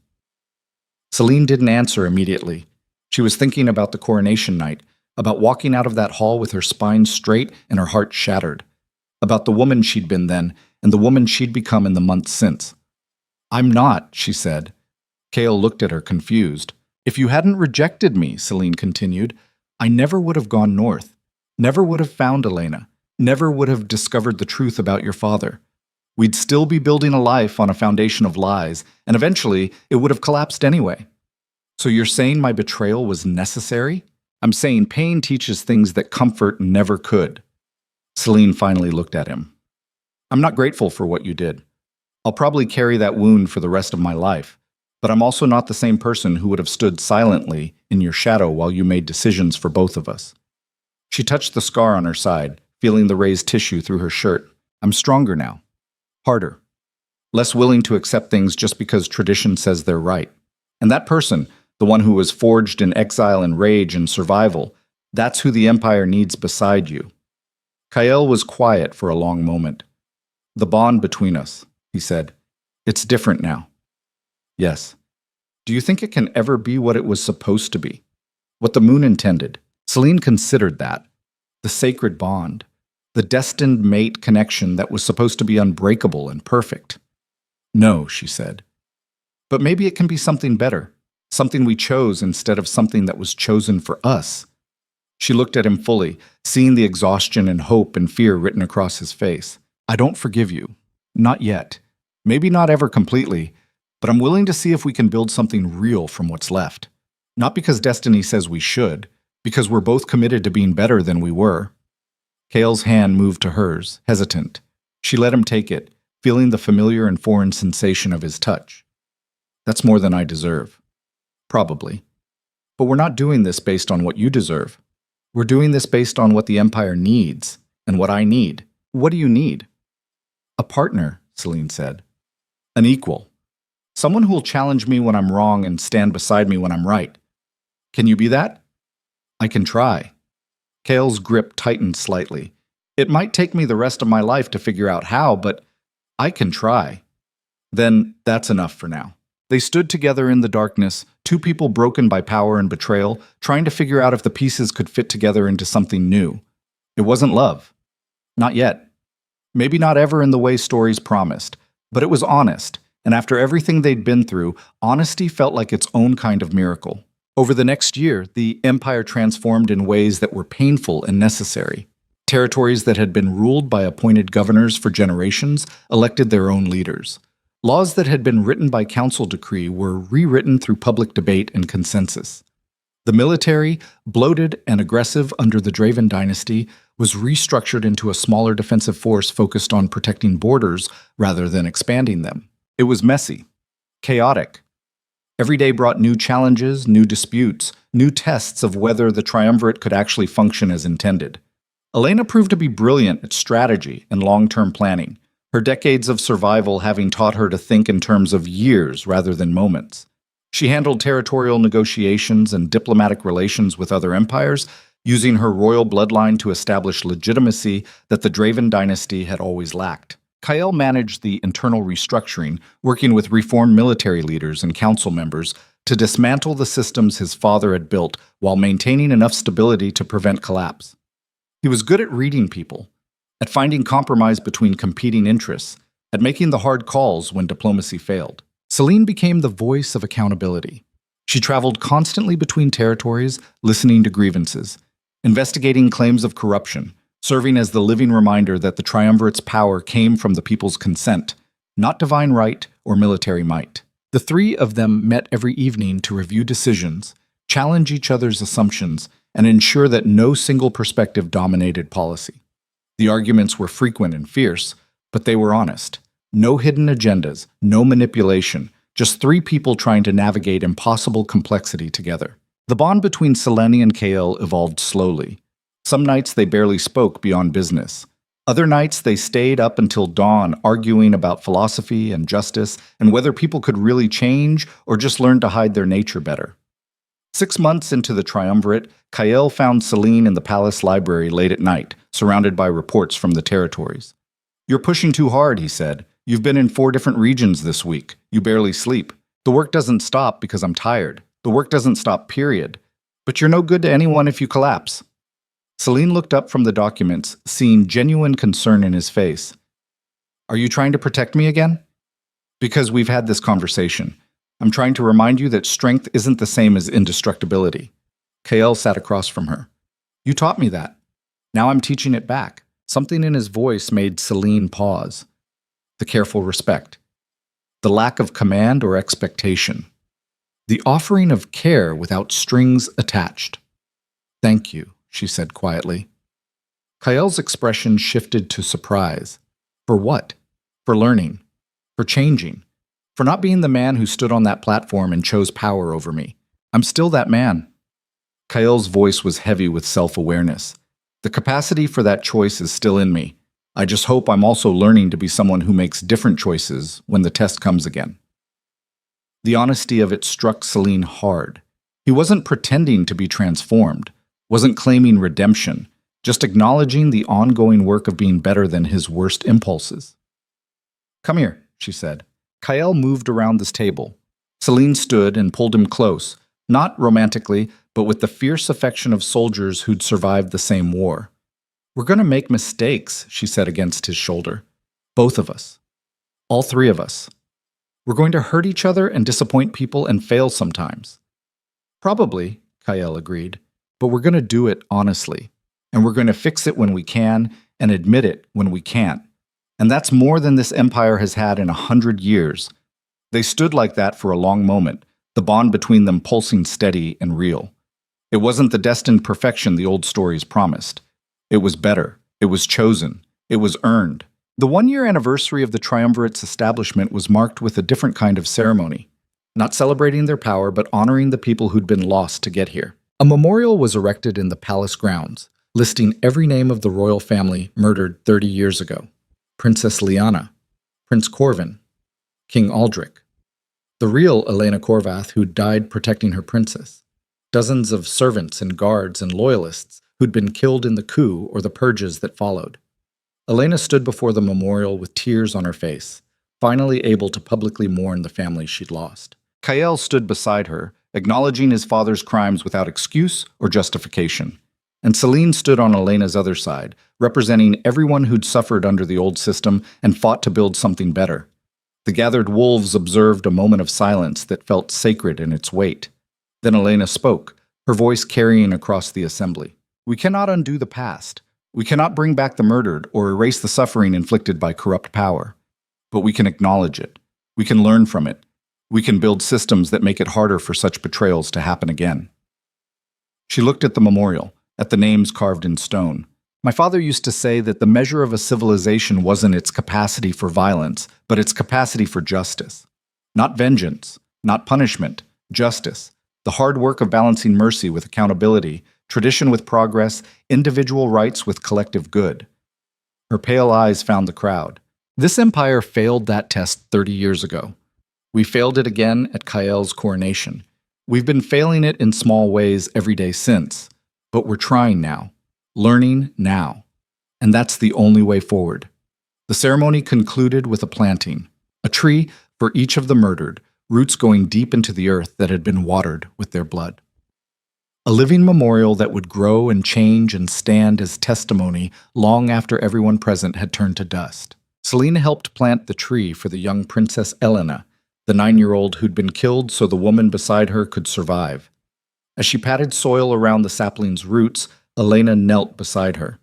Celine didn't answer immediately. She was thinking about the coronation night, about walking out of that hall with her spine straight and her heart shattered, about the woman she'd been then and the woman she'd become in the months since. "I'm not," she said. Kael looked at her, confused. "If you hadn't rejected me," Celine continued, "I never would have gone north, never would have found Elena, never would have discovered the truth about your father. We'd still be building a life on a foundation of lies, and eventually it would have collapsed anyway. So you're saying my betrayal was necessary? I'm saying pain teaches things that comfort never could." Celine finally looked at him. "I'm not grateful for what you did. I'll probably carry that wound for the rest of my life, but I'm also not the same person who would have stood silently in your shadow while you made decisions for both of us." She touched the scar on her side, feeling the raised tissue through her shirt. "I'm stronger now. Harder. less willing to accept things just because tradition says they're right. And that person, the one who was forged in exile and rage and survival, that's who the Empire needs beside you. Kael was quiet for a long moment. The bond between us, he said. It's different now. Yes. Do you think it can ever be what it was supposed to be? What the moon intended? Selene considered that. The sacred bond. The destined mate connection that was supposed to be unbreakable and perfect. No, she said. But maybe it can be something better. Something we chose instead of something that was chosen for us. She looked at him fully, seeing the exhaustion and hope and fear written across his face. I don't forgive you. Not yet. Maybe not ever completely, but I'm willing to see if we can build something real from what's left. Not because destiny says we should, because we're both committed to being better than we were. Kael's hand moved to hers, hesitant. She let him take it, feeling the familiar and foreign sensation of his touch. That's more than I deserve. Probably. But we're not doing this based on what you deserve. We're doing this based on what the Empire needs, and what I need. What do you need? A partner, Selene said. An equal. Someone who will challenge me when I'm wrong and stand beside me when I'm right. Can you be that? I can try. Kael's grip tightened slightly. It might take me the rest of my life to figure out how, but I can try. Then that's enough for now. They stood together in the darkness, two people broken by power and betrayal, trying to figure out if the pieces could fit together into something new. It wasn't love. Not yet. Maybe not ever in the way stories promised, but it was honest, and after everything they'd been through, honesty felt like its own kind of miracle. Over the next year, the Empire transformed in ways that were painful and necessary. Territories that had been ruled by appointed governors for generations elected their own leaders. Laws that had been written by council decree were rewritten through public debate and consensus. The military, bloated and aggressive under the Draven dynasty, was restructured into a smaller defensive force focused on protecting borders rather than expanding them. It was messy, chaotic. Every day brought new challenges, new disputes, new tests of whether the triumvirate could actually function as intended. Elena proved to be brilliant at strategy and long-term planning, her decades of survival having taught her to think in terms of years rather than moments. She handled territorial negotiations and diplomatic relations with other empires, using her royal bloodline to establish legitimacy that the Draven dynasty had always lacked. Kael managed the internal restructuring, working with reformed military leaders and council members to dismantle the systems his father had built while maintaining enough stability to prevent collapse. He was good at reading people, at finding compromise between competing interests, at making the hard calls when diplomacy failed. Selene became the voice of accountability. She traveled constantly between territories, listening to grievances, investigating claims of corruption, serving as the living reminder that the triumvirate's power came from the people's consent, not divine right or military might. The three of them met every evening to review decisions, challenge each other's assumptions, and ensure that no single perspective dominated policy. The arguments were frequent and fierce, but they were honest. No hidden agendas, no manipulation, just three people trying to navigate impossible complexity together. The bond between Selene and Kael evolved slowly. Some nights they barely spoke beyond business. Other nights they stayed up until dawn arguing about philosophy and justice and whether people could really change or just learn to hide their nature better. 6 months into the triumvirate, Kael found Selene in the palace library late at night, surrounded by reports from the territories. "You're pushing too hard," he said. "You've been in 4 different regions this week. You barely sleep. The work doesn't stop because I'm tired. The work doesn't stop, period. But you're no good to anyone if you collapse." Selene looked up from the documents, seeing genuine concern in his face. "Are you trying to protect me again?" "Because we've had this conversation. I'm trying to remind you that strength isn't the same as indestructibility." Kael sat across from her. "You taught me that. Now I'm teaching it back." Something in his voice made Selene pause. The careful respect. The lack of command or expectation. The offering of care without strings attached. "Thank you," she said quietly. Kael's expression shifted to surprise. For what? For learning. For changing. For not being the man who stood on that platform and chose power over me. I'm still that man. Kael's voice was heavy with self-awareness. The capacity for that choice is still in me. I just hope I'm also learning to be someone who makes different choices when the test comes again. The honesty of it struck Celine hard. He wasn't pretending to be transformed, wasn't claiming redemption, just acknowledging the ongoing work of being better than his worst impulses. "Come here," she said. Kael moved around this table. Celine stood and pulled him close, not romantically, but with the fierce affection of soldiers who'd survived the same war. "We're going to make mistakes," she said against his shoulder. "Both of us. All three of us. We're going to hurt each other and disappoint people and fail sometimes." "Probably," Kael agreed, "but we're going to do it honestly. And we're going to fix it when we can and admit it when we can't. And that's more than this empire has had in 100 years." They stood like that for a long moment, the bond between them pulsing steady and real. It wasn't the destined perfection the old stories promised. It was better. It was chosen. It was earned. The one-year anniversary of the Triumvirate's establishment was marked with a different kind of ceremony. Not celebrating their power, but honoring the people who'd been lost to get here. A memorial was erected in the palace grounds, listing every name of the royal family murdered 30 years ago. Princess Liana, Prince Corvin, King Aldrich, the real Elena Corvath who'd died protecting her princess, dozens of servants and guards and loyalists who'd been killed in the coup or the purges that followed. Elena stood before the memorial with tears on her face, finally able to publicly mourn the family she'd lost. Kael stood beside her, acknowledging his father's crimes without excuse or justification. And Celine stood on Elena's other side, representing everyone who'd suffered under the old system and fought to build something better. The gathered wolves observed a moment of silence that felt sacred in its weight. Then Elena spoke, her voice carrying across the assembly. "We cannot undo the past. We cannot bring back the murdered or erase the suffering inflicted by corrupt power. But we can acknowledge it. We can learn from it. We can build systems that make it harder for such betrayals to happen again." She looked at the memorial, at the names carved in stone. "My father used to say that the measure of a civilization wasn't its capacity for violence, but its capacity for justice. Not vengeance, not punishment, justice. The hard work of balancing mercy with accountability, tradition with progress, individual rights with collective good." Her pale eyes found the crowd. "This empire failed that test 30 years ago. We failed it again at Kael's coronation. We've been failing it in small ways every day since. But we're trying now, learning now. And that's the only way forward." The ceremony concluded with a planting, a tree for each of the murdered, roots going deep into the earth that had been watered with their blood. A living memorial that would grow and change and stand as testimony long after everyone present had turned to dust. Celine helped plant the tree for the young Princess Elena, the 9-year-old who'd been killed so the woman beside her could survive. As she patted soil around the sapling's roots, Elena knelt beside her.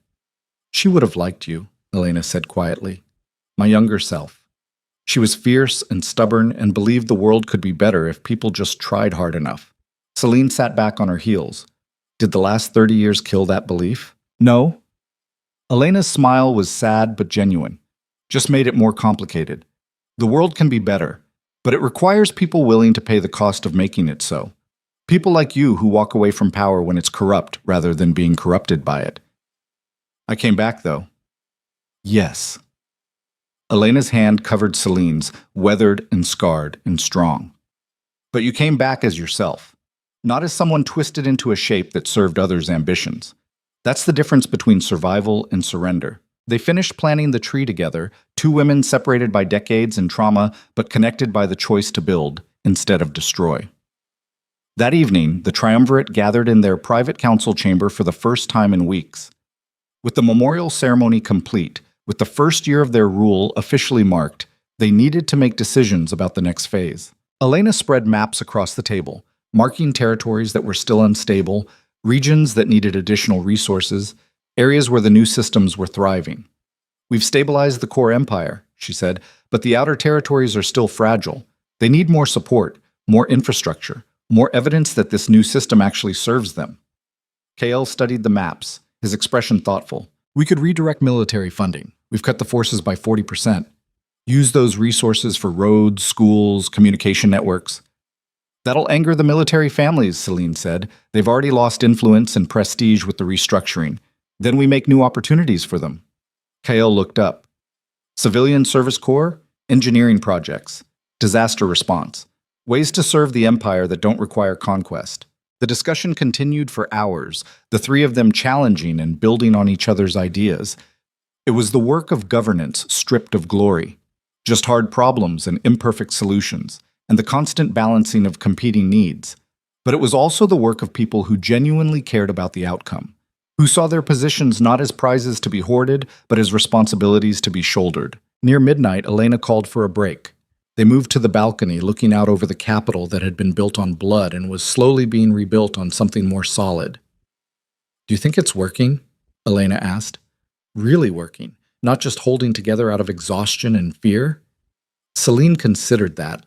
"She would have liked you," Elena said quietly. "My younger self. She was fierce and stubborn and believed the world could be better if people just tried hard enough." Celine sat back on her heels. Did the last 30 years kill that belief? No. Elena's smile was sad but genuine, just made it more complicated. The world can be better, but it requires people willing to pay the cost of making it so. People like you who walk away from power when it's corrupt rather than being corrupted by it. I came back, though. Yes. Elena's hand covered Celine's, weathered and scarred and strong. But you came back as yourself, not as someone twisted into a shape that served others' ambitions. That's the difference between survival and surrender. They finished planting the tree together, two women separated by decades and trauma, but connected by the choice to build instead of destroy. That evening, the Triumvirate gathered in their private council chamber for the first time in weeks. With the memorial ceremony complete, with the first year of their rule officially marked, they needed to make decisions about the next phase. Elena spread maps across the table, marking territories that were still unstable, regions that needed additional resources, areas where the new systems were thriving. "We've stabilized the core empire," she said, "but the outer territories are still fragile. They need more support, more infrastructure, more evidence that this new system actually serves them." Kael studied the maps, his expression thoughtful. "We could redirect military funding. We've cut the forces by 40%. Use those resources for roads, schools, communication networks." "That'll anger the military families," Celine said. "They've already lost influence and prestige with the restructuring. Then we make new opportunities for them." Kael looked up. Civilian Service Corps, engineering projects, disaster response, ways to serve the Empire that don't require conquest. The discussion continued for hours, the three of them challenging and building on each other's ideas. It was the work of governance stripped of glory, just hard problems and imperfect solutions, and the constant balancing of competing needs. But it was also the work of people who genuinely cared about the outcome, who saw their positions not as prizes to be hoarded, but as responsibilities to be shouldered. Near midnight, Elena called for a break. They moved to the balcony, looking out over the capital that had been built on blood and was slowly being rebuilt on something more solid. "Do you think it's working?" Elena asked. "Really working, not just holding together out of exhaustion and fear?" Celine considered that.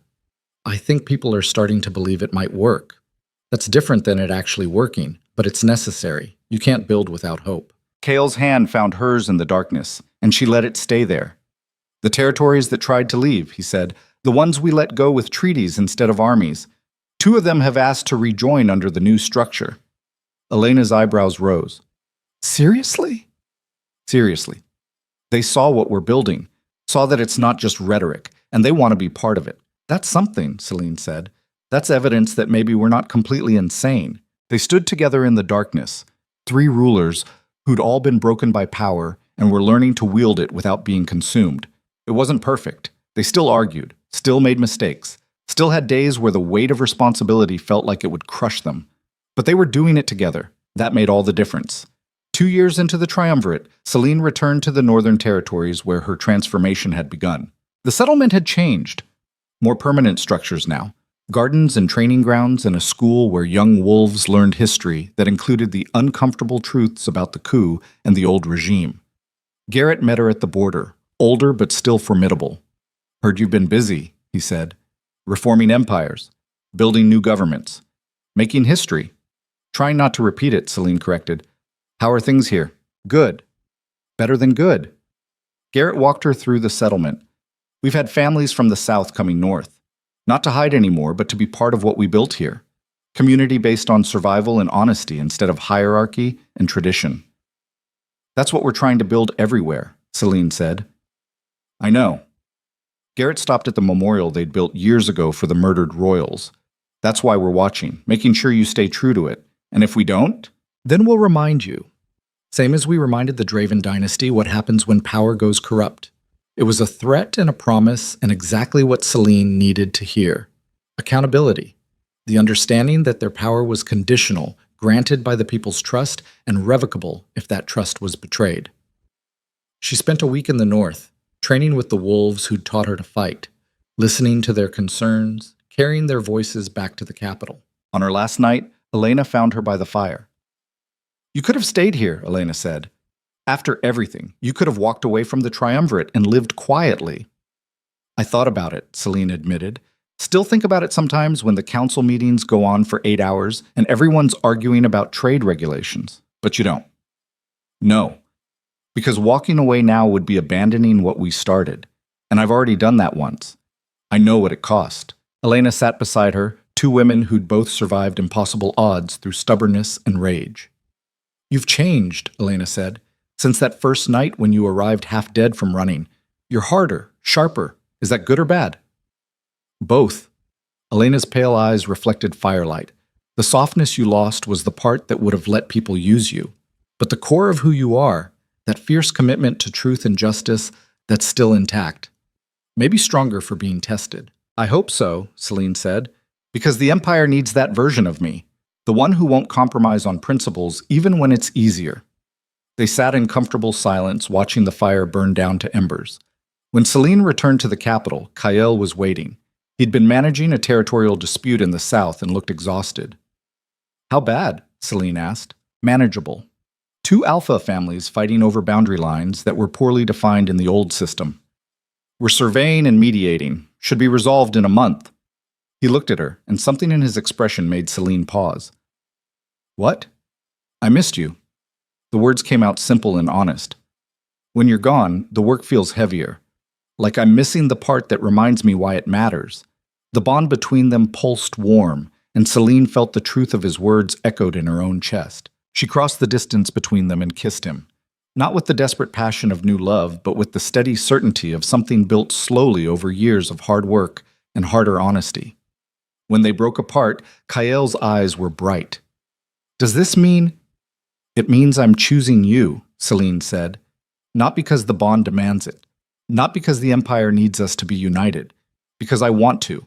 "I think people are starting to believe it might work. That's different than it actually working, but it's necessary. You can't build without hope." Kael's hand found hers in the darkness, and she let it stay there. "The territories that tried to leave," he said, "the ones we let go with treaties instead of armies. 2 of them have asked to rejoin under the new structure." Elena's eyebrows rose. "Seriously?" "Seriously. They saw what we're building, saw that it's not just rhetoric, and they want to be part of it. That's something," Celine said. "That's evidence that maybe we're not completely insane." They stood together in the darkness, 3 rulers who'd all been broken by power and were learning to wield it without being consumed. It wasn't perfect. They still argued, still made mistakes, still had days where the weight of responsibility felt like it would crush them. But they were doing it together. That made all the difference. 2 years into the triumvirate, Celine returned to the Northern Territories where her transformation had begun. The settlement had changed. More permanent structures now. Gardens and training grounds and a school where young wolves learned history that included the uncomfortable truths about the coup and the old regime. Garrett met her at the border, older but still formidable. "Heard you've been busy," he said. "Reforming empires, building new governments, making history." "Trying not to repeat it," Celine corrected. "How are things here?" "Good. Better than good." Garrett walked her through the settlement. "We've had families from the south coming north. Not to hide anymore, but to be part of what we built here. Community based on survival and honesty instead of hierarchy and tradition." "That's what we're trying to build everywhere," Celine said. "I know." Garrett stopped at the memorial they'd built years ago for the murdered royals. "That's why we're watching, making sure you stay true to it. And if we don't, then we'll remind you. Same as we reminded the Draven dynasty what happens when power goes corrupt." It was a threat and a promise, and exactly what Celine needed to hear. Accountability. The understanding that their power was conditional, granted by the people's trust, and revocable if that trust was betrayed. She spent a week in the north, training with the wolves who'd taught her to fight, listening to their concerns, carrying their voices back to the capital. On her last night, Elena found her by the fire. "You could have stayed here," Elena said. "After everything, you could have walked away from the triumvirate and lived quietly." "I thought about it," Celine admitted. "Still think about it sometimes when the council meetings go on for 8 hours and everyone's arguing about trade regulations. But you don't." "No. Because walking away now would be abandoning what we started. And I've already done that once. I know what it cost." Elena sat beside her, 2 women who'd both survived impossible odds through stubbornness and rage. "You've changed," Elena said. "Since that first night when you arrived half dead from running. You're harder, sharper. Is that good or bad?" "Both." Elena's pale eyes reflected firelight. "The softness you lost was the part that would have let people use you. But the core of who you are, that fierce commitment to truth and justice, that's still intact. Maybe stronger for being tested." "I hope so," Celine said, "because the Empire needs that version of me, the one who won't compromise on principles even when it's easier." They sat in comfortable silence, watching the fire burn down to embers. When Celine returned to the capital, Kael was waiting. He'd been managing a territorial dispute in the south and looked exhausted. "How bad?" Celine asked. "Manageable. 2 alpha families fighting over boundary lines that were poorly defined in the old system. We're surveying and mediating. Should be resolved in a month." He looked at her, and something in his expression made Celine pause. "What?" "I missed you." The words came out simple and honest. "When you're gone, the work feels heavier. Like I'm missing the part that reminds me why it matters." The bond between them pulsed warm, and Celine felt the truth of his words echoed in her own chest. She crossed the distance between them and kissed him. Not with the desperate passion of new love, but with the steady certainty of something built slowly over years of hard work and harder honesty. When they broke apart, Kael's eyes were bright. Does this mean? It means I'm choosing you, Celine said. Not because the bond demands it. Not because the Empire needs us to be united. Because I want to.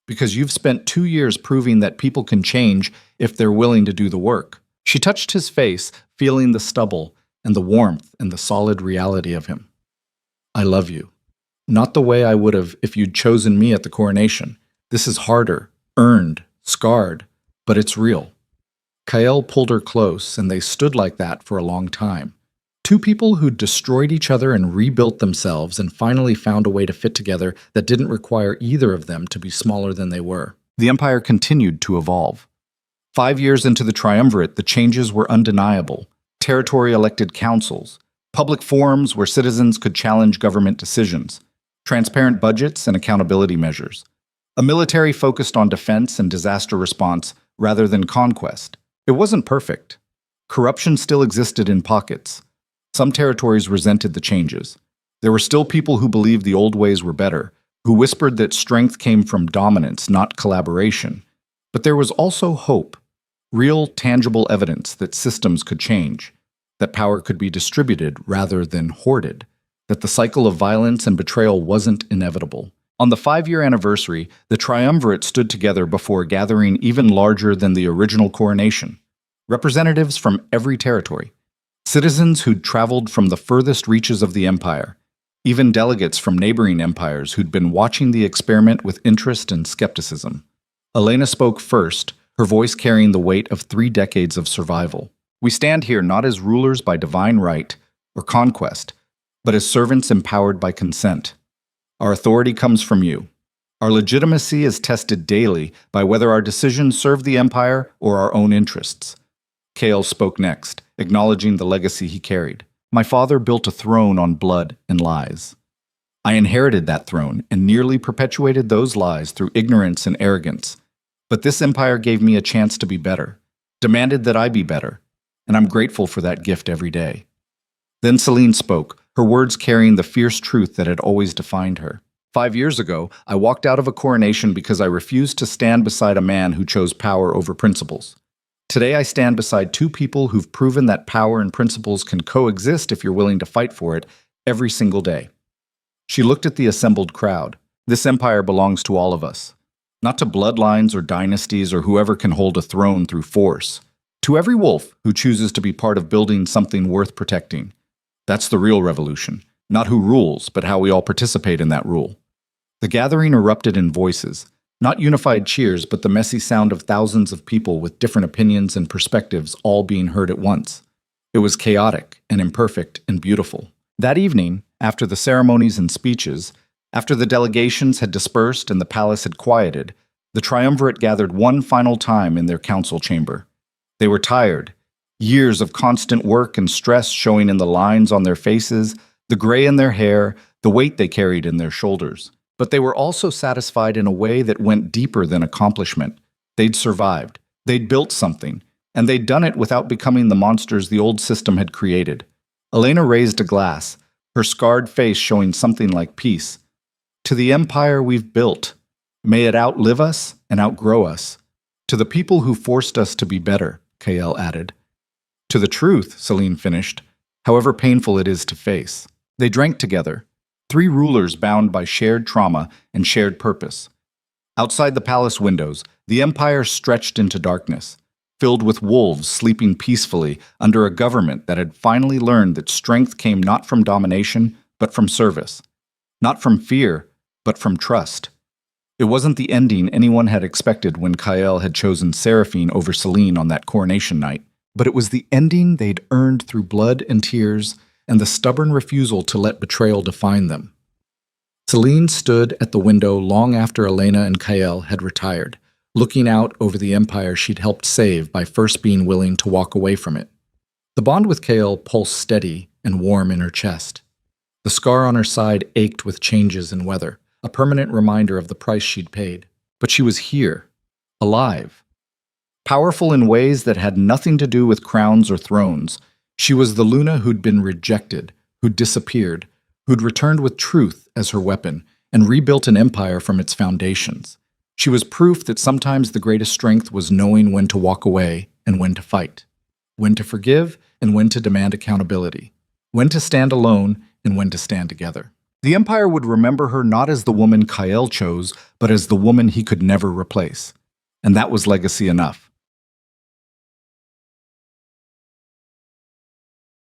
Because you've spent 2 years proving that people can change if they're willing to do the work. She touched his face, feeling the stubble and the warmth and the solid reality of him. I love you. Not the way I would have if you'd chosen me at the coronation. This is harder, earned, scarred, but it's real. Kael pulled her close, and they stood like that for a long time. Two people who'd destroyed each other and rebuilt themselves and finally found a way to fit together that didn't require either of them to be smaller than they were. The Empire continued to evolve. 5 years into the triumvirate, the changes were undeniable. Territory-elected councils, public forums where citizens could challenge government decisions, transparent budgets and accountability measures, a military focused on defense and disaster response rather than conquest. It wasn't perfect. Corruption still existed in pockets. Some territories resented the changes. There were still people who believed the old ways were better, who whispered that strength came from dominance, not collaboration. But there was also hope, real, tangible evidence that systems could change, that power could be distributed rather than hoarded, that the cycle of violence and betrayal wasn't inevitable. On the 5-year anniversary, the triumvirate stood together before a gathering even larger than the original coronation. Representatives from every territory. Citizens who'd traveled from the furthest reaches of the empire. Even delegates from neighboring empires who'd been watching the experiment with interest and skepticism. Elena spoke first, her voice carrying the weight of 3 decades of survival. We stand here not as rulers by divine right or conquest, but as servants empowered by consent. Our authority comes from you. Our legitimacy is tested daily by whether our decisions serve the empire or our own interests. Kael spoke next, acknowledging the legacy he carried. My father built a throne on blood and lies. I inherited that throne and nearly perpetuated those lies through ignorance and arrogance. But this empire gave me a chance to be better, demanded that I be better, and I'm grateful for that gift every day. Then Celine spoke, her words carrying the fierce truth that had always defined her. 5 years ago, I walked out of a coronation because I refused to stand beside a man who chose power over principles. Today I stand beside 2 people who've proven that power and principles can coexist if you're willing to fight for it every single day. She looked at the assembled crowd. This empire belongs to all of us. Not to bloodlines or dynasties or whoever can hold a throne through force. To every wolf who chooses to be part of building something worth protecting. That's the real revolution. Not who rules, but how we all participate in that rule. The gathering erupted in voices. Not unified cheers, but the messy sound of thousands of people with different opinions and perspectives all being heard at once. It was chaotic and imperfect and beautiful. That evening, after the ceremonies and speeches, after the delegations had dispersed and the palace had quieted, the triumvirate gathered one final time in their council chamber. They were tired, years of constant work and stress showing in the lines on their faces, the gray in their hair, the weight they carried in their shoulders. But they were also satisfied in a way that went deeper than accomplishment. They'd survived, they'd built something, and they'd done it without becoming the monsters the old system had created. Elena raised a glass, her scarred face showing something like peace. To the empire we've built, may it outlive us and outgrow us. To the people who forced us to be better, Kael added. To the truth, Celine finished, however painful it is to face. They drank together. 3 rulers bound by shared trauma and shared purpose. Outside the palace windows, the empire stretched into darkness, filled with wolves sleeping peacefully under a government that had finally learned that strength came not from domination, but from service. Not from fear, but from trust. It wasn't the ending anyone had expected when Kael had chosen Seraphine over Celine on that coronation night, but it was the ending they'd earned through blood and tears and the stubborn refusal to let betrayal define them. Celine stood at the window long after Elena and Kael had retired, looking out over the empire she'd helped save by first being willing to walk away from it. The bond with Kael pulsed steady and warm in her chest. The scar on her side ached with changes in weather, a permanent reminder of the price she'd paid. But she was here, alive. Powerful in ways that had nothing to do with crowns or thrones, She was the Luna who'd been rejected, who'd disappeared, who'd returned with truth as her weapon, and rebuilt an empire from its foundations. She was proof that sometimes the greatest strength was knowing when to walk away and when to fight, when to forgive and when to demand accountability, when to stand alone and when to stand together. The Empire would remember her not as the woman Kyle chose, but as the woman he could never replace. And that was legacy enough.